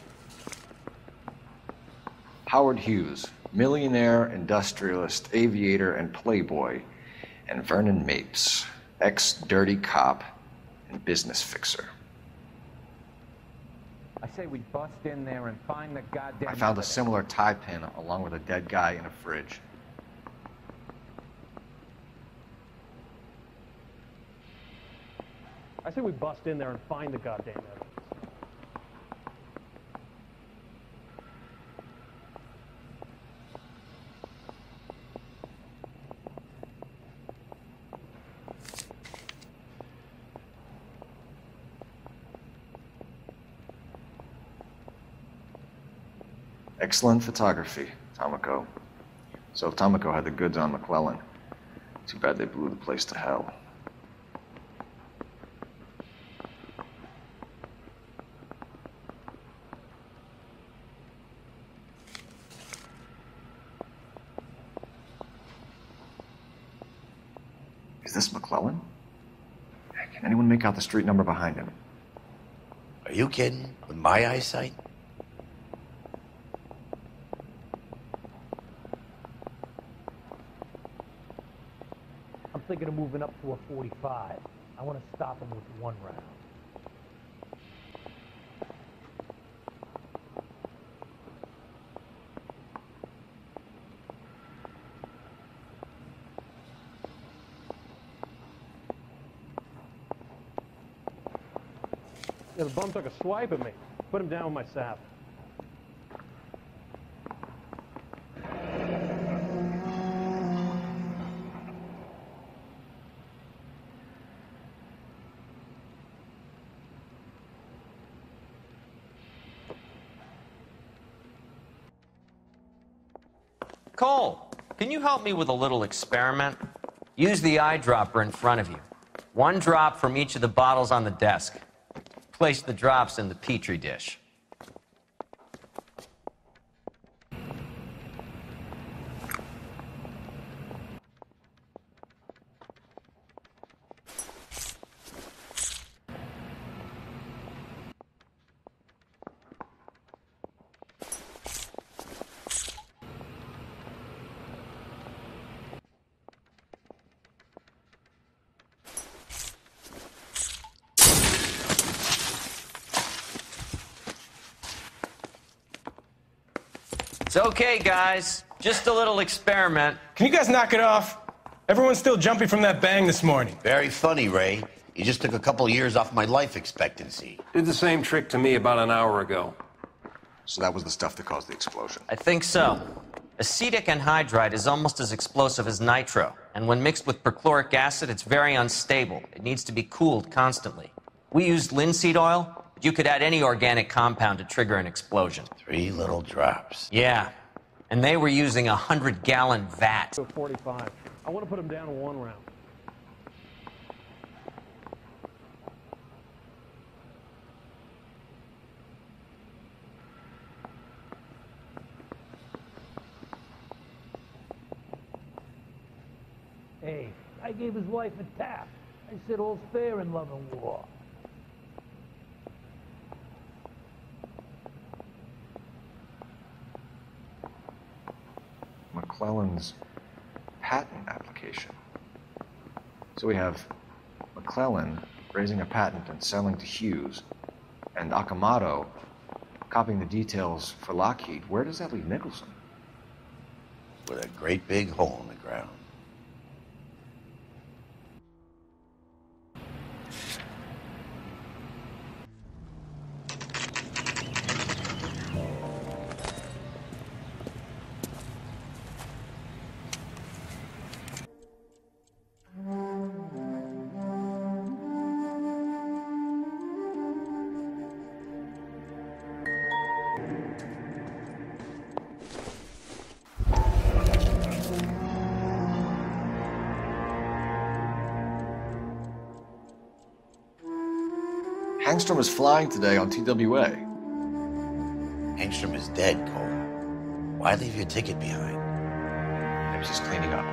Howard Hughes, millionaire, industrialist, aviator, and playboy, and Vernon Mapes, ex-dirty cop and business fixer. I say we bust in there and find the goddamn... I found a similar tie pin along with a dead guy in a fridge. I say we bust in there and find the goddamn evidence. Excellent photography, Tomoko. So Tomoko had the goods on McClellan. Too bad they blew the place to hell. Is this McClellan? Can anyone make out the street number behind him? Are you kidding? With my eyesight? I'm thinking of moving up to a 45. I want to stop him with one round. Yeah, the bum took a swipe at me. Put him down with my sap. Cole, can you help me with a little experiment? Use the eyedropper in front of you. One drop from each of the bottles on the desk. Place the drops in the Petri dish. It's okay, guys. Just a little experiment. Can you guys knock it off? Everyone's still jumpy from that bang this morning. Very funny, Ray. You just took a couple years off my life expectancy. Did the same trick to me about an hour ago. So that was the stuff that caused the explosion? I think so. Acetic anhydride is almost as explosive as nitro, and when mixed with perchloric acid, it's very unstable. It needs to be cooled constantly. We used linseed oil, but you could add any organic compound to trigger an explosion. 3 little drops. Yeah, and they were using a 100-gallon vat. 45. I want to put him down in one round. Hey, I gave his wife a tap. I said all's fair in love and war. McClellan's patent application. So we have McClellan raising a patent and selling to Hughes, and Akamoto copying the details for Lockheed. Where does that leave Nicholson? With a great big hole in the ground. Angstrom is flying today on TWA. Angstrom is dead, Cole. Why leave your ticket behind? He was just cleaning up.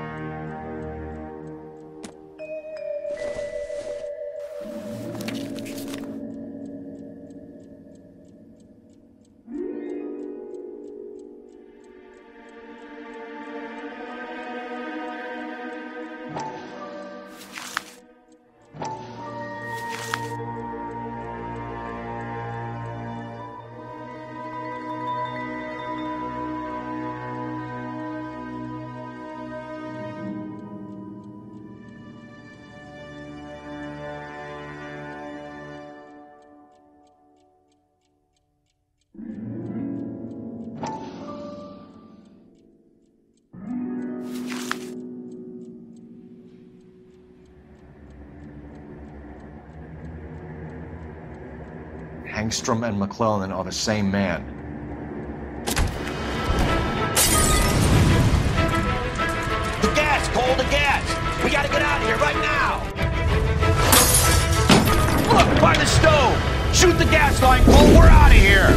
Angstrom and McClellan are the same man. The gas, Cole, the gas! We gotta get out of here right now! Look, by the stove! Shoot the gas line, Cole, we're out of here!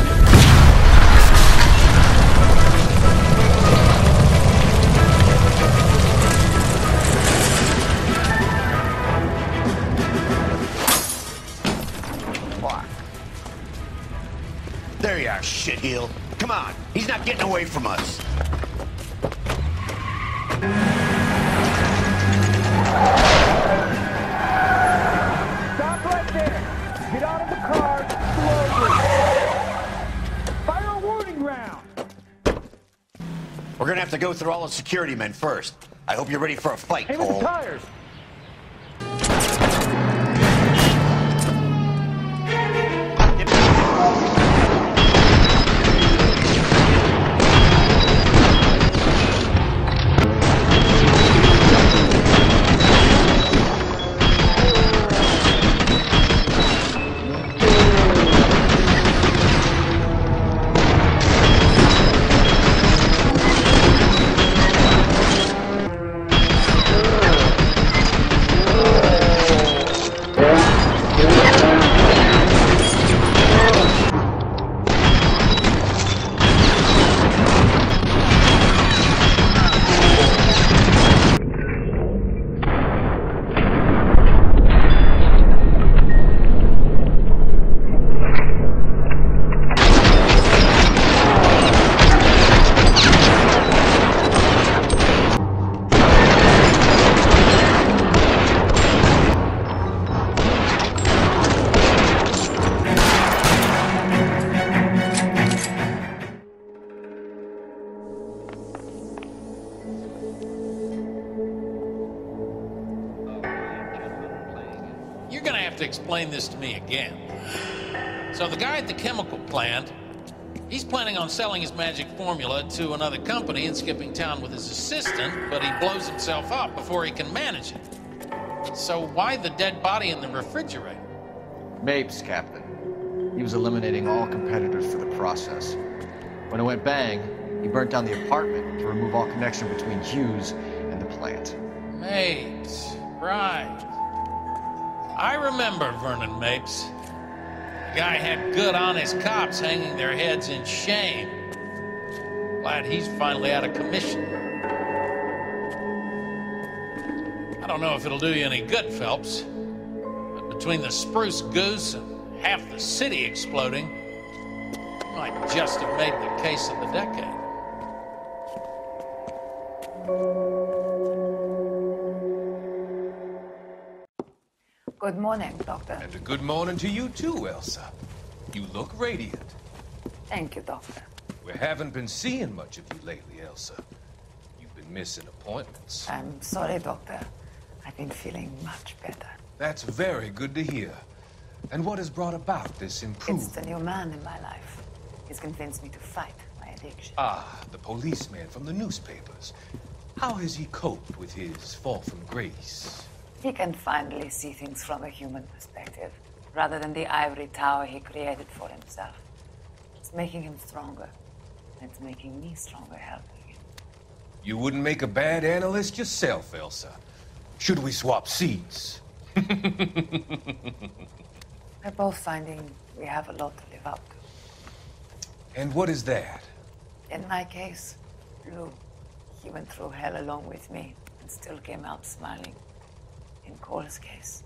There you are, shitheel. Come on, he's not getting away from us. Stop right there. Get out of the car slowly. Fire a warning round. We're gonna have to go through all the security men first. I hope you're ready for a fight, Aim at Cole. the tires. Explain this to me again. So the guy at the chemical plant, he's planning on selling his magic formula to another company and skipping town with his assistant, but he blows himself up before he can manage it. So why the dead body in the refrigerator? Mapes, Captain. He was eliminating all competitors for the process. When it went bang, he burnt down the apartment to remove all connection between Hughes and the plant. Mapes, right. I remember Vernon Mapes. The guy had good, honest cops hanging their heads in shame. Glad he's finally out of commission. I don't know if it'll do you any good, Phelps, but between the spruce goose and half the city exploding, you might just have made the case of the decade. Good morning, Doctor. And a good morning to you too, Elsa. You look radiant. Thank you, Doctor. We haven't been seeing much of you lately, Elsa. You've been missing appointments. I'm sorry, Doctor. I've been feeling much better. That's very good to hear. And what has brought about this improvement? It's the new man in my life. He's convinced me to fight my addiction. Ah, the policeman from the newspapers. How has he coped with his fall from grace? He can finally see things from a human perspective, rather than the ivory tower he created for himself. It's making him stronger. It's making me stronger helping him. You wouldn't make a bad analyst yourself, Elsa. Should we swap seats? We're both finding we have a lot to live up to. And what is that? In my case, Lou, he went through hell along with me and still came out smiling. In Cole's case,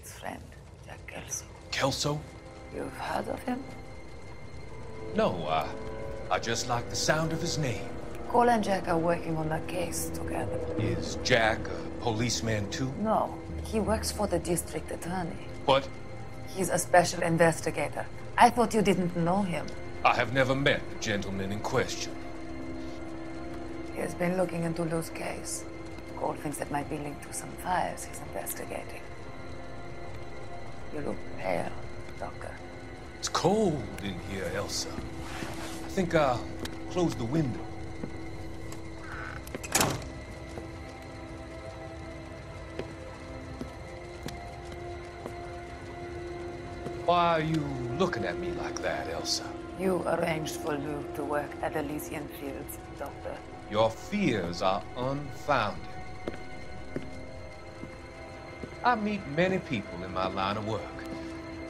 his friend, Jack Kelso. Kelso? You've heard of him? No, I just like the sound of his name. Cole and Jack are working on a case together. Is Jack a policeman too? No, he works for the district attorney. What? He's a special investigator. I thought you didn't know him. I have never met the gentleman in question. He has been looking into Lou's case. Cole thinks it might be linked to some fires he's investigating. You look pale, Doctor. It's cold in here, Elsa. I think I'll close the window. Why are you looking at me like that, Elsa? You arranged for Lou to work at Elysian Fields, Doctor. Your fears are unfounded. I meet many people in my line of work.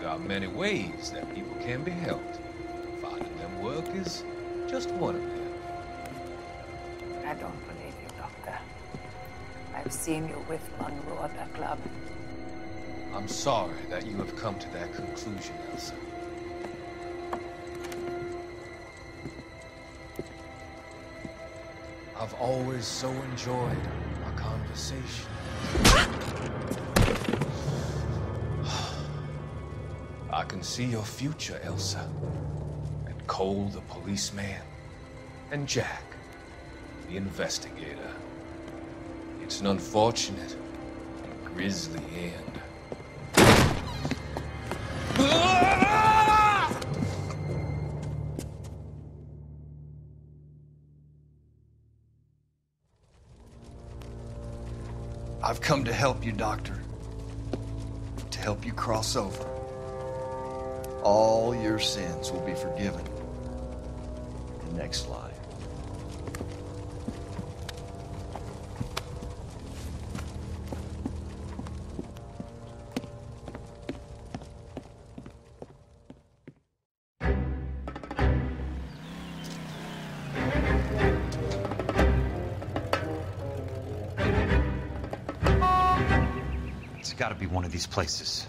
There are many ways that people can be helped. Finding them work is just one of them. I don't believe you, Doctor. I've seen you with Monroe at the club. I'm sorry that you have come to that conclusion, Elsa. I've always so enjoyed our conversation. I can see your future, Elsa. And Cole, the policeman. And Jack, the investigator. It's an unfortunate and grisly end. I've come to help you, Doctor. To help you cross over. All your sins will be forgiven in the next life. It's got to be one of these places.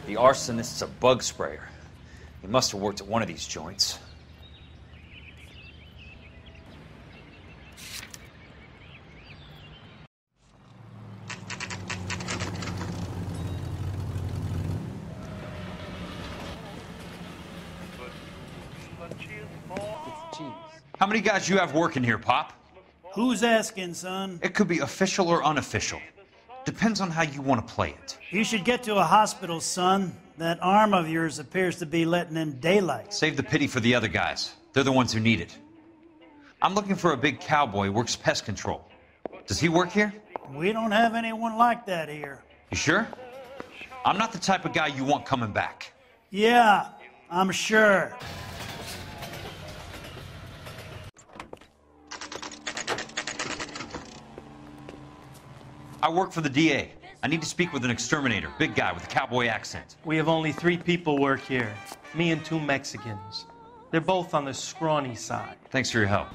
The arsonist's a bug sprayer. He must have worked at one of these joints. How many guys you have working here, Pop? Who's asking, son? It could be official or unofficial. Depends on how you want to play it. You should get to a hospital, son. That arm of yours appears to be letting in daylight. Save the pity for the other guys. They're the ones who need it. I'm looking for a big cowboy who works pest control. Does he work here? We don't have anyone like that here. You sure? I'm not the type of guy you want coming back. Yeah, I'm sure. I work for the DA. I need to speak with an exterminator, big guy with a cowboy accent. We have only 3 people work here. Me and 2 Mexicans. They're both on the scrawny side. Thanks for your help.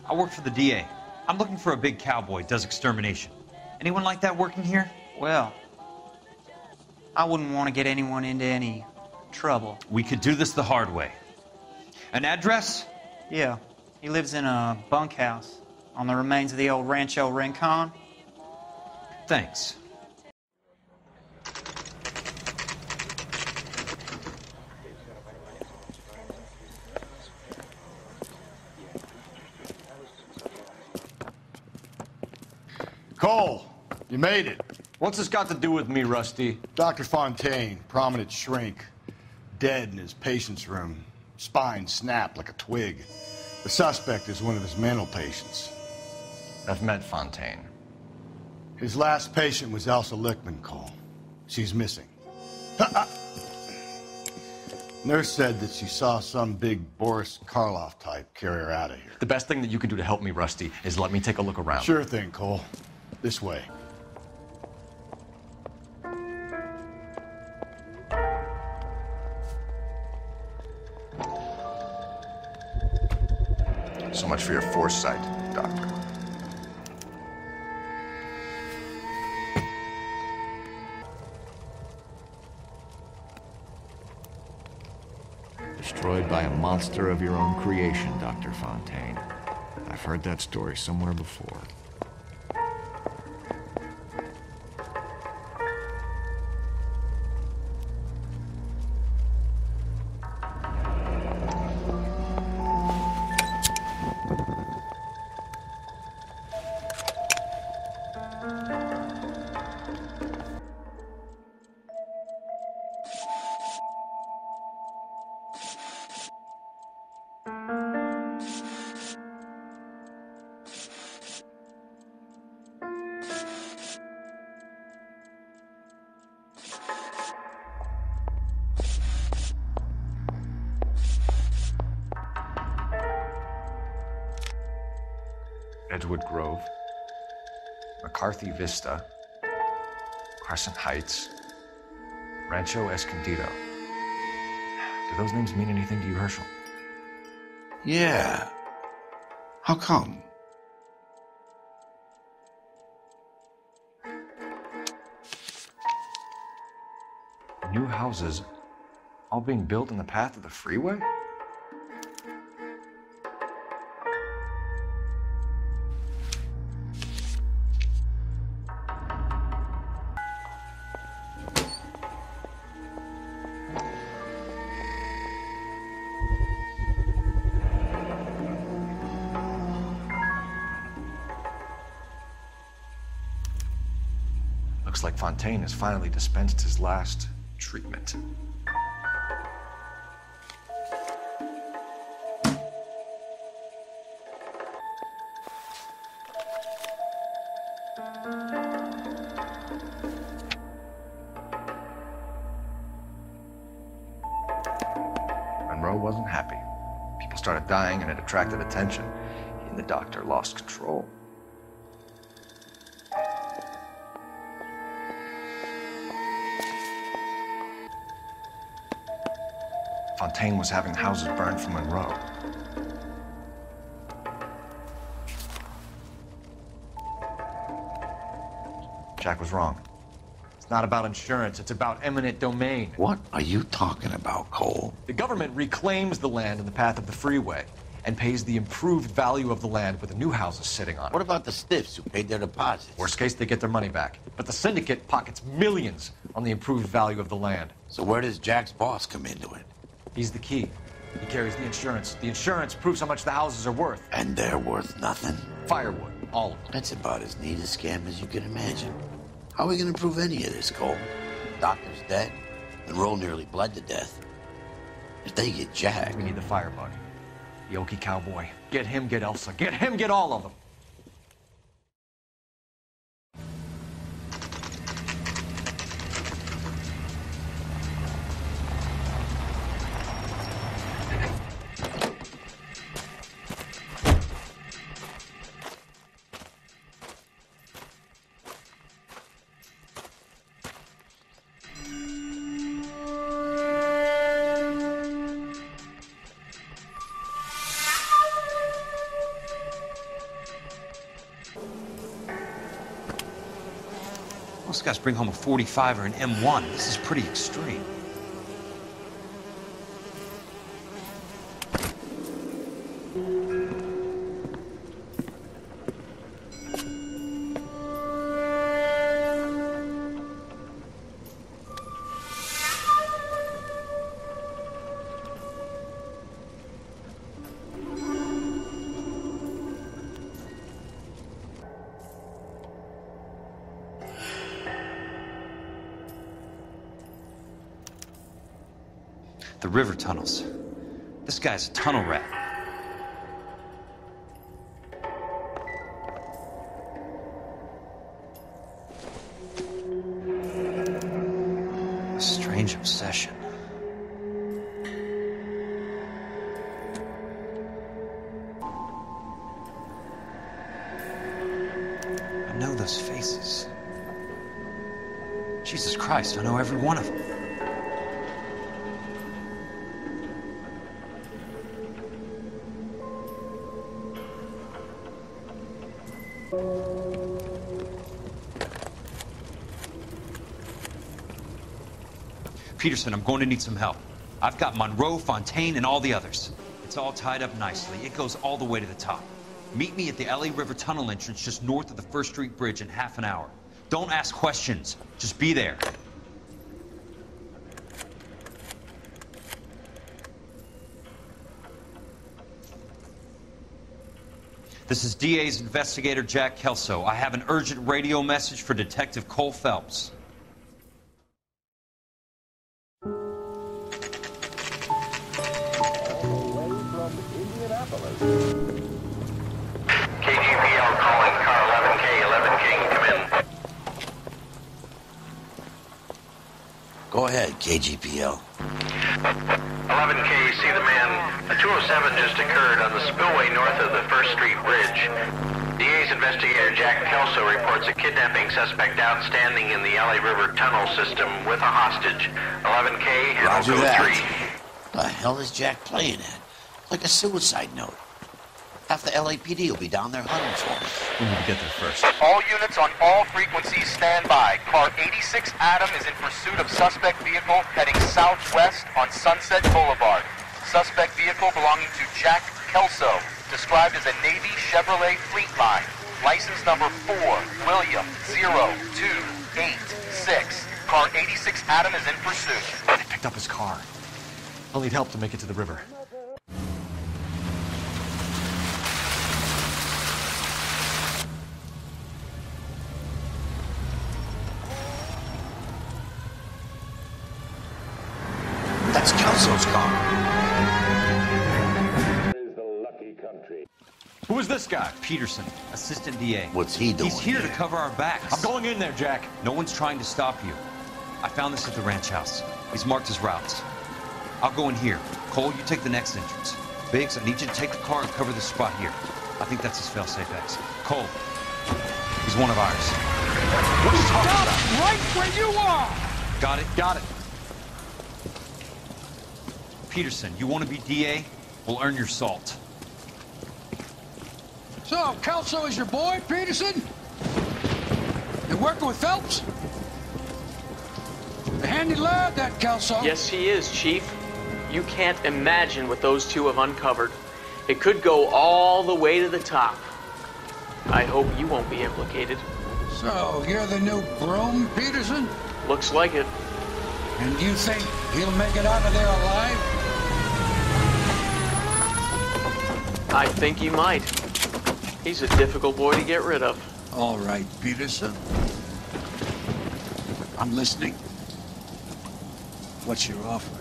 I work for the DA. I'm looking for a big cowboy who does extermination. Anyone like that working here? Well, I wouldn't want to get anyone into any trouble. We could do this the hard way. An address? Yeah. He lives in a bunkhouse on the remains of the old Rancho Rincon. Thanks. Cole, you made it. What's this got to do with me, Rusty? Dr. Fontaine, prominent shrink, dead in his patient's room, spine snapped like a twig. The suspect is one of his mental patients. I've met Fontaine. His last patient was Elsa Lichtman, Cole. She's missing. Nurse said that she saw some big Boris Karloff type carry her out of here. The best thing that you can do to help me, Rusty, is let me take a look around. Sure thing, Cole. This way. So much for your foresight, Doctor. Destroyed by a monster of your own creation, Dr. Fontaine. I've heard that story somewhere before. Edgewood Grove, McCarthy Vista, Crescent Heights, Rancho Escondido. Do those names mean anything to you, Herschel? Yeah. How come? New houses all being built in the path of the freeway? Looks like Fontaine has finally dispensed his last treatment. Monroe wasn't happy. People started dying and it attracted attention. He and the doctor lost control. Fontaine was having houses burned for Monroe. Jack was wrong. It's not about insurance, it's about eminent domain. What are you talking about, Cole? The government reclaims the land in the path of the freeway and pays the improved value of the land with the new houses sitting on it. What about the stiffs who paid their deposits? Worst case, they get their money back. But the syndicate pockets millions on the improved value of the land. So where does Jack's boss come into it? He's the key. He carries the insurance. The insurance proves how much the houses are worth. And they're worth nothing? Firewood, all of them. That's about as neat a scam as you can imagine. How are we gonna prove any of this, Cole? Doctor's dead. Monroe nearly bled to death. If they get Jack... We need the firebug. The Okie cowboy. Get him, get Elsa. Get him, get all of them. Most guys bring home a 45 or an M1. This is pretty extreme. The river tunnels. This guy's a tunnel rat. strange obsession. I know those faces. Jesus Christ, I know every one of them. Peterson, I'm going to need some help. I've got Monroe, Fontaine, and all the others. It's all tied up nicely. It goes all the way to the top. Meet me at the LA River Tunnel entrance just north of the 1st Street Bridge in half an hour. Don't ask questions. Just be there. This is DA's investigator, Jack Kelso. I have an urgent radio message for Detective Cole Phelps. KGPL calling car 11K, 11K, come in. Go ahead, KGPL. 11K, see the man. A 207 just occurred on the spillway north of the 1st Street Bridge. DA's investigator Jack Kelso reports a kidnapping suspect outstanding in the LA River tunnel system with a hostage. 11K, Roger code that. 3. The hell is Jack playing at? Like a suicide note. Half the LAPD will be down there hunting for him. We need to get there first. All units on all frequencies stand by. Car 86 Adam is in pursuit of suspect vehicle heading southwest on Sunset Boulevard. Suspect vehicle belonging to Jack Kelso, described as a Navy Chevrolet Fleetline. License number 4, William 0286. Car 86 Adam is in pursuit. They picked up his car. I'll need help to make it to the river. That's Kelso's car. Who is this guy? Peterson, assistant DA. What's he doing He's here to cover our backs. I'm going in there, Jack. No one's trying to stop you. I found this at the ranch house. He's marked his routes. I'll go in here. Cole, you take the next entrance. Biggs, I need you to take the car and cover this spot here. I think that's his fail-safe exit. Cole, he's one of ours. What are you talking about? Right where you are! Got it? Got it. Peterson, you want to be DA? We'll earn your salt. So, Kelso is your boy, Peterson? You working with Phelps? A handy lad, that Kelso. Yes, he is, Chief. You can't imagine what those two have uncovered. It could go all the way to the top. I hope you won't be implicated. So, you're the new broom, Peterson? Looks like it. And you think he'll make it out of there alive? I think he might. He's a difficult boy to get rid of. All right, Peterson. I'm listening. What's your offer?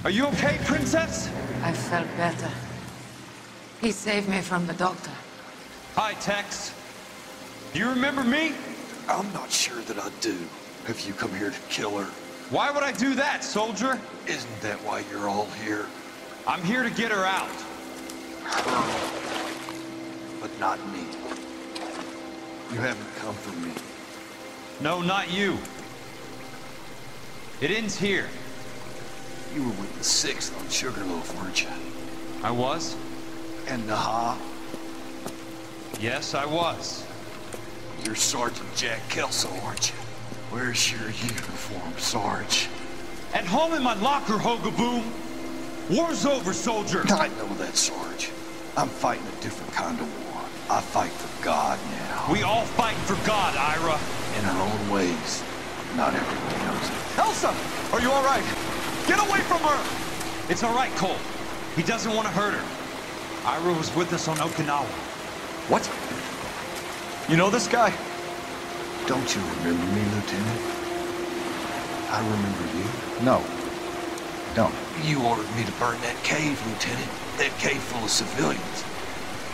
Are you okay, Princess? I felt better. He saved me from the doctor. Hi, Tex. Do you remember me? I'm not sure that I do. Have you come here to kill her? Why would I do that, soldier? Isn't that why you're all here? I'm here to get her out. Her. But not me. You haven't come for me. No, not you. It ends here. You were with the 6th on Sugarloaf, weren't you? I was? And Naha? Yes, I was. You're Sergeant Jack Kelso, aren't you? Where's your uniform, Sarge? At home in my locker, Hogaboom. War's over, soldier. I know that, Sarge. I'm fighting a different kind of war. I fight for God now. We all fight for God, Ira. In our own ways. Not everyone knows it. Elsa! Are you all right? Get away from her! It's all right, Cole. He doesn't want to hurt her. Ira was with us on Okinawa. What? You know this guy? Don't you remember me, Lieutenant? I remember you. No. Don't. You ordered me to burn that cave, Lieutenant. That cave full of civilians.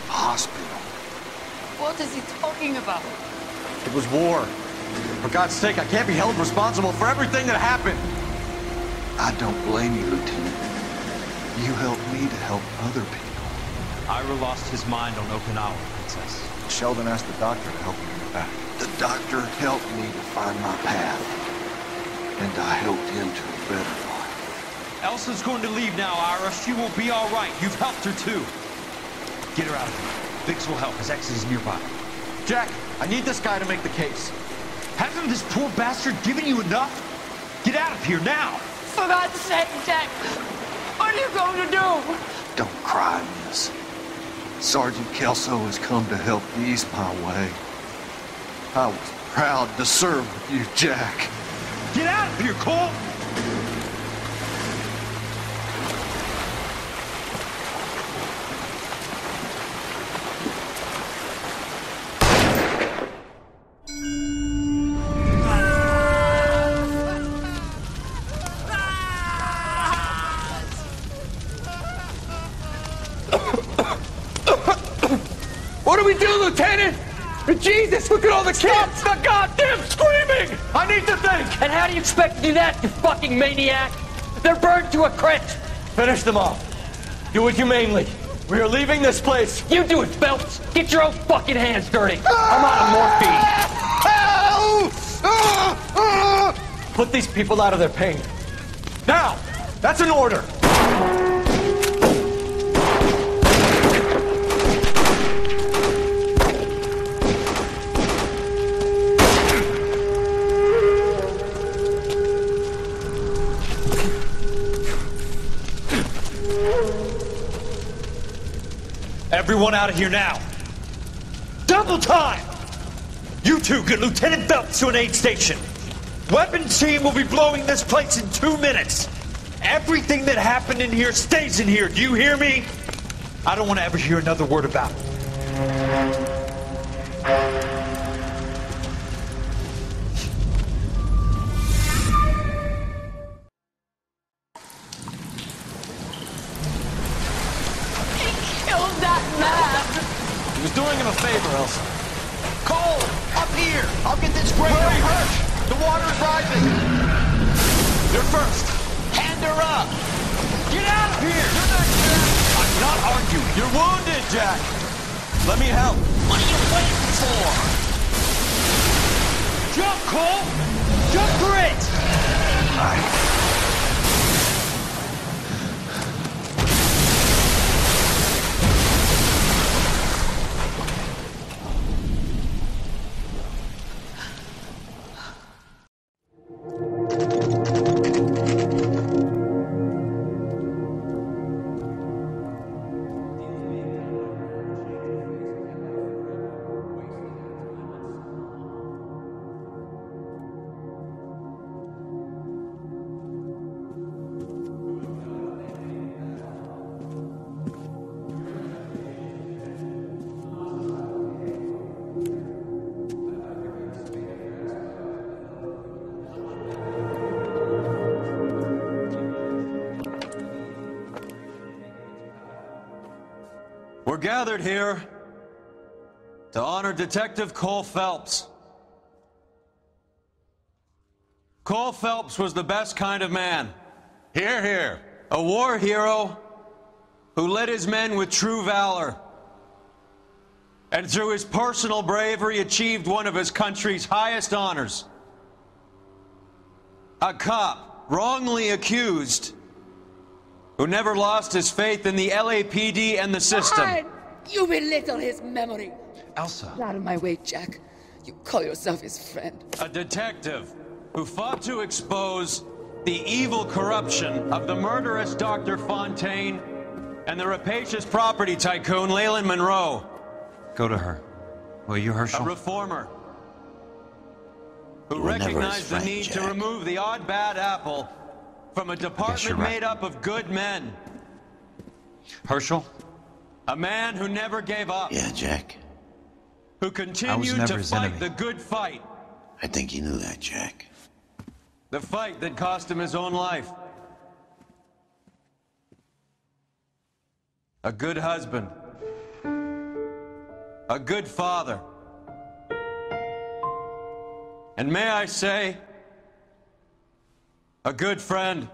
A hospital. What is he talking about? It was war. For God's sake, I can't be held responsible for everything that happened. I don't blame you, Lieutenant. You helped me to help other people. Ira lost his mind on Okinawa, Princess. Sheldon asked the doctor to help him get back. The doctor helped me to find my path. And I helped him to a better life. Elsa's going to leave now, Ira. She will be all right. You've helped her, too. Get her out of here. Biggs will help. His ex is nearby. Jack, I need this guy to make the case. Hasn't this poor bastard given you enough? Get out of here now! For God's sake, Jack! What are you going to do? Don't cry, miss. Sergeant Kelso has come to help ease my way. I was proud to serve with you, Jack. Get out of here, Cole! What do we do, Lieutenant? Jesus, look at all the kids! Stop the goddamn screaming! I need to think! And how do you expect to do that, you fucking maniac? They're burned to a crisp! Finish them off. Do it humanely. We are leaving this place. You do it, Phelps! Get your own fucking hands dirty! I'm out of morphine! Put these people out of their pain. Now! That's an order! Everyone out of here now. Double time! You two get Lieutenant Phelps to an aid station. Weapons team will be blowing this place in 2 minutes. Everything that happened in here stays in here. Do you hear me? I don't want to ever hear another word about it. He was doing him a favor, Elsa. Cole! Up here! I'll get this crate over! The water is rising! You're first! Hand her up! Get out of here! You're not Jack! I'm not arguing. You're wounded, Jack! Let me help. What are you waiting for? Jump, Cole! Jump for it! We're gathered here to honor Detective Cole Phelps. Cole Phelps was the best kind of man. Hear, hear. A war hero who led his men with true valor. And through his personal bravery achieved one of his country's highest honors. A cop wrongly accused who never lost his faith in the LAPD and the system. You belittle his memory. Elsa. Get out of my way, Jack. You call yourself his friend. A detective who fought to expose the evil corruption of the murderous Dr. Fontaine and the rapacious property tycoon Leyland Monroe. Go to her. Will you, Herschel? A reformer who recognized the need to remove the odd bad apple from a department made up of good men. Herschel? A man who never gave up. Yeah, Jack. Who continued to fight the good fight. I think you knew that, Jack. The fight that cost him his own life. A good husband. A good father. And may I say, a good friend.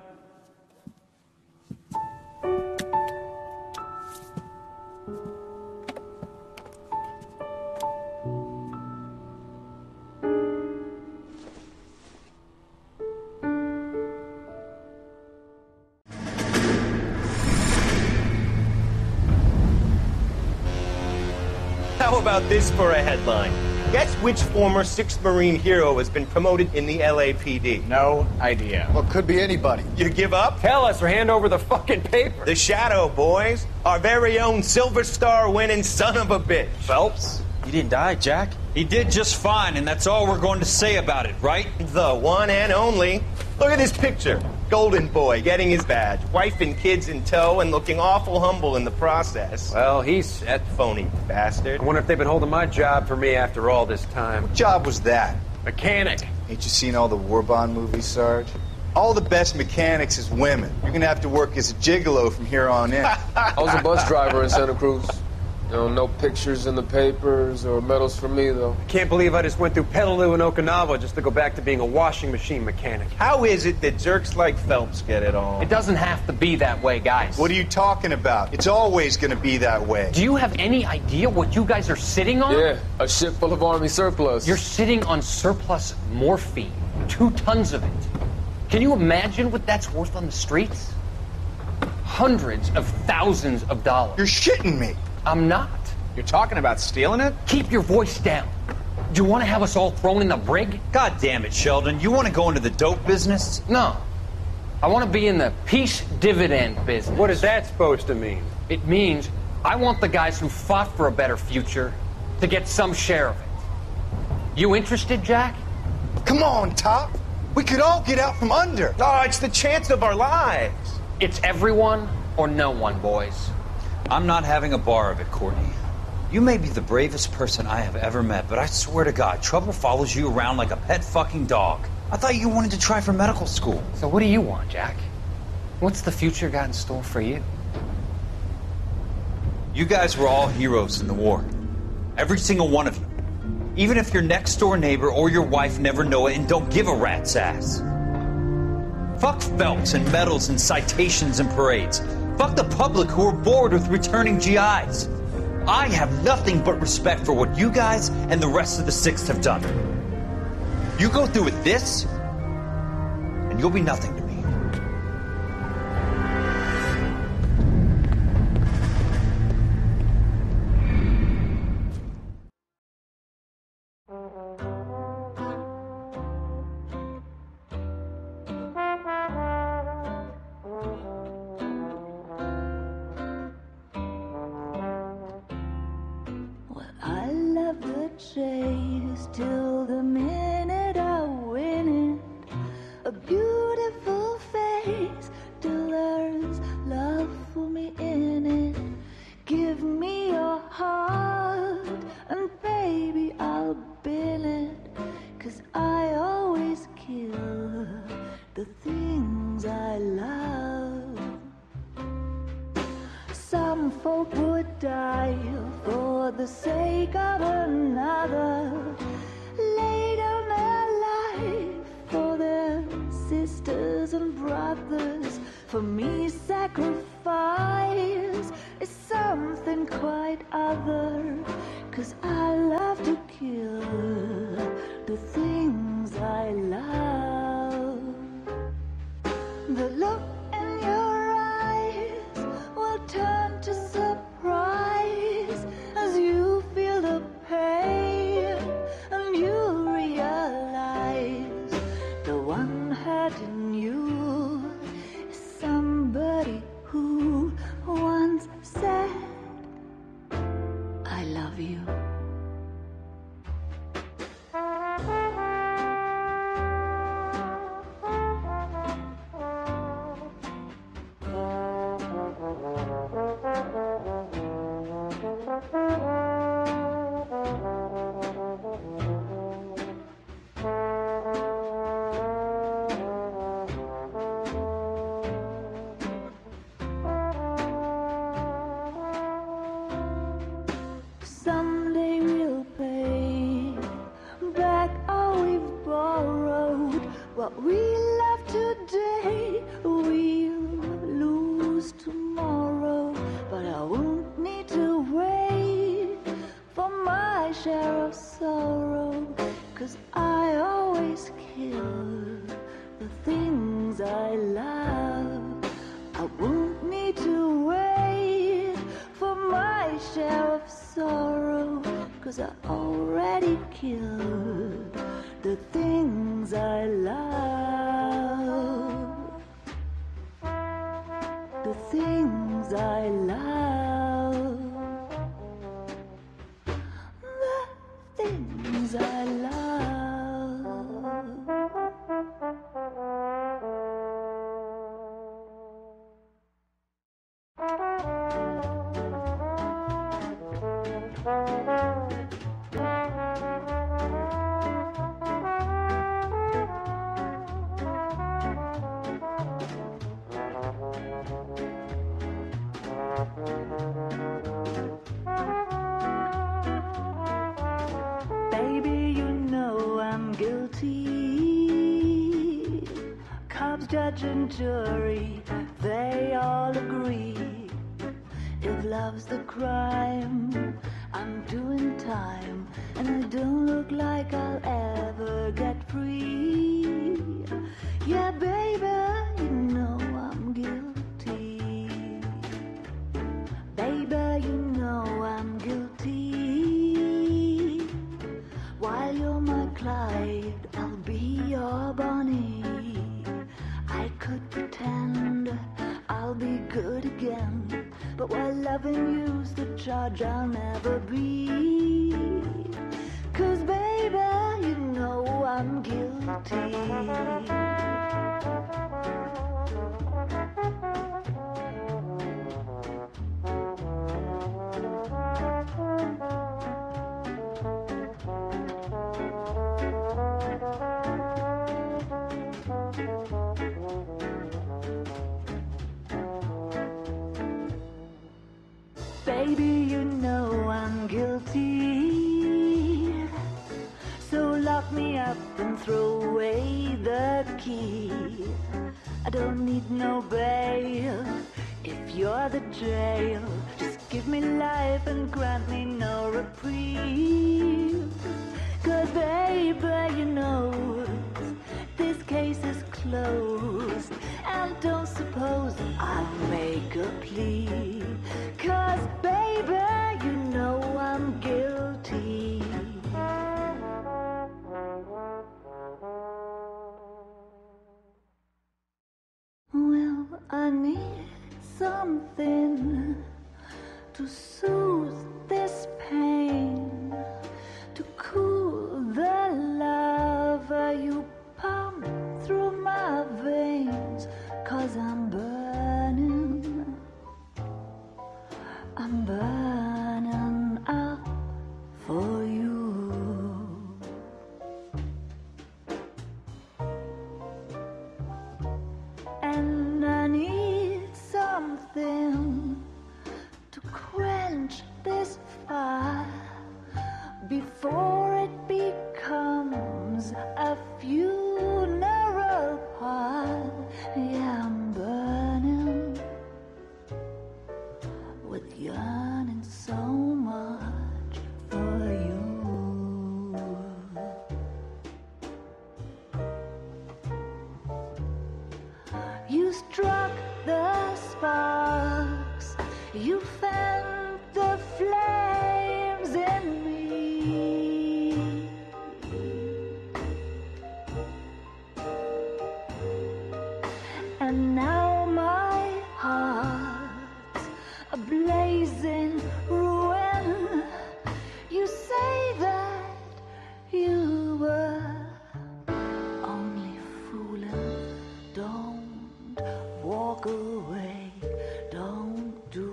How about this for a headline? Guess which former 6th Marine hero has been promoted in the LAPD? No idea. Well, could be anybody. You give up? Tell us or hand over the fucking paper. The Shadow, boys. Our very own Silver Star winning son of a bitch. Phelps? He didn't die, Jack. He did just fine, and that's all we're going to say about it, right? The one and only. Look at this picture. Golden boy getting his badge, wife and kids in tow, and looking awful humble in the process. Well, he's that phony bastard. I wonder if they've been holding my job for me after all this time. What job was that? Mechanic. Ain't you seen all the war bond movies, Sarge? All the best mechanics is women. You're gonna have to work as a gigolo from here on in. I was a bus driver in Santa Cruz. You know, no pictures in the papers or medals for me, though. I can't believe I just went through Petaloo and Okinawa just to go back to being a washing machine mechanic. How is it that jerks like Phelps get it all? It doesn't have to be that way, guys. What are you talking about? It's always gonna be that way. Do you have any idea what you guys are sitting on? Yeah, a ship full of Army surplus. You're sitting on surplus morphine. 2 tons of it. Can you imagine what that's worth on the streets? Hundreds of thousands of dollars. You're shitting me. I'm not. You're talking about stealing it? Keep your voice down. Do you want to have us all thrown in the brig? God damn it, Sheldon. You want to go into the dope business? No. I want to be in the peace dividend business. What is that supposed to mean? It means I want the guys who fought for a better future to get some share of it. You interested, Jack? Come on, Top. We could all get out from under. Oh, it's the chance of our lives. It's everyone or no one, boys. I'm not having a bar of it, Courtney. You may be the bravest person I have ever met, but I swear to God, trouble follows you around like a pet fucking dog. I thought you wanted to try for medical school. So what do you want, Jack? What's the future got in store for you? You guys were all heroes in the war. Every single one of you. Even if your next door neighbor or your wife never know it and don't give a rat's ass. Fuck Phelps and medals and citations and parades. Fuck the public who are bored with returning GIs. I have nothing but respect for what you guys and the rest of the 6th have done. You go through with this, and you'll be nothing to me. chase till the minute I win it. A beautiful face till there's love for me in it. Give me your heart and baby I'll bill it, 'cause I always kill the things I love. Some folk would die for the sake of another, lay down their life for their sisters and brothers. For me, sacrifice is something quite other, 'cause I love to kill the things I love. The look in your eyes will turn to surprise as you feel the 'cause I always kill the things I love. I won't need to wait for my share of sorrow, 'cause I already killed the things I love. The things I love. The things I love. Baby, you know I'm guilty. Cops, judge, and jury, they all agree. If love's the crime, I'm doing time, and I don't look like I'll ever get free. Yeah, baby, you know I'm guilty. Baby, you know I'm guilty. While you're my Clyde, I'll be your Bonnie. I could pretend I'll be good again, but while loving you's the charge I'll never be. 'Cause baby, you know I'm guilty. Baby, you know I'm guilty. So lock me up and throw away the key. I don't need no bail if you're the jail. Just give me life and grant me no reprieve. 'Cause baby, you know this case is closed, and don't suppose I'll make a plea. 'Cause baby, you know I'm guilty. Well, I need something to soothe this pain, to cool the lava you pump through my veins. 'Cause I'm burning up for you. And I need something to quench this fire before it becomes a funeral pyre. Yeah, I'm burning with yearning so much for you. You struck the sparks, you fanned the flames in me. And now my heart's a blazing ruin. You say that you were only fooling. Don't walk away, don't do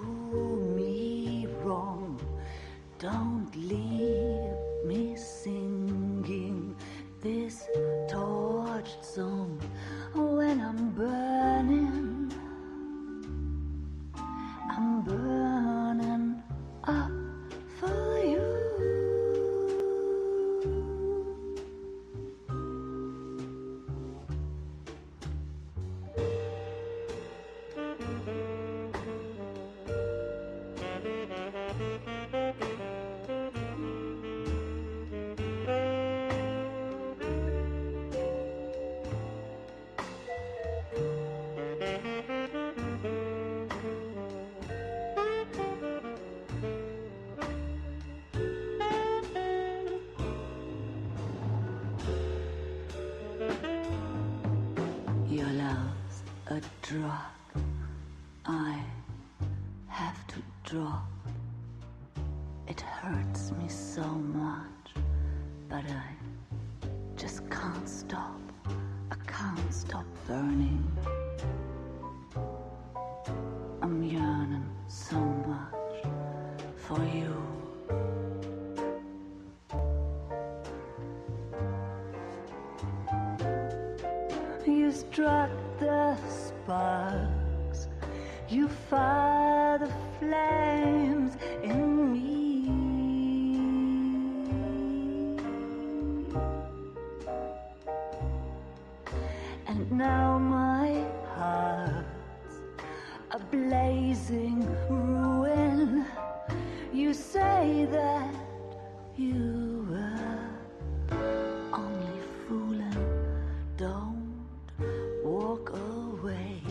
a drug I have to drop. It hurts me so much, but I just can't stop. I can't stop burning. I'm yearning so much for you. You struck the sparks, you fire the flames in me. And now my heart's a blazing ruin. You say that you were only fooling. Don't walk away,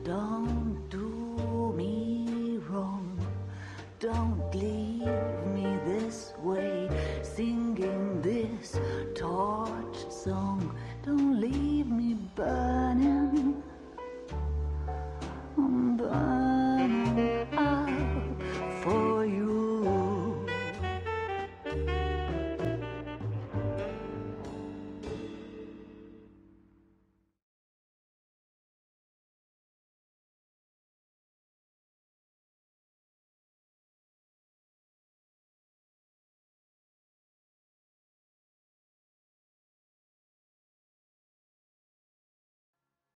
don't do me wrong, don't leave me this way.